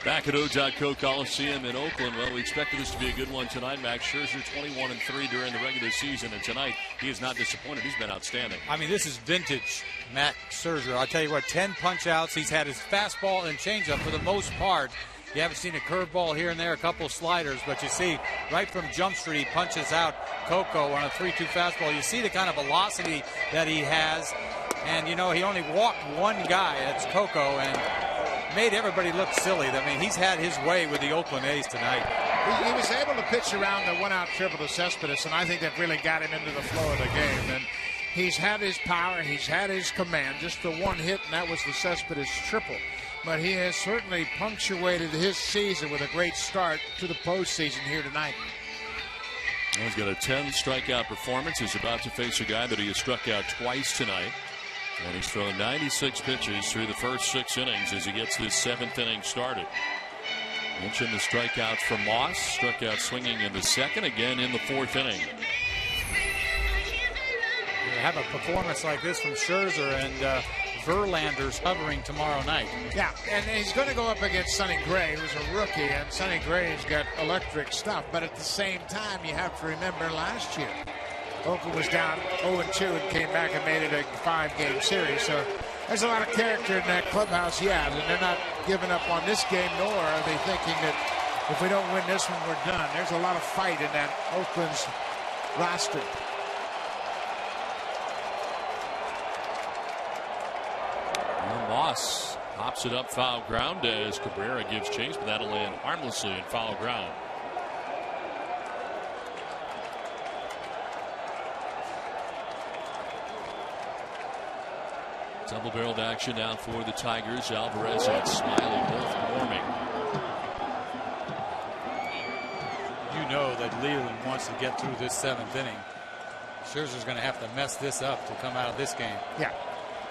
Back at O.co Coliseum in Oakland. Well, we expected this to be a good one tonight. Max Scherzer 21-3 during the regular season, and tonight he is not disappointed. He's been outstanding. I mean, this is vintage Max Scherzer. I'll tell you what, 10 punch-outs. He's had his fastball and changeup for the most part. You haven't seen a curveball here and there, a couple of sliders, but you see right from Jump Street, he punches out Coco on a 3-2 fastball. You see the kind of velocity that he has, and you know he only walked one guy. That's Coco, and made everybody look silly. I mean, he's had his way with the Oakland A's tonight. He was able to pitch around the one-out triple to Cespedes, and I think that really got him into the flow of the game. And he's had his power, he's had his command. Just the one hit, and that was the Cespedes triple. But he has certainly punctuated his season with a great start to the postseason here tonight. Well, he's got a 10 strikeout performance. He's about to face a guy that he has struck out twice tonight. And he's thrown 96 pitches through the first 6 innings as he gets this 7th inning started. Mentioned the strikeouts from Moss. Struck out swinging in the 2nd, again in the 4th inning. You have a performance like this from Scherzer, and Verlander's hovering tomorrow night. Yeah, and he's going to go up against Sonny Gray, who's a rookie, and Sonny Gray's got electric stuff. But at the same time, you have to remember last year, Oakland was down 0-2 and came back and made it a 5-game series. So there's a lot of character in that clubhouse, yeah, and they're not giving up on this game, nor are they thinking that if we don't win this one, we're done. There's a lot of fight in that Oakland's roster. Moss hops it up foul ground as Cabrera gives chase, but that'll land harmlessly in foul ground. Double-barreled action now for the Tigers. Alvarez and Smiley both warming. You know that Leland wants to get through this 7th inning. Scherzer's going to have to mess this up to come out of this game. Yeah.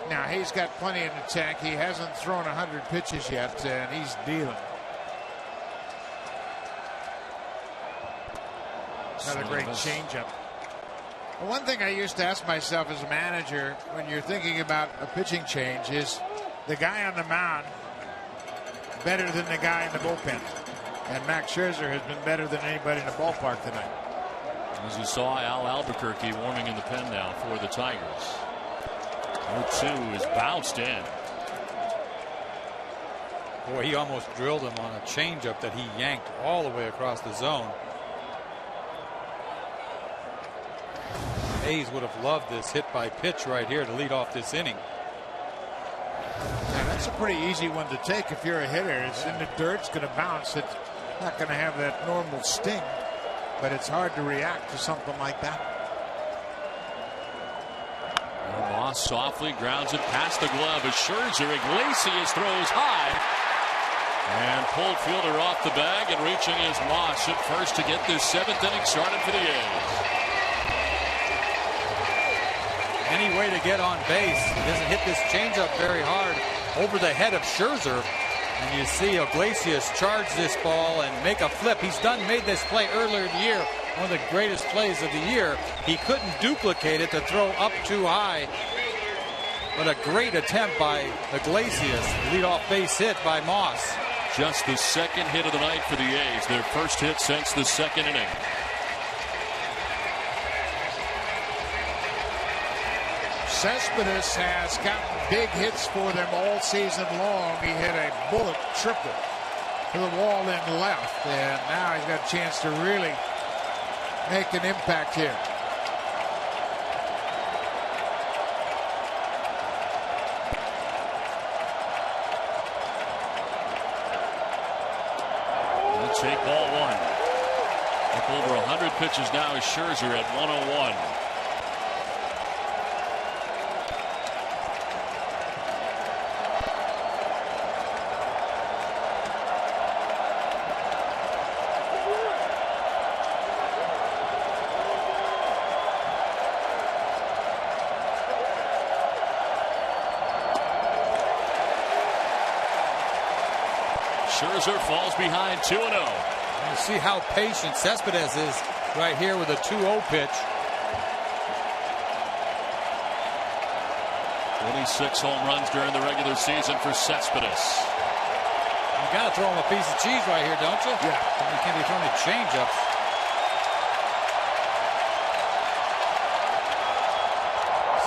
Now, he's got plenty in the tank. He hasn't thrown 100 pitches yet, and he's dealing. Another great changeup. Well, one thing I used to ask myself as a manager when you're thinking about a pitching change is the guy on the mound better than the guy in the bullpen? And Max Scherzer has been better than anybody in the ballpark tonight. As you saw, Al Albuquerque warming in the pen now for the Tigers. 0-2 is bounced in. Boy, he almost drilled him on a changeup that he yanked all the way across the zone. A's would have loved this hit by pitch right here to lead off this inning. Now, that's a pretty easy one to take if you're a hitter. It's in the dirt, it's going to bounce. It's not going to have that normal sting, but it's hard to react to something like that. Moss softly grounds it past the glove as Scherzer. Iglesias throws high and pulled fielder off the bag, and reaching is Moss at first to get this 7th inning started for the A's. Any way to get on base. He doesn't hit this changeup very hard over the head of Scherzer. And you see Iglesias charge this ball and make a flip. He's made this play earlier in the year. One of the greatest plays of the year. He couldn't duplicate it to throw up too high. But a great attempt by Iglesias. Leadoff base hit by Moss. Just the 2nd hit of the night for the A's. Their first hit since the 2nd inning. Cespedes has gotten big hits for them all season long. He hit a bullet triple to the wall in left, and now he's got a chance to really make an impact here. We'll take ball 1. Up over 100 pitches now is Scherzer at 101. Scherzer falls behind 2-0. You see how patient Cespedes is right here with a 2-0 pitch. 26 home runs during the regular season for Cespedes. got to throw him a piece of cheese right here, don't you? Yeah. You can't be throwing change-ups.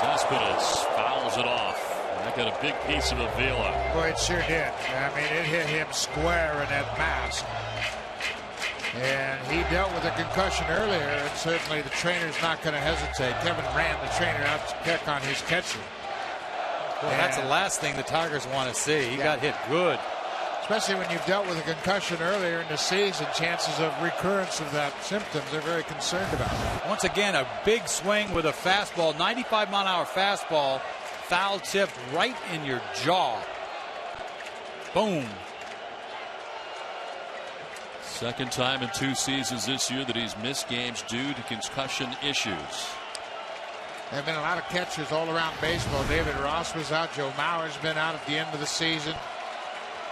Cespedes fouls it off. That got a big piece of Avila. Boy, it sure did. I mean, it hit him square in that mask. And he dealt with a concussion earlier, and certainly the trainer's not going to hesitate. Kevin ran the trainer out to check on his catcher. Well, that's the last thing the Tigers want to see. He got hit good. Especially when you've dealt with a concussion earlier in the season, chances of recurrence of that symptoms they're very concerned about. Once again, a big swing with a fastball, 95-mile-an-hour fastball, foul tip right in your jaw. Boom. Second time in 2 seasons this year that he's missed games due to concussion issues. There have been a lot of catchers all around baseball. David Ross was out. Joe Mauer's been out at the end of the season.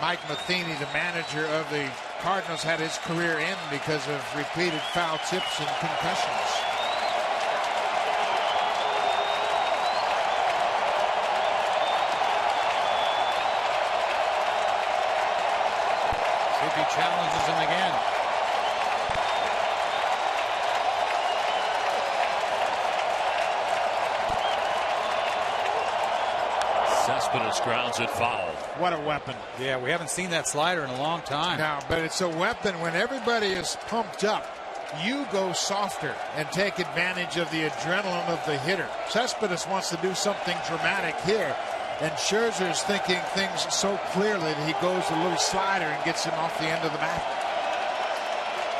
Mike Matheny, the manager of the Cardinals, had his career end because of repeated foul tips and concussions. See if he challenges him again. Cespedes grounds it foul. What a weapon. Yeah, we haven't seen that slider in a long time. No, but it's a weapon when everybody is pumped up. You go softer and take advantage of the adrenaline of the hitter. Cespedes wants to do something dramatic here, and Scherzer is thinking things so clearly that he goes a little slider and gets him off the end of the bat.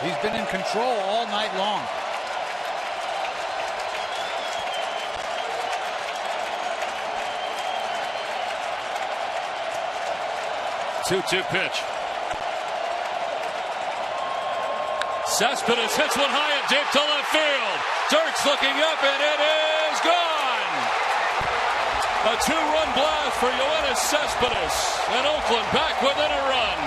He's been in control all night long. 2-2 pitch. Cespedes hits one high and deep to left field. Dirk's looking up and it is gone. A 2-run blast for Yoenis Cespedes, and Oakland back within a run.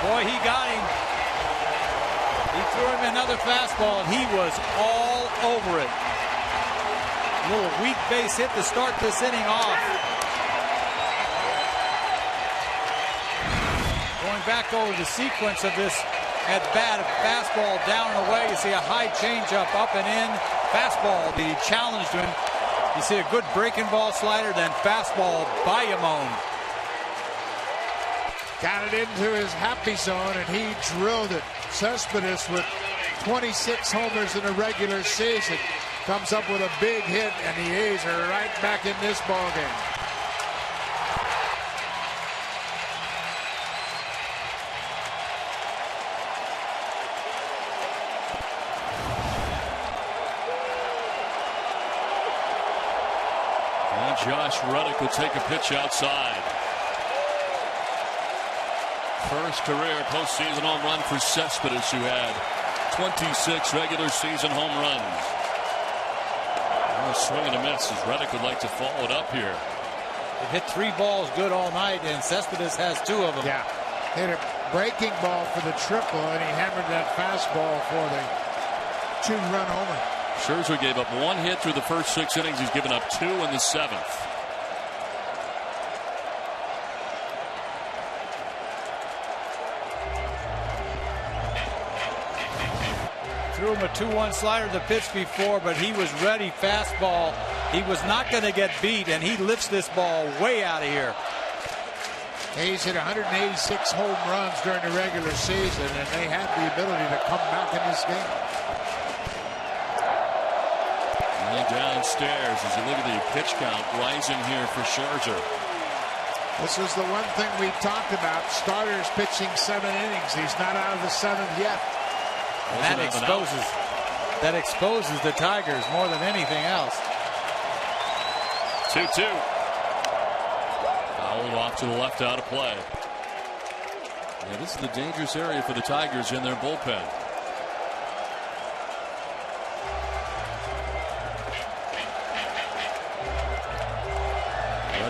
Boy, he got him. He threw him another fastball, and he was all over it. Little weak base hit to start this inning off. Going back over the sequence of this at bat, a fastball down and away. You see a high changeup up and in. Fastball, the challenge to him. You see a good breaking ball slider, then fastball by Yamon. Got it into his happy zone, and he drilled it. Cespedes with 26 homers in a regular season comes up with a big hit, and the A's are right back in this ballgame. And Josh Reddick will take a pitch outside. First career postseason home run for Cespedes, who had 26 regular season home runs. A swing and a miss as Reddick would like to follow it up here. They've hit 3 balls good all night, and Cespedes has 2 of them. Yeah, hit a breaking ball for the triple, and he hammered that fastball for the 2-run homer. Scherzer gave up 1 hit through the first 6 innings. He's given up 2 in the 7th. Threw him a 2-1 slider the pitch before, but he was ready. Fastball. He was not going to get beat, and he lifts this ball way out of here. He's hit 186 home runs during the regular season, and they had the ability to come back in this game. And downstairs as you look at the pitch count rising here for Scherzer. This is the one thing we talked about. Starters pitching 7 innings. He's not out of the 7th yet. That exposes the Tigers more than anything else. 2-2. Fouled off to the left, out of play. Yeah, this is the dangerous area for the Tigers in their bullpen.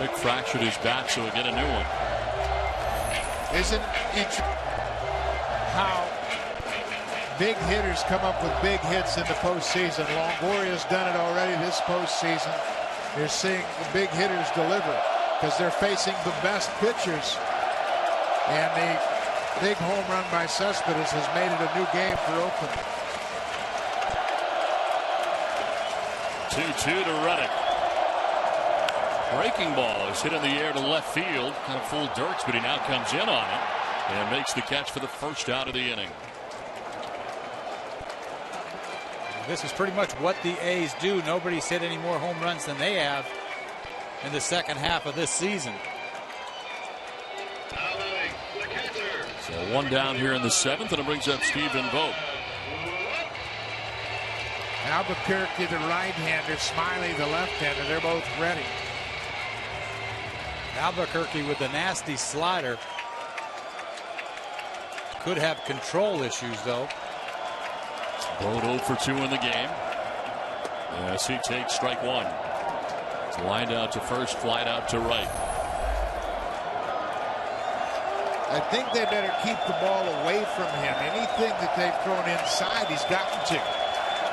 Reddick fractured his back, so he'll get a new one. Isn't it how big hitters come up with big hits in the postseason? Longoria's done it already this postseason. You're seeing the big hitters deliver because they're facing the best pitchers. And the big home run by Cespedes has made it a new game for Oakland. 2-2 to Reddick. Breaking ball is hit in the air to left field. Kind of fooled Dirks, but he now comes in on it and makes the catch for the first out of the inning. This is pretty much what the A's do. Nobody's hit any more home runs than they have in the second half of this season. So one down here in the seventh, and it brings up Stephen Vogt. Albuquerque, the right-hander, Smiley, the left-hander. They're both ready. Albuquerque with the nasty slider. Could have control issues, though. Vogt 0 for 2 in the game. As he takes strike one. It's lined out to first, flied out to right. I think they better keep the ball away from him. Anything that they've thrown inside, he's gotten to.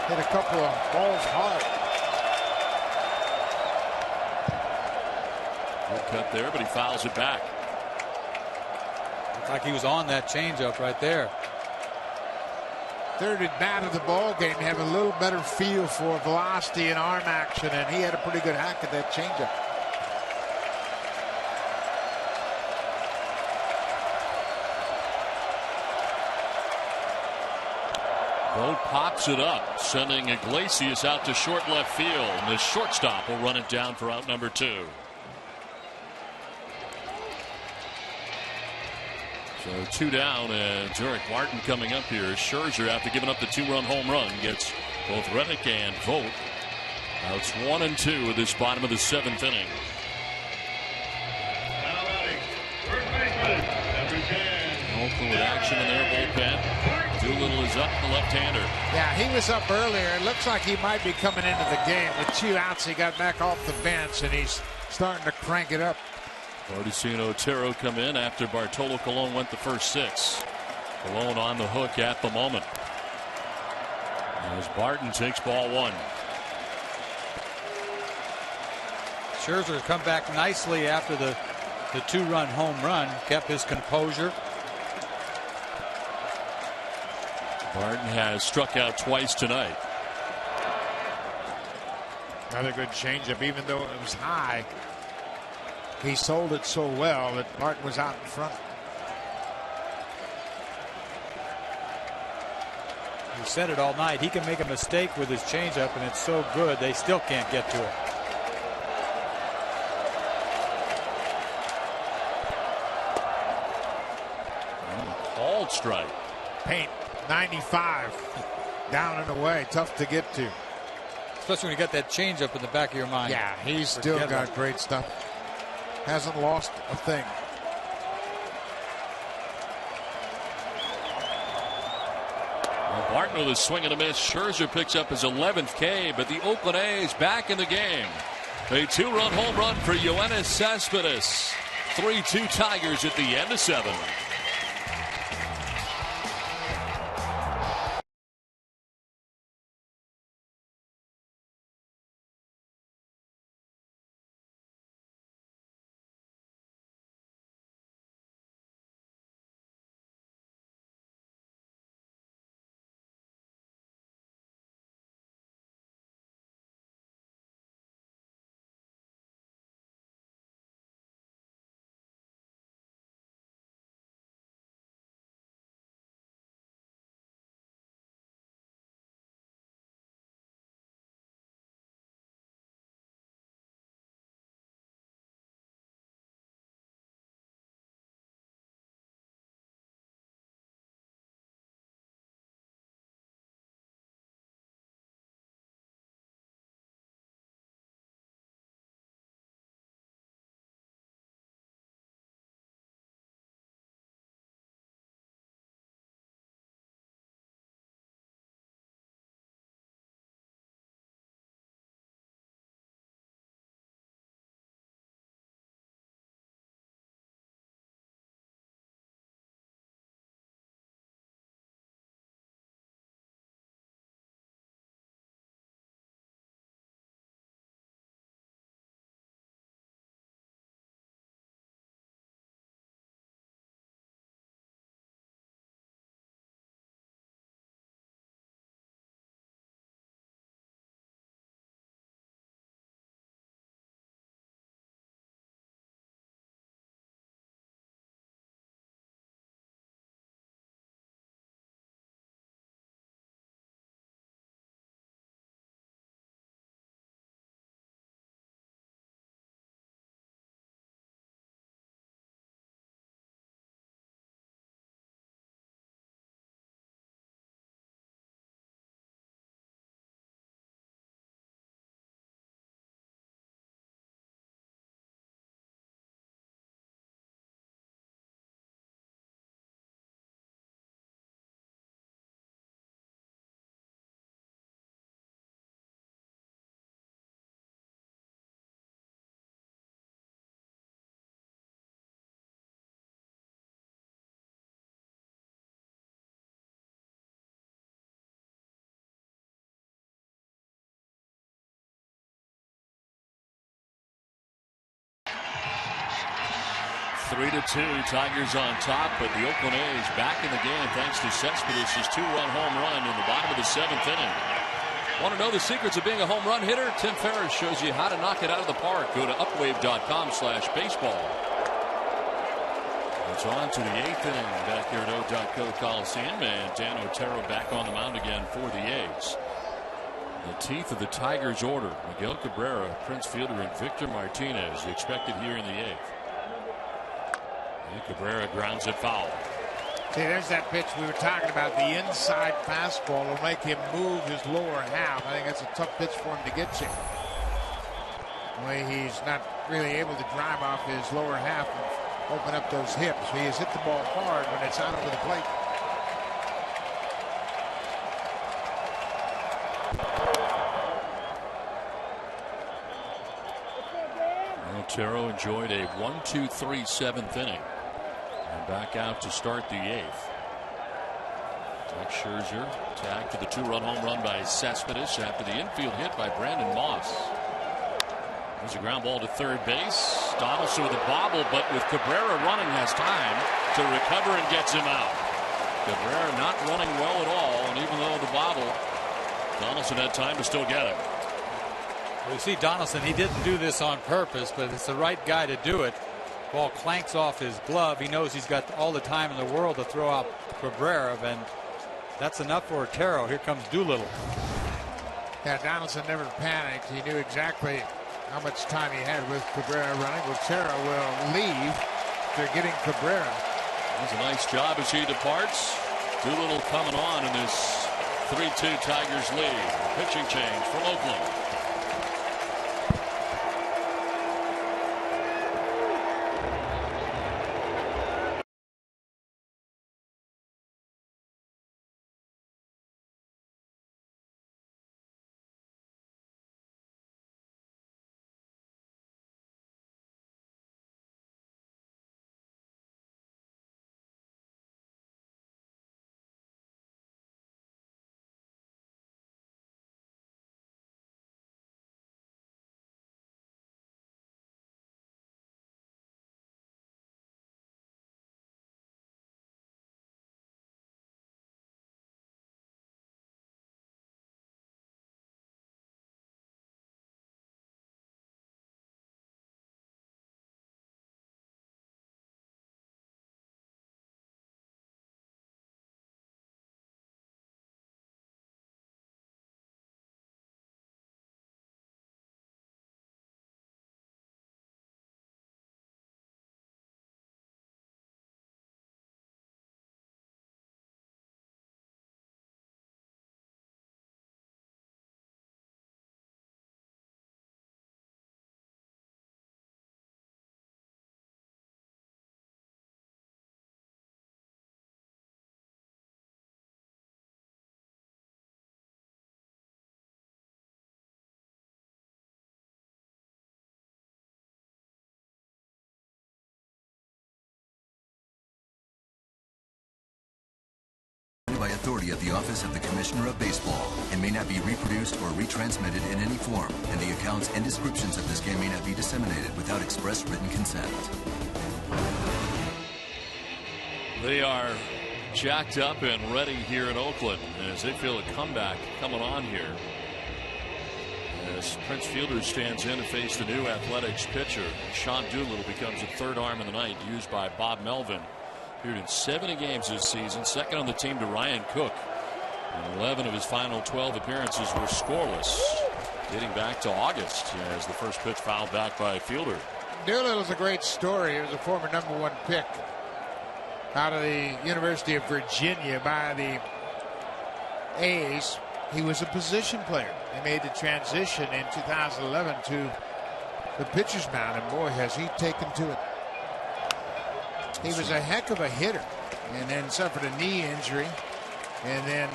Hit a couple of balls hard. Good cut there, but he fouls it back. Looked like he was on that changeup right there. Third at bat of the ball game, have a little better feel for velocity and arm action, and he had a pretty good hack at that changeup. Vogt pops it up, sending Iglesias out to short left field, and the shortstop will run it down for out number 2. So 2 down, and Derek Martin coming up here. Scherzer, after giving up the 2-run home run, gets both Reddick and Vogt. Now it's 1-2 with this bottom of the 7th inning. Now batting, first baseman, number 10. Oakland with action in their bullpen. Doolittle is up, the left-hander. Yeah, he was up earlier. It looks like he might be coming into the game. With 2 outs, he got back off the bench, and he's starting to crank it up. Already seen Otero come in after Bartolo Colon went the first 6. Colon on the hook at the moment. As Barton takes ball 1. Scherzer come back nicely after the 2-run home run. Kept his composure. Barton has struck out twice tonight. Another good changeup, even though it was high. He sold it so well that Barton was out in front. We said it all night. He can make a mistake with his changeup, and it's so good they still can't get to it. Called strike. Paint 95 down and away, tough to get to. Especially when you got that changeup in the back of your mind. Yeah, he's still got great stuff. Hasn't lost a thing. Well, Barton with a swing and a miss. Scherzer picks up his 11th K, but the Oakland A's back in the game. A 2-run home run for Yoenis Cespedes. 3-2 Tigers at the end of 7. 3-2, Tigers on top, but the Oakland A's back in the game thanks to Cespedes' 2-run home run in the bottom of the 7th inning. Want to know the secrets of being a home run hitter? Tim Ferriss shows you how to knock it out of the park. Go to upwave.com/baseball. It's on to the 8th inning back here at O.Co Coliseum, and Dan Otero back on the mound again for the A's. The teeth of the Tigers order: Miguel Cabrera, Prince Fielder, and Victor Martinez expected here in the 8th. And Cabrera grounds it foul. See, there's that pitch we were talking about. The inside fastball will make him move his lower half. I think that's a tough pitch for him to get to. The way he's not really able to drive off his lower half and open up those hips. He has hit the ball hard when it's out over the plate. Otero enjoyed a 1-2-3 7th inning. And back out to start the 8th. Scherzer tagged to the 2-run home run by Cespedes after the infield hit by Brandon Moss. There's a ground ball to third base. Donaldson with a bobble, but with Cabrera running, has time to recover and gets him out. Cabrera not running well at all, and even though the bobble, Donaldson had time to still get him. Well, you see Donaldson, he didn't do this on purpose, but it's the right guy to do it. Ball clanks off his glove. He knows he's got all the time in the world to throw out Cabrera, and that's enough for Otero. Here comes Doolittle. Yeah, Donaldson never panicked. He knew exactly how much time he had with Cabrera running. Otero will leave. They're getting Cabrera. Does a nice job as he departs. Doolittle coming on in this 3-2 Tigers lead. Pitching change from Oakland. By authority of the Office of the Commissioner of Baseball and may not be reproduced or retransmitted in any form, and the accounts and descriptions of this game may not be disseminated without express written consent. They are jacked up and ready here in Oakland as they feel a comeback coming on here. As Prince Fielder stands in to face the new Athletics pitcher, Sean Doolittle becomes the third arm of the night, used by Bob Melvin. Appeared in 70 games this season, second on the team to Ryan Cook. And 11 of his final 12 appearances were scoreless, dating back to August as the first pitch fouled back by Fielder. Doolittle's a great story. He was a former #1 pick out of the University of Virginia by the A's. He was a position player. He made the transition in 2011 to the pitcher's mound, and boy, has he taken to it. He was a heck of a hitter, and then suffered a knee injury, and then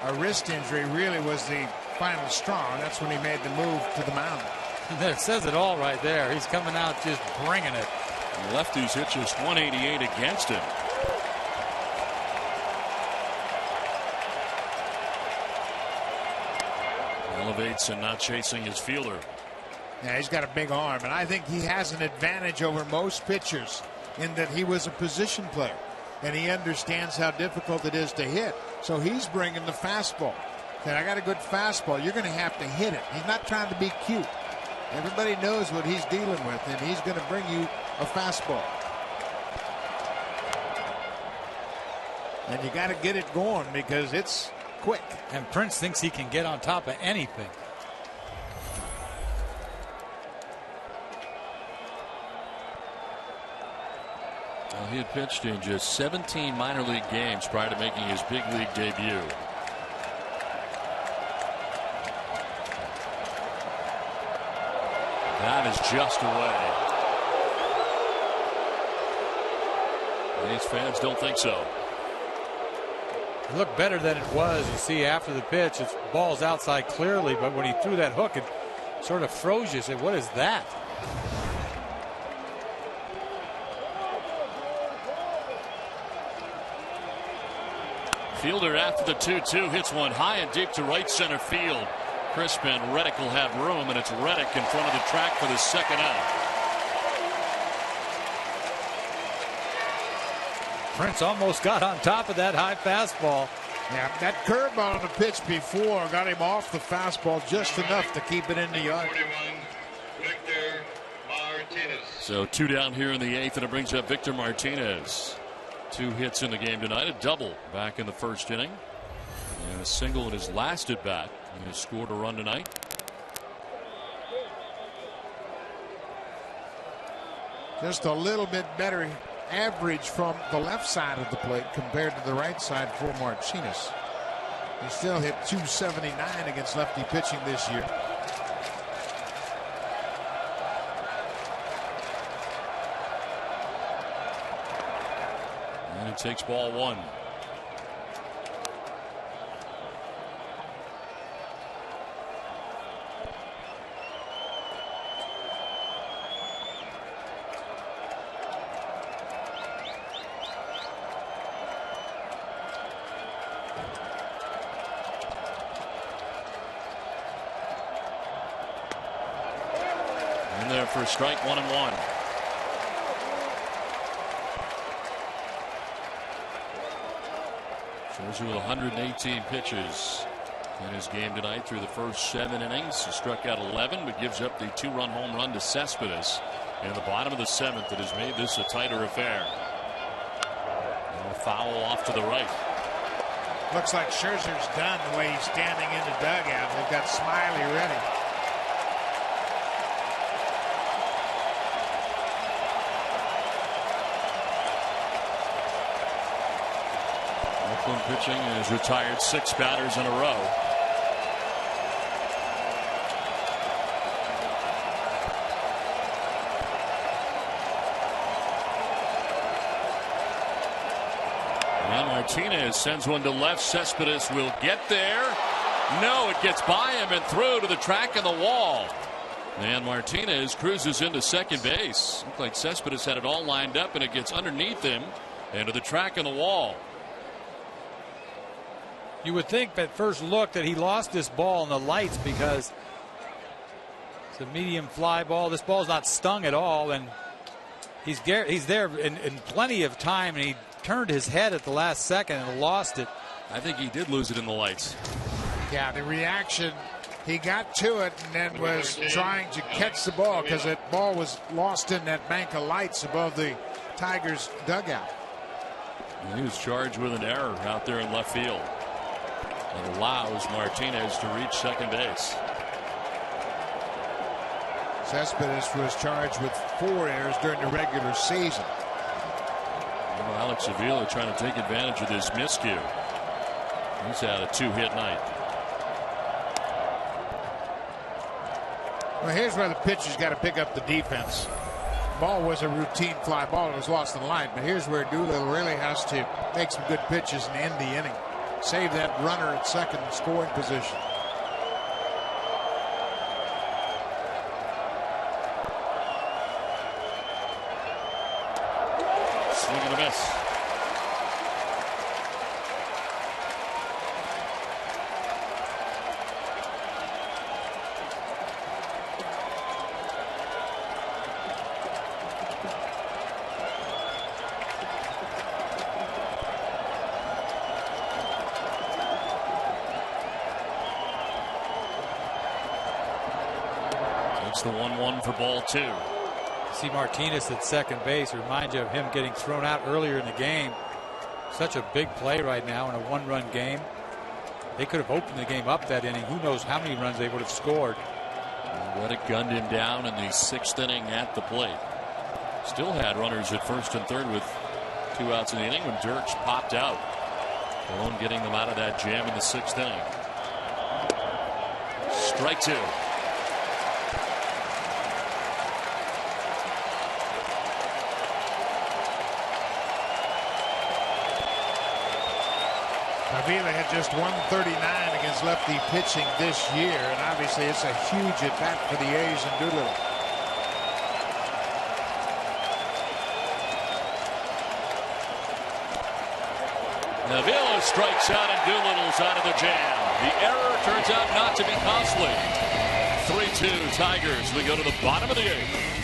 a wrist injury really was the final straw. That's when he made the move to the mound. That says it all right there. He's coming out just bringing it. The lefties hit just 188 against him. Elevates and not chasing his fielder. Yeah, he's got a big arm, and I think he has an advantage over most pitchers in that he was a position player, and he understands how difficult it is to hit. So he's bringing the fastball. Said, I got a good fastball. You're going to have to hit it. He's not trying to be cute. Everybody knows what he's dealing with, and he's going to bring you a fastball. And you got to get it going because it's quick. And Prince thinks he can get on top of anything. Well, he had pitched in just 17 minor league games prior to making his big league debut. That is just away. These fans don't think so. It looked better than it was. You see after the pitch, it's ball's outside clearly, but when he threw that hook, it sort of froze you. Said, what is that? Fielder after the 2-2 hits one high and deep to right center field. Crisp and Reddick will have room, and it's Reddick in front of the track for the second out. Prince almost got on top of that high fastball. Yeah, that curveball on the pitch before got him off the fastball just enough to keep it in the yard. So 2 down here in the 8th, and it brings up Victor Martinez. 2 hits in the game tonight, a double back in the first inning, and a single in his last at bat. He has scored a run tonight. Just a little bit better average from the left side of the plate compared to the right side for Martinez. He still hit .279 against lefty pitching this year. And it takes ball 1. There for strike 1 and 1. Scherzer with 118 pitches in his game tonight through the first 7 innings. He struck out 11, but gives up the 2-run home run to Cespedes in the bottom of the 7th. That has made this a tighter affair. And a foul off to the right. Looks like Scherzer's done the way he's standing in the dugout. They've got Smiley ready. Oakland pitching has retired 6 batters in a row. And Martinez sends one to left. Cespedes will get there. No, it gets by him and through to the track of the wall. And Martinez cruises into second base. Looked like Cespedes had it all lined up, and it gets underneath him into the track of the wall. You would think at first look that he lost this ball in the lights because it's a medium fly ball. This ball's not stung at all, and he's there in plenty of time, and he turned his head at the last second and lost it. I think he did lose it in the lights. Yeah, the reaction, he got to it and then was trying to catch the ball because that ball was lost in that bank of lights above the Tigers dugout. And he was charged with an error out there in left field. It allows Martinez to reach second base. Cespedes was charged with 4 errors during the regular season. Well, Alex Avila trying to take advantage of this miscue. He's had a 2-hit night. Well, here's where the pitcher's got to pick up the defense. Ball was a routine fly ball. It was lost in line. But here's where Doolittle really has to make some good pitches and end the inning. Save that runner at second scoring position. Swing and a miss. That's the 1-1 for ball 2. See Martinez at second base. Reminds you of him getting thrown out earlier in the game. Such a big play right now in a one-run game. They could have opened the game up that inning. Who knows how many runs they would have scored. Reddick gunned him down in the 6th inning at the plate. Still had runners at first and third with 2 outs in the inning when Dirks popped out. Colon getting them out of that jam in the 6th inning. Strike 2. Avila had just 139 against lefty pitching this year, and obviously it's a huge at bat for the A's and Doolittle. Avila strikes out and Doolittle's out of the jam. The error turns out not to be costly. 3-2 Tigers. We go to the bottom of the 8th.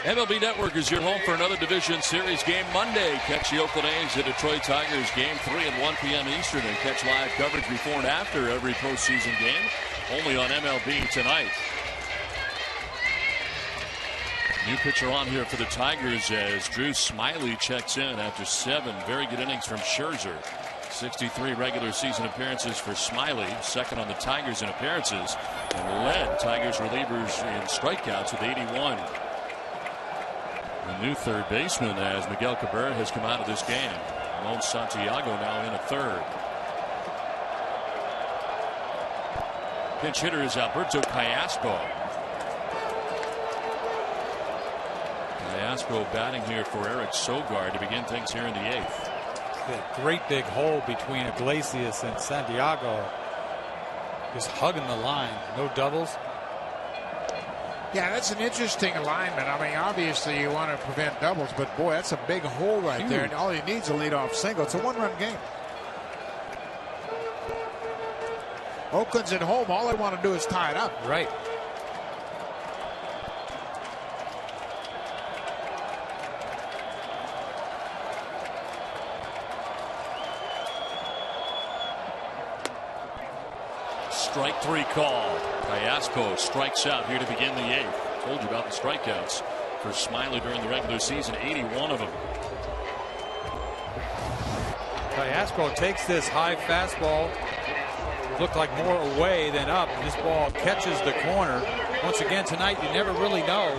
MLB Network is your home for another Division Series game Monday. Catch the Oakland A's and Detroit Tigers game 3 at 1 p.m. Eastern, and catch live coverage before and after every postseason game only on MLB Tonight. New pitcher on here for the Tigers as Drew Smyly checks in after 7 very good innings from Scherzer. 63 regular season appearances for Smyly, second on the Tigers in appearances, and led Tigers relievers in strikeouts with 81. The new third baseman as Miguel Cabrera has come out of this game. Ramon Santiago now in at third. Pinch hitter is Alberto Callaspo. Callaspo batting here for Eric Sogard to begin things here in the 8th. That great big hole between Iglesias and Santiago. Just hugging the line. No doubles. Yeah, that's an interesting alignment. I mean, obviously you want to prevent doubles, but boy, that's a big hole right there, and all he needs is a leadoff single. It's a one-run game. Oakland's at home. All they want to do is tie it up. Right. Strike 3 called. Callaspo strikes out here to begin the 8th. Told you about the strikeouts for Smiley during the regular season, 81 of them. Callaspo takes this high fastball. Looked like more away than up. This ball catches the corner. Once again tonight, you never really know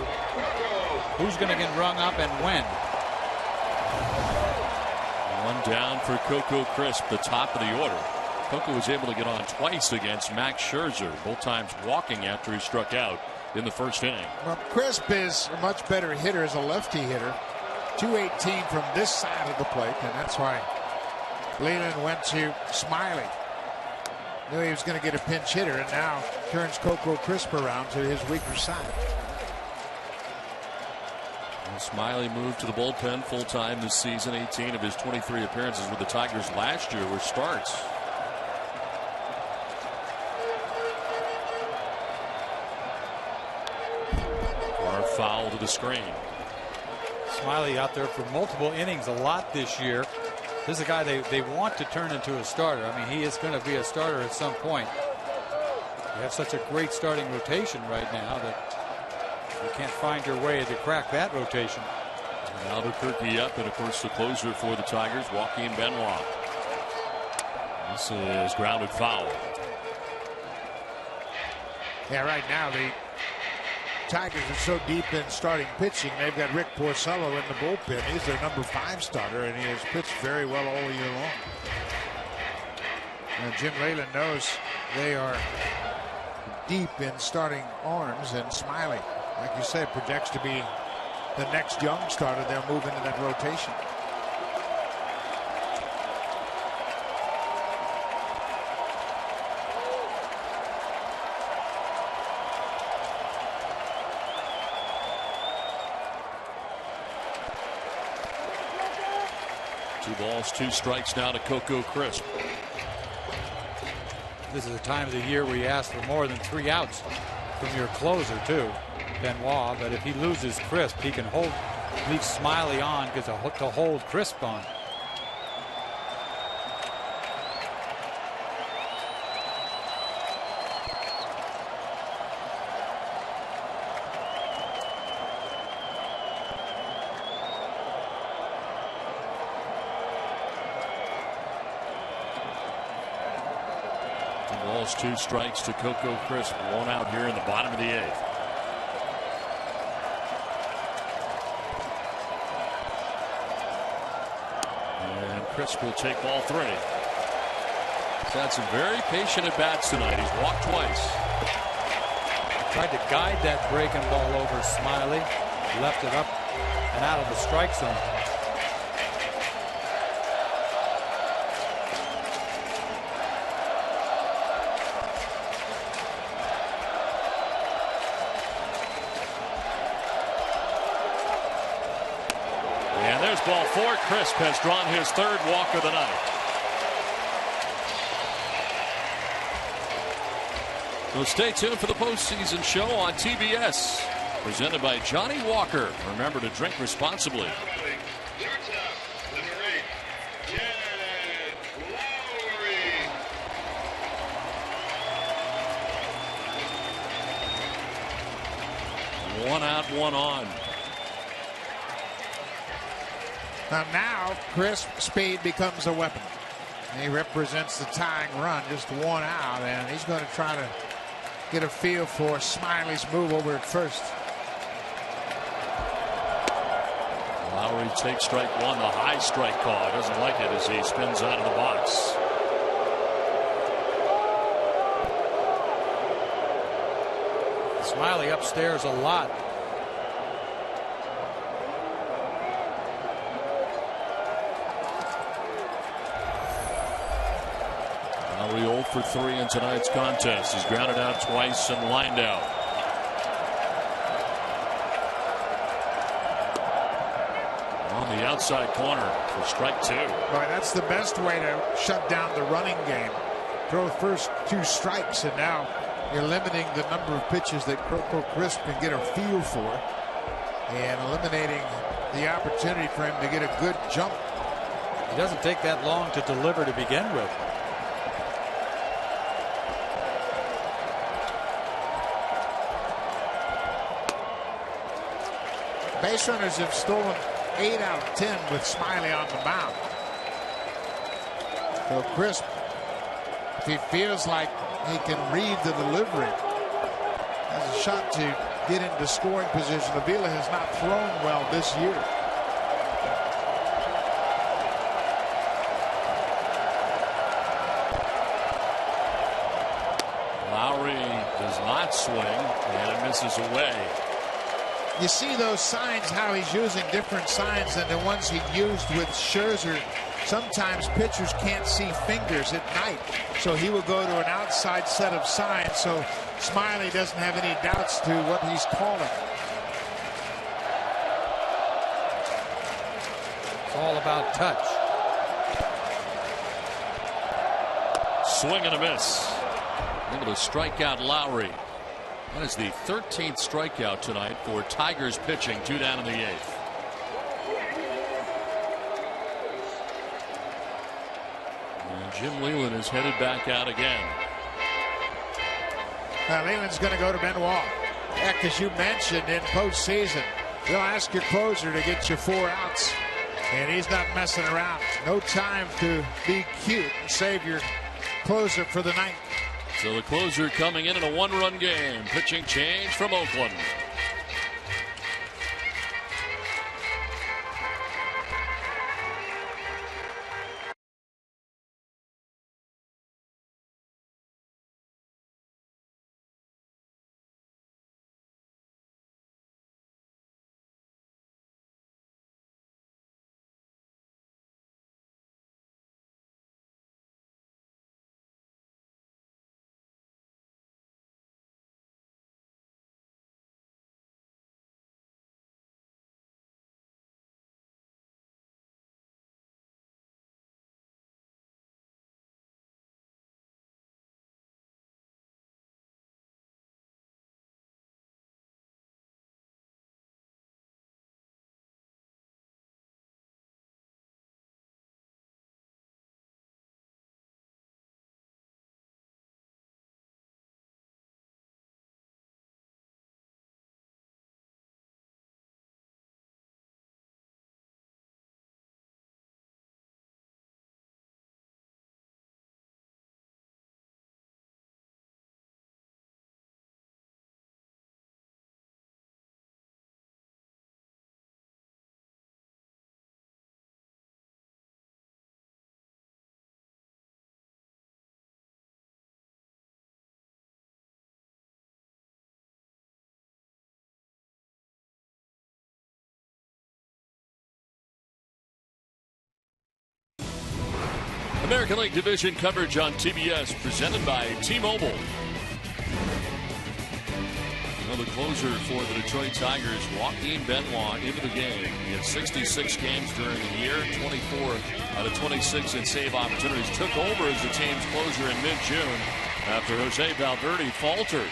who's going to get rung up and when. One down for Coco Crisp, the top of the order. Coco was able to get on twice against Max Scherzer, both times walking after he struck out in the first inning. Well, Crisp is a much better hitter as a lefty hitter. 218 from this side of the plate, and that's why Leland went to Smiley. Knew he was going to get a pinch hitter, and now turns Coco Crisp around to his weaker side. And Smiley moved to the bullpen full time this season. 18 of his 23 appearances with the Tigers last year were starts. Far foul to the screen. Smiley out there for multiple innings a lot this year. This is a guy they want to turn into a starter. I mean, he is going to be a starter at some point. You have such a great starting rotation right now that you can't find your way to crack that rotation. And Albuquerque up, and of course the closer for the Tigers, Joaquin Benoit. This is grounded foul. Yeah, right now the Tigers are so deep in starting pitching. They've got Rick Porcello in the bullpen. He's their number 5 starter, and he has pitched very well all year long. And Jim Leyland knows they are deep in starting arms, and Smiley, like you said, projects to be the next young starter. They'll move into that rotation. Two balls, 2 strikes now to Coco Crisp. This is the time of the year where you ask for more than 3 outs from your closer too, Benoit. But if he loses Crisp, he can leave Smiley on because to hold Crisp on. Balls, 2 strikes to Coco Crisp. 1 out here in the bottom of the 8th. And Crisp will take all 3. He's had some very patient at bats tonight. He's walked twice. Tried to guide that breaking ball over Smiley. Left it up and out of the strike zone. Ball 4. Crisp has drawn his 3rd walk of the night. So stay tuned for the postseason show on TBS, presented by Johnny Walker. Remember to drink responsibly. One out, 1 on. Now Crisp speed becomes a weapon. He represents the tying run, just 1 out, and he's going to try to get a feel for Smiley's move over at first. Lowry takes strike 1, the high strike call. He doesn't like it as he spins out of the box. Smiley upstairs a lot. Lowry 0 for 3 in tonight's contest. He's grounded out twice and lined out. On the outside corner for strike 2. Boy, that's the best way to shut down the running game. Throw the first 2 strikes, and now you're limiting the number of pitches that Coco Crisp can get a feel for, and eliminating the opportunity for him to get a good jump. It doesn't take that long to deliver to begin with. Base runners have stolen 8 out of 10 with Smiley on the mound. So Crisp, if he feels like he can read the delivery, has a shot to get into scoring position. Avila has not thrown well this year. Lowry does not swing, and it misses away. You see those signs, how he's using different signs than the ones he used with Scherzer. Sometimes pitchers can't see fingers at night, so he will go to an outside set of signs so Smiley doesn't have any doubts to what he's calling. It's all about touch. Swing and a miss. Able to strike out Lowry. That is the 13th strikeout tonight for Tigers pitching. 2 down in the 8th. And Jim Leland is headed back out again. Leland's going to go to Benoit. Heck, as you mentioned, in postseason, they'll ask your closer to get you 4 outs, and he's not messing around. No time to be cute and save your closer for the night. So the closer coming in a 1-run game. Pitching change from Oakland. American League Division coverage on TBS presented by T-Mobile. The closer for the Detroit Tigers, Joaquin Benoit, into the game. He had 66 games during the year, 24 out of 26 in save opportunities. Took over as the team's closer in mid-June after Jose Valverde faltered.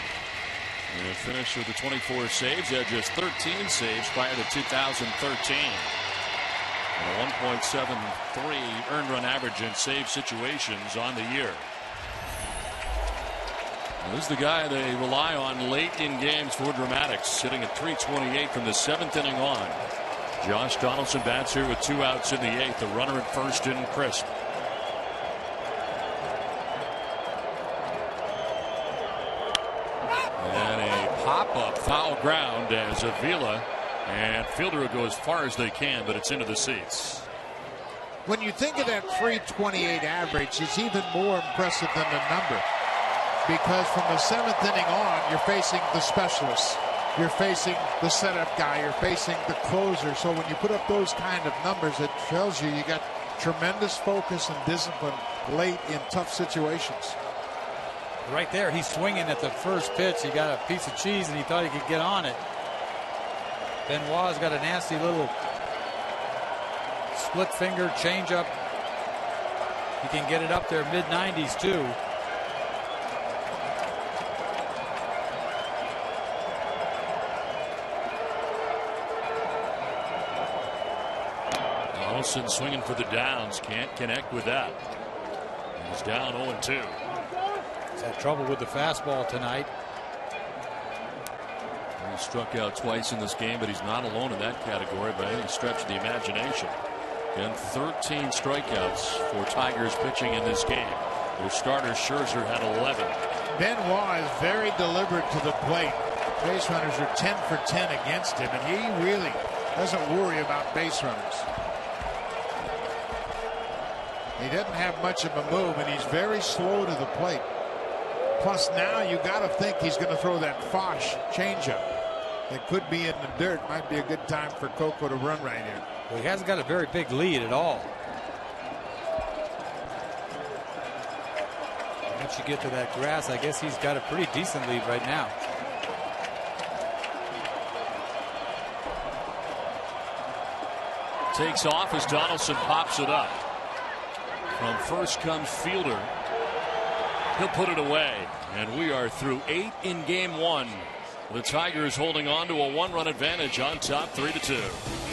And finished with the 24 saves. He had just 13 saves prior to 2013. And a 1.73 earned run average in save situations on the year. This is the guy they rely on late in games for dramatics, sitting at 328 from the 7th inning on. Josh Donaldson bats here with 2 outs in the 8th. The runner at first in Crisp. And a pop-up foul ground as Avila and fielder will go as far as they can, but it's into the seats. When you think of that 328 average, it's even more impressive than the number. Because from the 7th inning on, you're facing the specialists. You're facing the setup guy. You're facing the closer. So when you put up those kind of numbers, it tells you you got tremendous focus and discipline late in tough situations. Right there, he's swinging at the first pitch. He got a piece of cheese and he thought he could get on it. Benoit's got a nasty little split finger changeup. He can get it up there mid-90s too. Donaldson swinging for the downs, can't connect with that. He's down 0-2. He's had trouble with the fastball tonight. Struck out twice in this game, but he's not alone in that category by any stretch of the imagination. And 13 strikeouts for Tigers pitching in this game. Their starter Scherzer had 11. Benoit is very deliberate to the plate. Base runners are 10 for 10 against him, and he really doesn't worry about base runners. He doesn't have much of a move, and he's very slow to the plate. Plus, now you got to think he's going to throw that Foch changeup. It could be in the dirt. Might be a good time for Coco to run right here. Well, he hasn't got a very big lead at all. Once you get to that grass, I guess he's got a pretty decent lead right now. Takes off as Donaldson pops it up. From first comes Fielder. He'll put it away. And we are through 8 in game 1. The Tigers holding on to a 1-run advantage on top 3-2.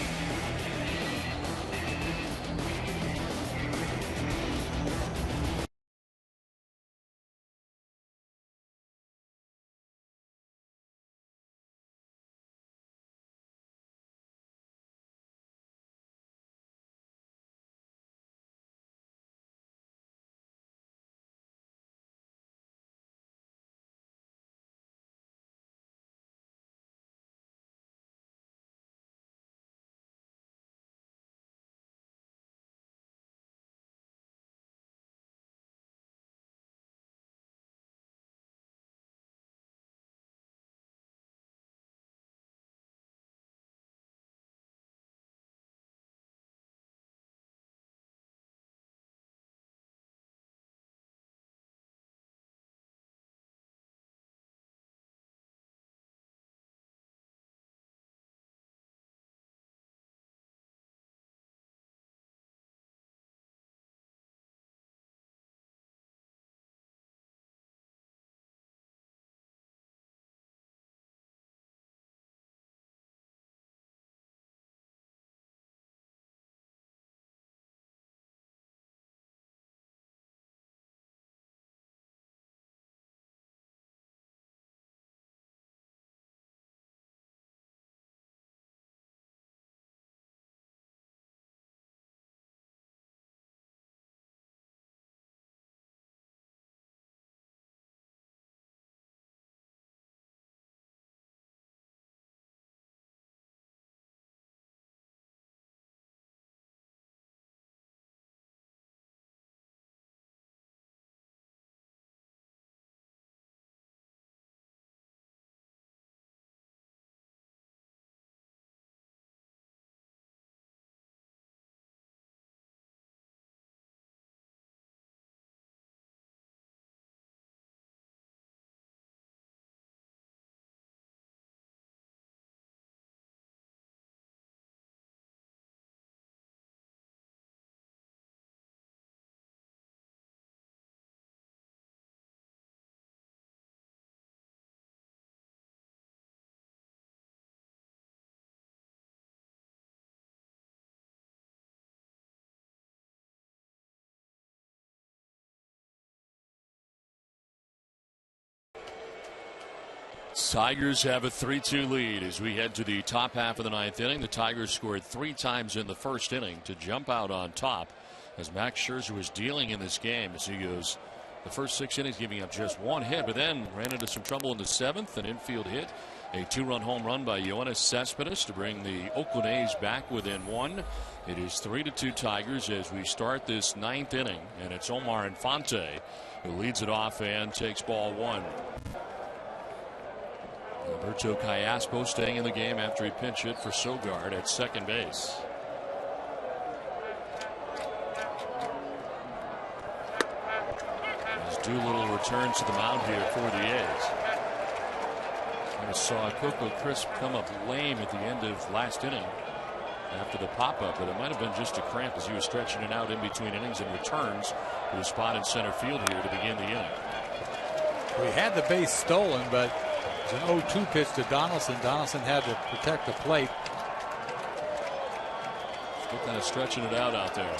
Tigers have a 3-2 lead as we head to the top half of the 9th inning. The Tigers scored 3 times in the first inning to jump out on top as Max Scherzer was dealing in this game as he goes the first 6 innings giving up just 1 hit, but then ran into some trouble in the 7th. An infield hit, a 2-run home run by Cespedes to bring the Oakland A's back within 1. It is 3-2 Tigers as we start this 9th inning, and it's Omar Infante who leads it off and takes ball 1. Alberto Callaspo staying in the game after he pinch hit for Sogard at second base. As Doolittle returns to the mound here for the A's. I saw Coco Crisp come up lame at the end of last inning after the pop-up, but it might have been just a cramp as he was stretching it out in between innings and returns to a spot in center field here to begin the inning. We had the base stolen, but it was an 0-2 pitch to Donaldson. Donaldson had to protect the plate. Still kind of stretching it out there.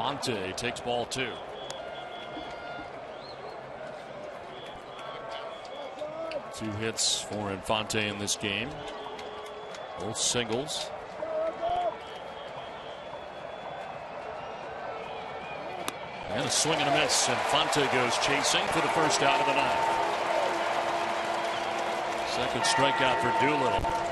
Infante takes ball 2. Two hits for Infante in this game. Both singles. And a swing and a miss. Infante goes chasing for the first out of the 9th. Second strikeout for Doolittle.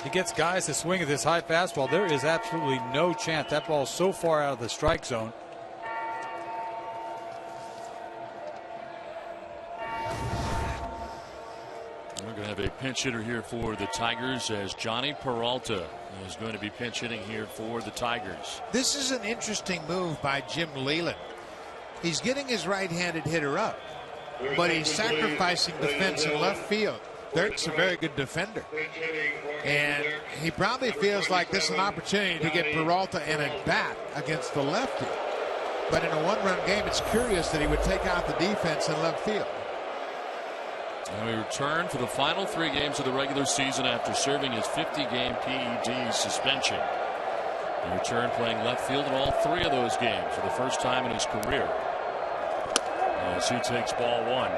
He gets guys to swing at this high fastball. There is absolutely no chance. That ball's so far out of the strike zone. We're going to have a pinch hitter here for the Tigers, as Johnny Peralta is going to be pinch hitting here for the Tigers. This is an interesting move by Jim Leyland. He's getting his right-handed hitter up, but he's sacrificing defense in left field. Dirk's a very good defender, and he probably feels like this is an opportunity to get Peralta in a bat against the lefty. But in a one-run game, it's curious that he would take out the defense in left field. And we return for the final 3 games of the regular season after serving his 50-game PED suspension. He returned playing left field in all 3 of those games for the first time in his career. As he takes ball 1.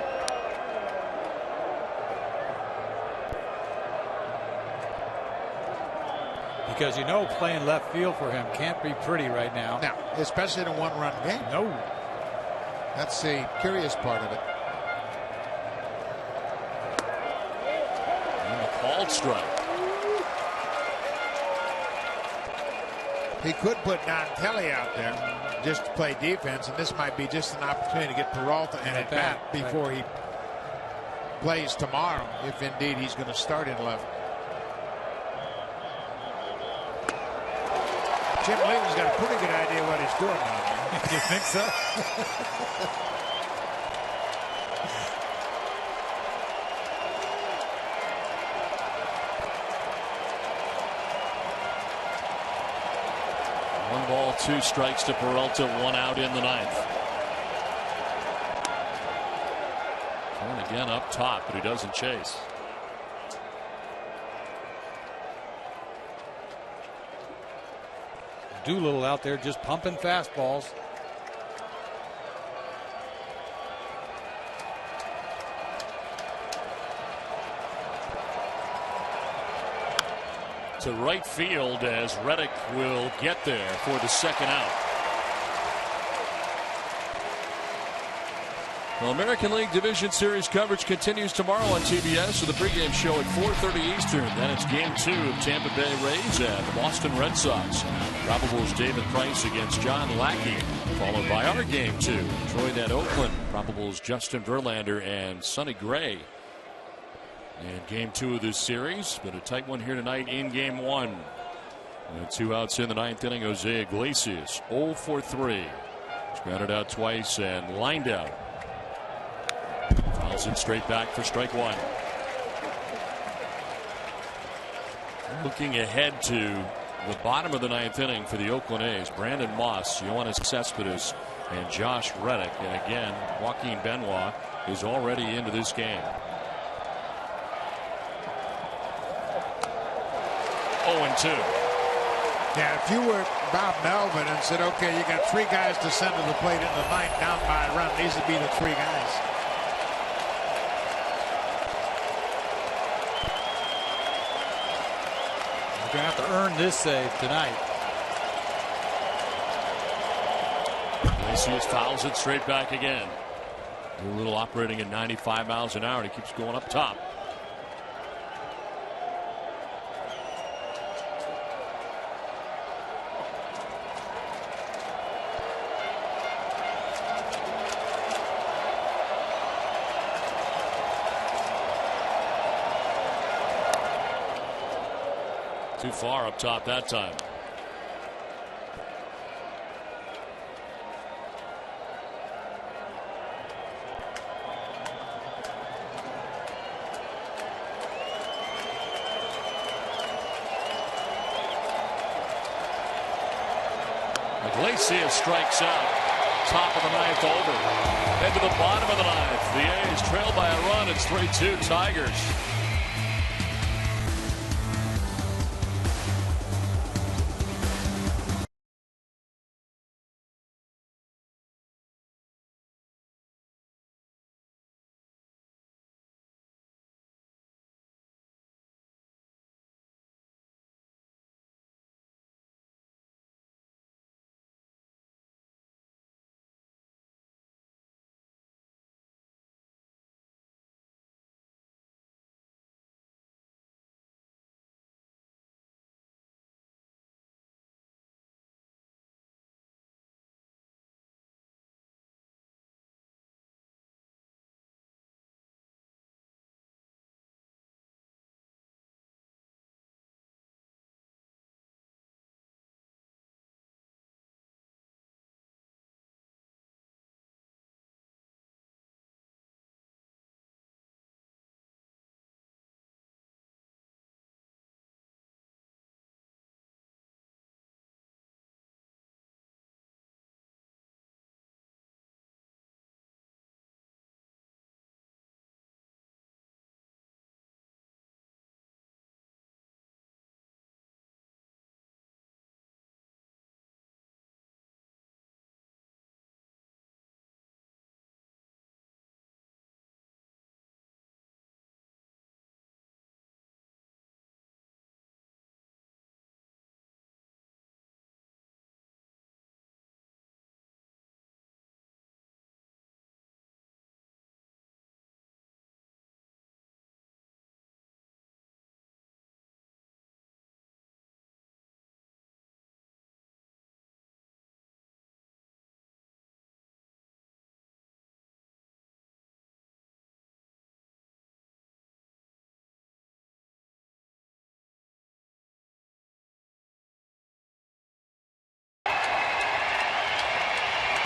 Because you know playing left field for him can't be pretty right now. Now, especially in a one-run game. No. That's the curious part of it. And a called strike. He could put Don Kelly out there just to play defense, and this might be just an opportunity to get Peralta in at bat before he plays tomorrow, if indeed he's going to start in left. Jim Leyland's got a pretty good idea what he's doing down there. You think so? One ball, 2 strikes to Peralta, 1 out in the 9th. And again up top, but he doesn't chase. Doolittle out there just pumping fastballs. To right field as Reddick will get there for the second out. Well, American League Division Series coverage continues tomorrow on TBS with a pregame show at 4:30 Eastern. Then it's Game 2 of Tampa Bay Rays and the Boston Red Sox. Probables David Price against John Lackey, followed by our Game 2. Detroit at Oakland. Probables Justin Verlander and Sonny Gray. And Game 2 of this series, but a tight one here tonight in Game 1. And 2 outs in the 9th inning. Jose Iglesias 0 for 3. He's grounded out twice and lined out. Fouls it straight back for strike 1. Looking ahead to the bottom of the 9th inning for the Oakland A's. Brandon Moss, Yoenis Cespedes, and Josh Reddick. And again, Joaquin Benoit is already into this game. 0-2. Yeah, if you were Bob Melvin and said, okay, you got 3 guys to send to the plate in the 9th, down by a run, these would be the 3 guys. You're going to have to earn this save tonight. Iglesias fouls it straight back again. Doolittle operating at 95 miles an hour, and he keeps going up top. Too far up top that time. Iglesias strikes out. Top of the 9th over. Head to the bottom of the 9th. The A's trail by a run. It's 3-2 Tigers.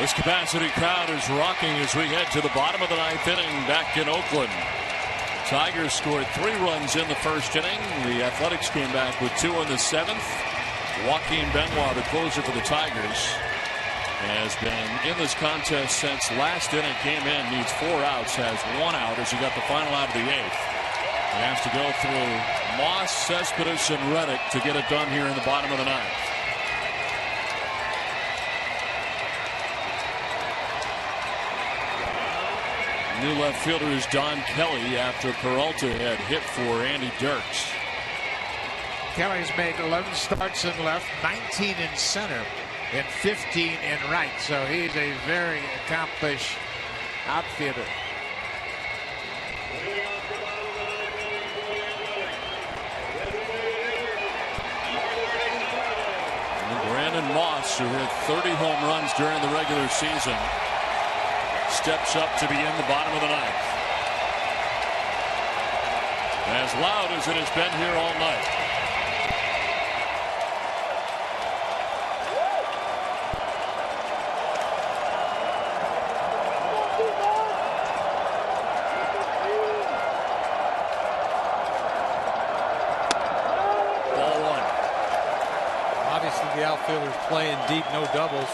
This capacity crowd is rocking as we head to the bottom of the ninth inning back in Oakland. Tigers scored 3 runs in the first inning. The Athletics came back with 2 in the 7th. Joaquin Benoit, the closer for the Tigers, has been in this contest since last inning came in. Needs 4 outs, has 1 out as he got the final out of the 8th. He has to go through Moss, Cespedes, and Reddick to get it done here in the bottom of the 9th. New left fielder is Don Kelly after Peralta had hit for Andy Dirks. Kelly's made 11 starts in left, 19 in center, and 15 in right. So he's a very accomplished outfielder. And Brandon Moss, who hit 30 home runs during the regular season, steps up to begin the bottom of the 9th. As loud as it has been here all night. Ball 1. Obviously the outfielder's playing deep, no doubles.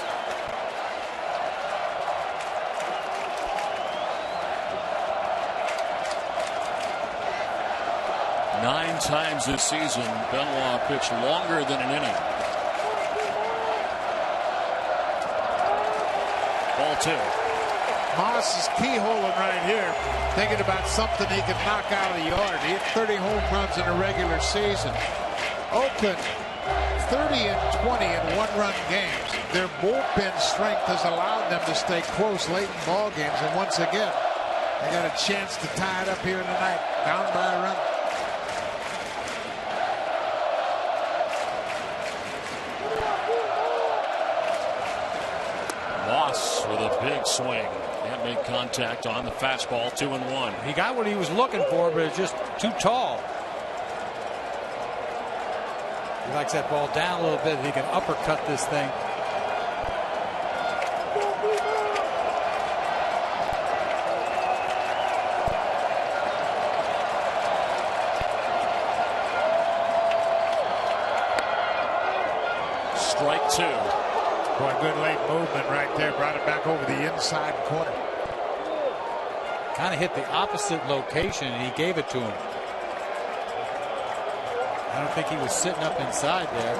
Nine times this season, Benoit pitched longer than an inning. Ball 2. Moss is keyholing right here, thinking about something he can knock out of the yard. He hit 30 home runs in a regular season. Oakland, 30 and 20 in 1-run games. Their bullpen strength has allowed them to stay close late in ball games, and once again, they got a chance to tie it up here tonight, down by a run. Moss with a big swing. Can't make contact on the fastball. 2-1. He got what he was looking for, but it's just too tall. He likes that ball down a little bit. He can uppercut this thing. Strike 2. Boy, good late movement right there. Brought it back over the inside corner. Kind of hit the opposite location, and he gave it to him. I don't think he was sitting up inside there.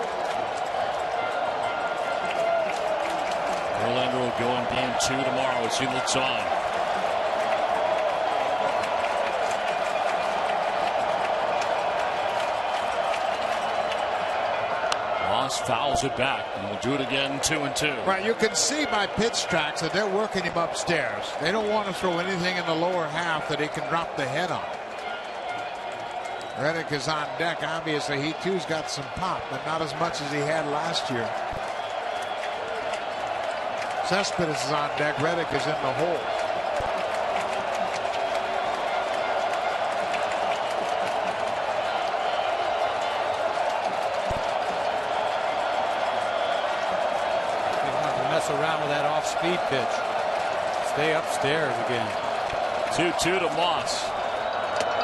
Verlander will go in game 2 tomorrow as he looks on. Moss fouls it back, and will do it again. 2-2. Right, you can see by pitch tracks that they're working him upstairs. They don't want to throw anything in the lower half that he can drop the head on. Reddick is on deck. Obviously, he too's got some pop, but not as much as he had last year. Cespedes is on deck. Reddick is in the hole. Around with that off-speed pitch. Stay upstairs again. 2-2 to Moss.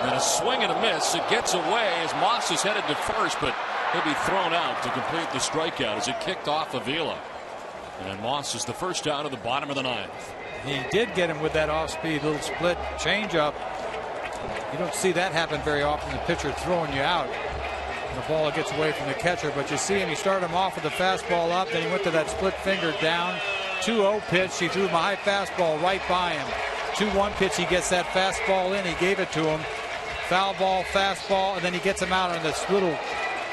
And a swing and a miss. It gets away as Moss is headed to first, but he'll be thrown out to complete the strikeout as it kicked off Avila. And Moss is the first out of the bottom of the 9th. He did get him with that off-speed little split changeup. You don't see that happen very often. The pitcher throwing you out. The ball gets away from the catcher, but you see him. He started him off with the fastball up, then he went to that split finger down. 2-0 pitch. He threw him a high fastball right by him. 2-1 pitch. He gets that fastball in. He gave it to him. Foul ball, fastball, and then he gets him out on this little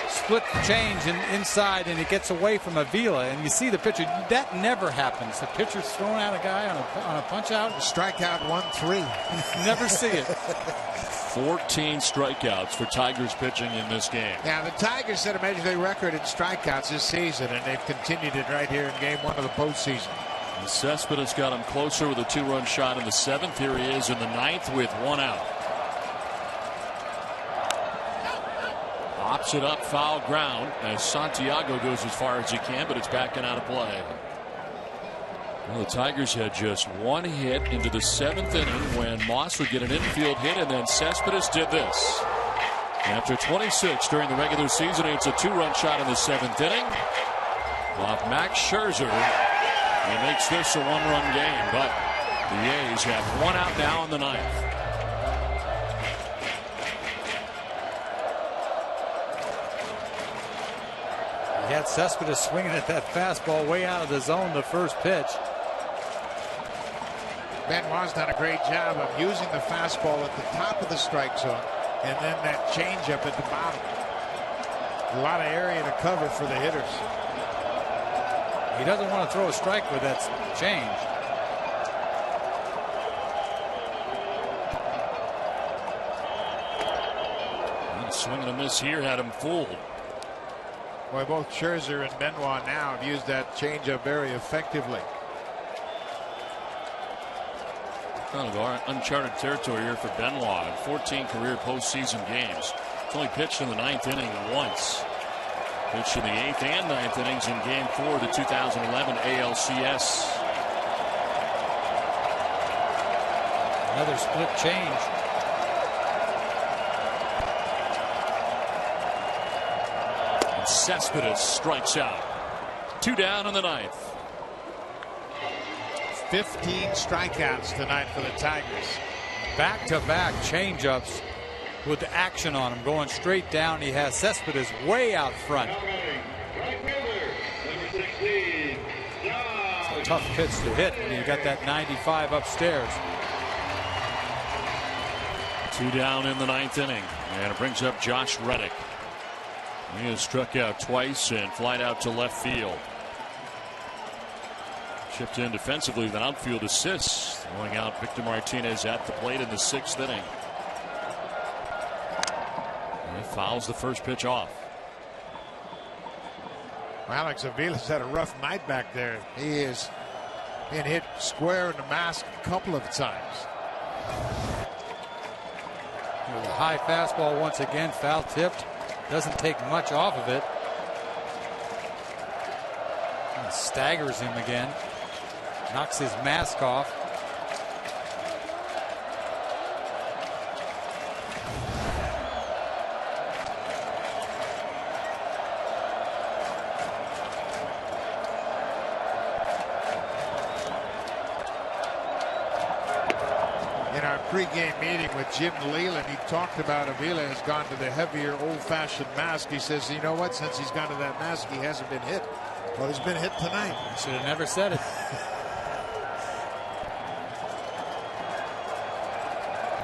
split change inside, and it gets away from Avila. And you see the pitcher. That never happens. The pitcher's throwing out a guy on a punch out. Strikeout 1-3. Never see it. 14 strikeouts for Tigers pitching in this game. Now, the Tigers set a major league record in strikeouts this season, and they've continued it right here in game 1 of the postseason. And Cespedes got him closer with a 2-run shot in the 7th. Here he is in the 9th with 1 out. Pops it up, foul ground as Santiago goes as far as he can, but it's back and out of play. Well, the Tigers had just one hit into the 7th inning when Moss would get an infield hit, and then Cespedes did this. After 26 during the regular season, it's a 2-run shot in the 7th inning. Off Max Scherzer. He makes this a 1-run game, but the A's have 1 out now in the 9th. He had Cespedes swinging at that fastball way out of the zone the first pitch. Benoit's done a great job of using the fastball at the top of the strike zone and then that changeup at the bottom. A lot of area to cover for the hitters. He doesn't want to throw a strike with that change. Swing and a miss here had him fooled. Boy, both Scherzer and Benoit now have used that changeup very effectively. Kind of uncharted territory here for Benoit in 14 career postseason games. He's only pitched in the 9th inning once. Pitched in the 8th and 9th innings in Game 4 of the 2011 ALCS. Another split change. And Cespedes strikes out. 2 down in the 9th. 15 strikeouts tonight for the Tigers. Back-to-back changeups with the action on him, going straight down. He has Cespedes way out front. It's a tough pitch to hit when you got that 95 upstairs. 2 down in the 9th inning, and it brings up Josh Reddick. He has struck out twice and flied out to left field. Chipped in defensively with an outfield assist, throwing out Victor Martinez at the plate in the 6th inning. And he fouls the first pitch off. Alex Avila's had a rough night back there. He is been hit square in the mask a couple of times. With a high fastball once again, foul tipped. Doesn't take much off of it. And staggers him again. Knocks his mask off. In our pregame meeting with Jim Leland, he talked about Avila has gone to the heavier old-fashioned mask. He says, you know what, since he's gone to that mask, he hasn't been hit. Well, he's been hit tonight. Should have never said it.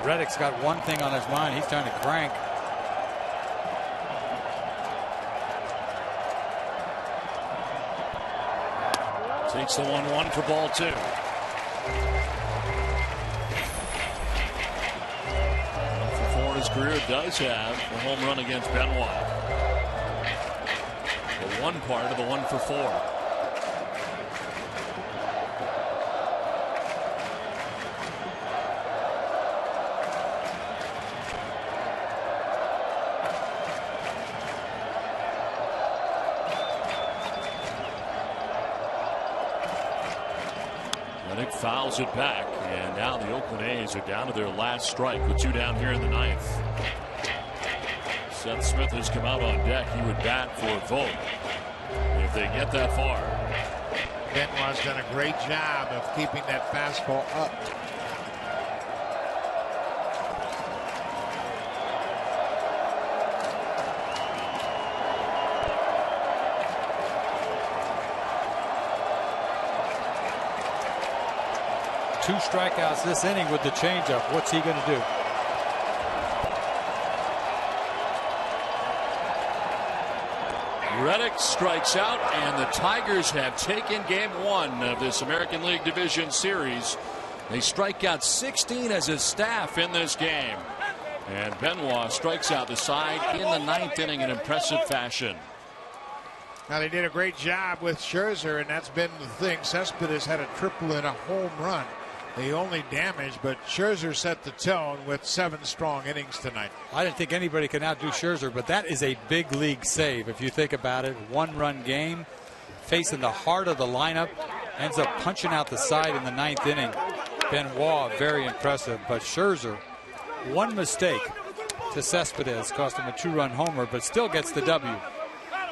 Reddick's got one thing on his mind. He's trying to crank. Takes the 1-1 for ball 2. For 4 in his career, does have a home run against Benoit. The 1 part of the 1 for 4. Fouls it back, and now the Oakland A's are down to their last strike with 2 down here in the 9th. Seth Smith has come out on deck. He would bat for Vogt if they get that far. Benoit's done a great job of keeping that fastball up. Two strikeouts this inning with the changeup. What's he going to do? Reddick strikes out, and the Tigers have taken Game 1 of this American League Division Series. They strike out 16 as a staff in this game. And Benoit strikes out the side in the 9th inning in impressive fashion. Now, they did a great job with Scherzer, and that's been the thing. Cespedes had a triple and a home run. The only damage, but Scherzer set the tone with 7 strong innings tonight. I didn't think anybody could outdo Scherzer, but that is a big league save if you think about it. 1-run game, facing the heart of the lineup. ends up punching out the side in the 9th inning. Benoit, very impressive, but Scherzer, one mistake to Cespedes, cost him a 2-run homer, but still gets the W.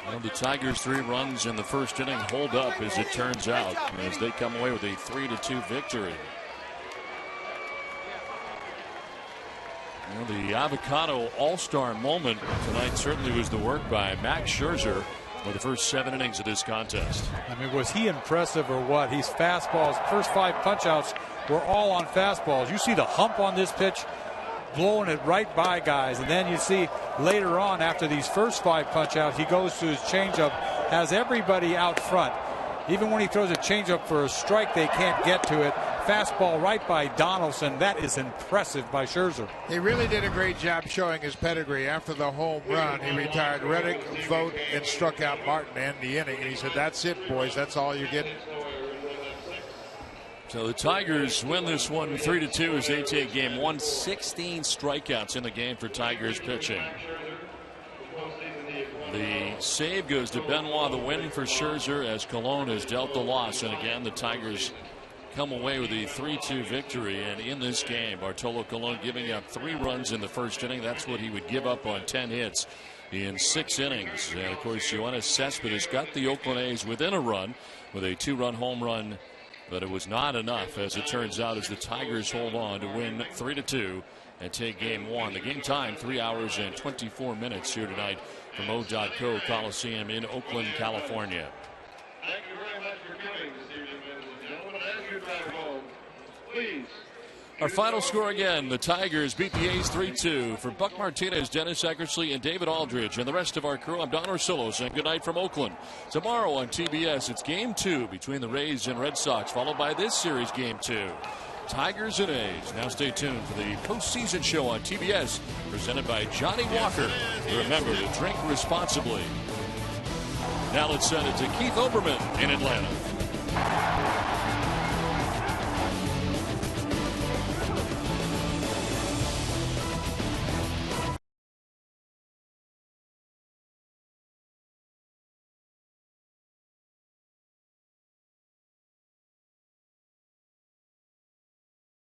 Well, the Tigers' 3 runs in the first inning hold up, as it turns out, as they come away with a 3-2 victory. Well, the avocado all-star moment tonight certainly was the work by Max Scherzer for the first 7 innings of this contest. I mean, was he impressive or what? He's fastballs. First 5 punch-outs were all on fastballs. You see the hump on this pitch, blowing it right by guys. And then you see later on, after these first 5 punch-outs, he goes to his changeup, has everybody out front. Even when he throws a changeup for a strike, they can't get to it. Fastball right by Donaldson. That is impressive by Scherzer. He really did a great job showing his pedigree. After the home run, he retired Reddick, Vogt, and struck out Martin to end the inning. And he said, "That's it, boys. That's all you're getting." So the Tigers win this one 3-2 as they take game 1. 16 strikeouts in the game for Tigers pitching. The save goes to Benoit. The win for Scherzer as Cologne has dealt the loss. And again, the Tigers come away with a 3-2 victory. And in this game, Bartolo Colon giving up 3 runs in the first inning. That's what he would give up on 10 hits in 6 innings. And of course, Yoenis Cespedes got the Oakland A's within a run with a 2-run home run. But it was not enough, as it turns out, as the Tigers hold on to win 3-2 and take game 1. The game time, 3 hours and 24 minutes here tonight from O.co Coliseum in Oakland, California. Thank you very much for coming this evening, ladies and gentlemen. As you drive home, please. Our final score again, the Tigers beat the A's 3-2. For Buck Martinez, Dennis Eckersley, and David Aldridge, and the rest of our crew, I'm Don Orsillo saying goodnight from Oakland. Tomorrow on TBS, it's Game 2 between the Rays and Red Sox, followed by this series, Game 2. Tigers and A's. Now stay tuned for the postseason show on TBS, presented by Johnny Walker. Remember to drink responsibly. Now let's send it to Keith Olbermann in Atlanta.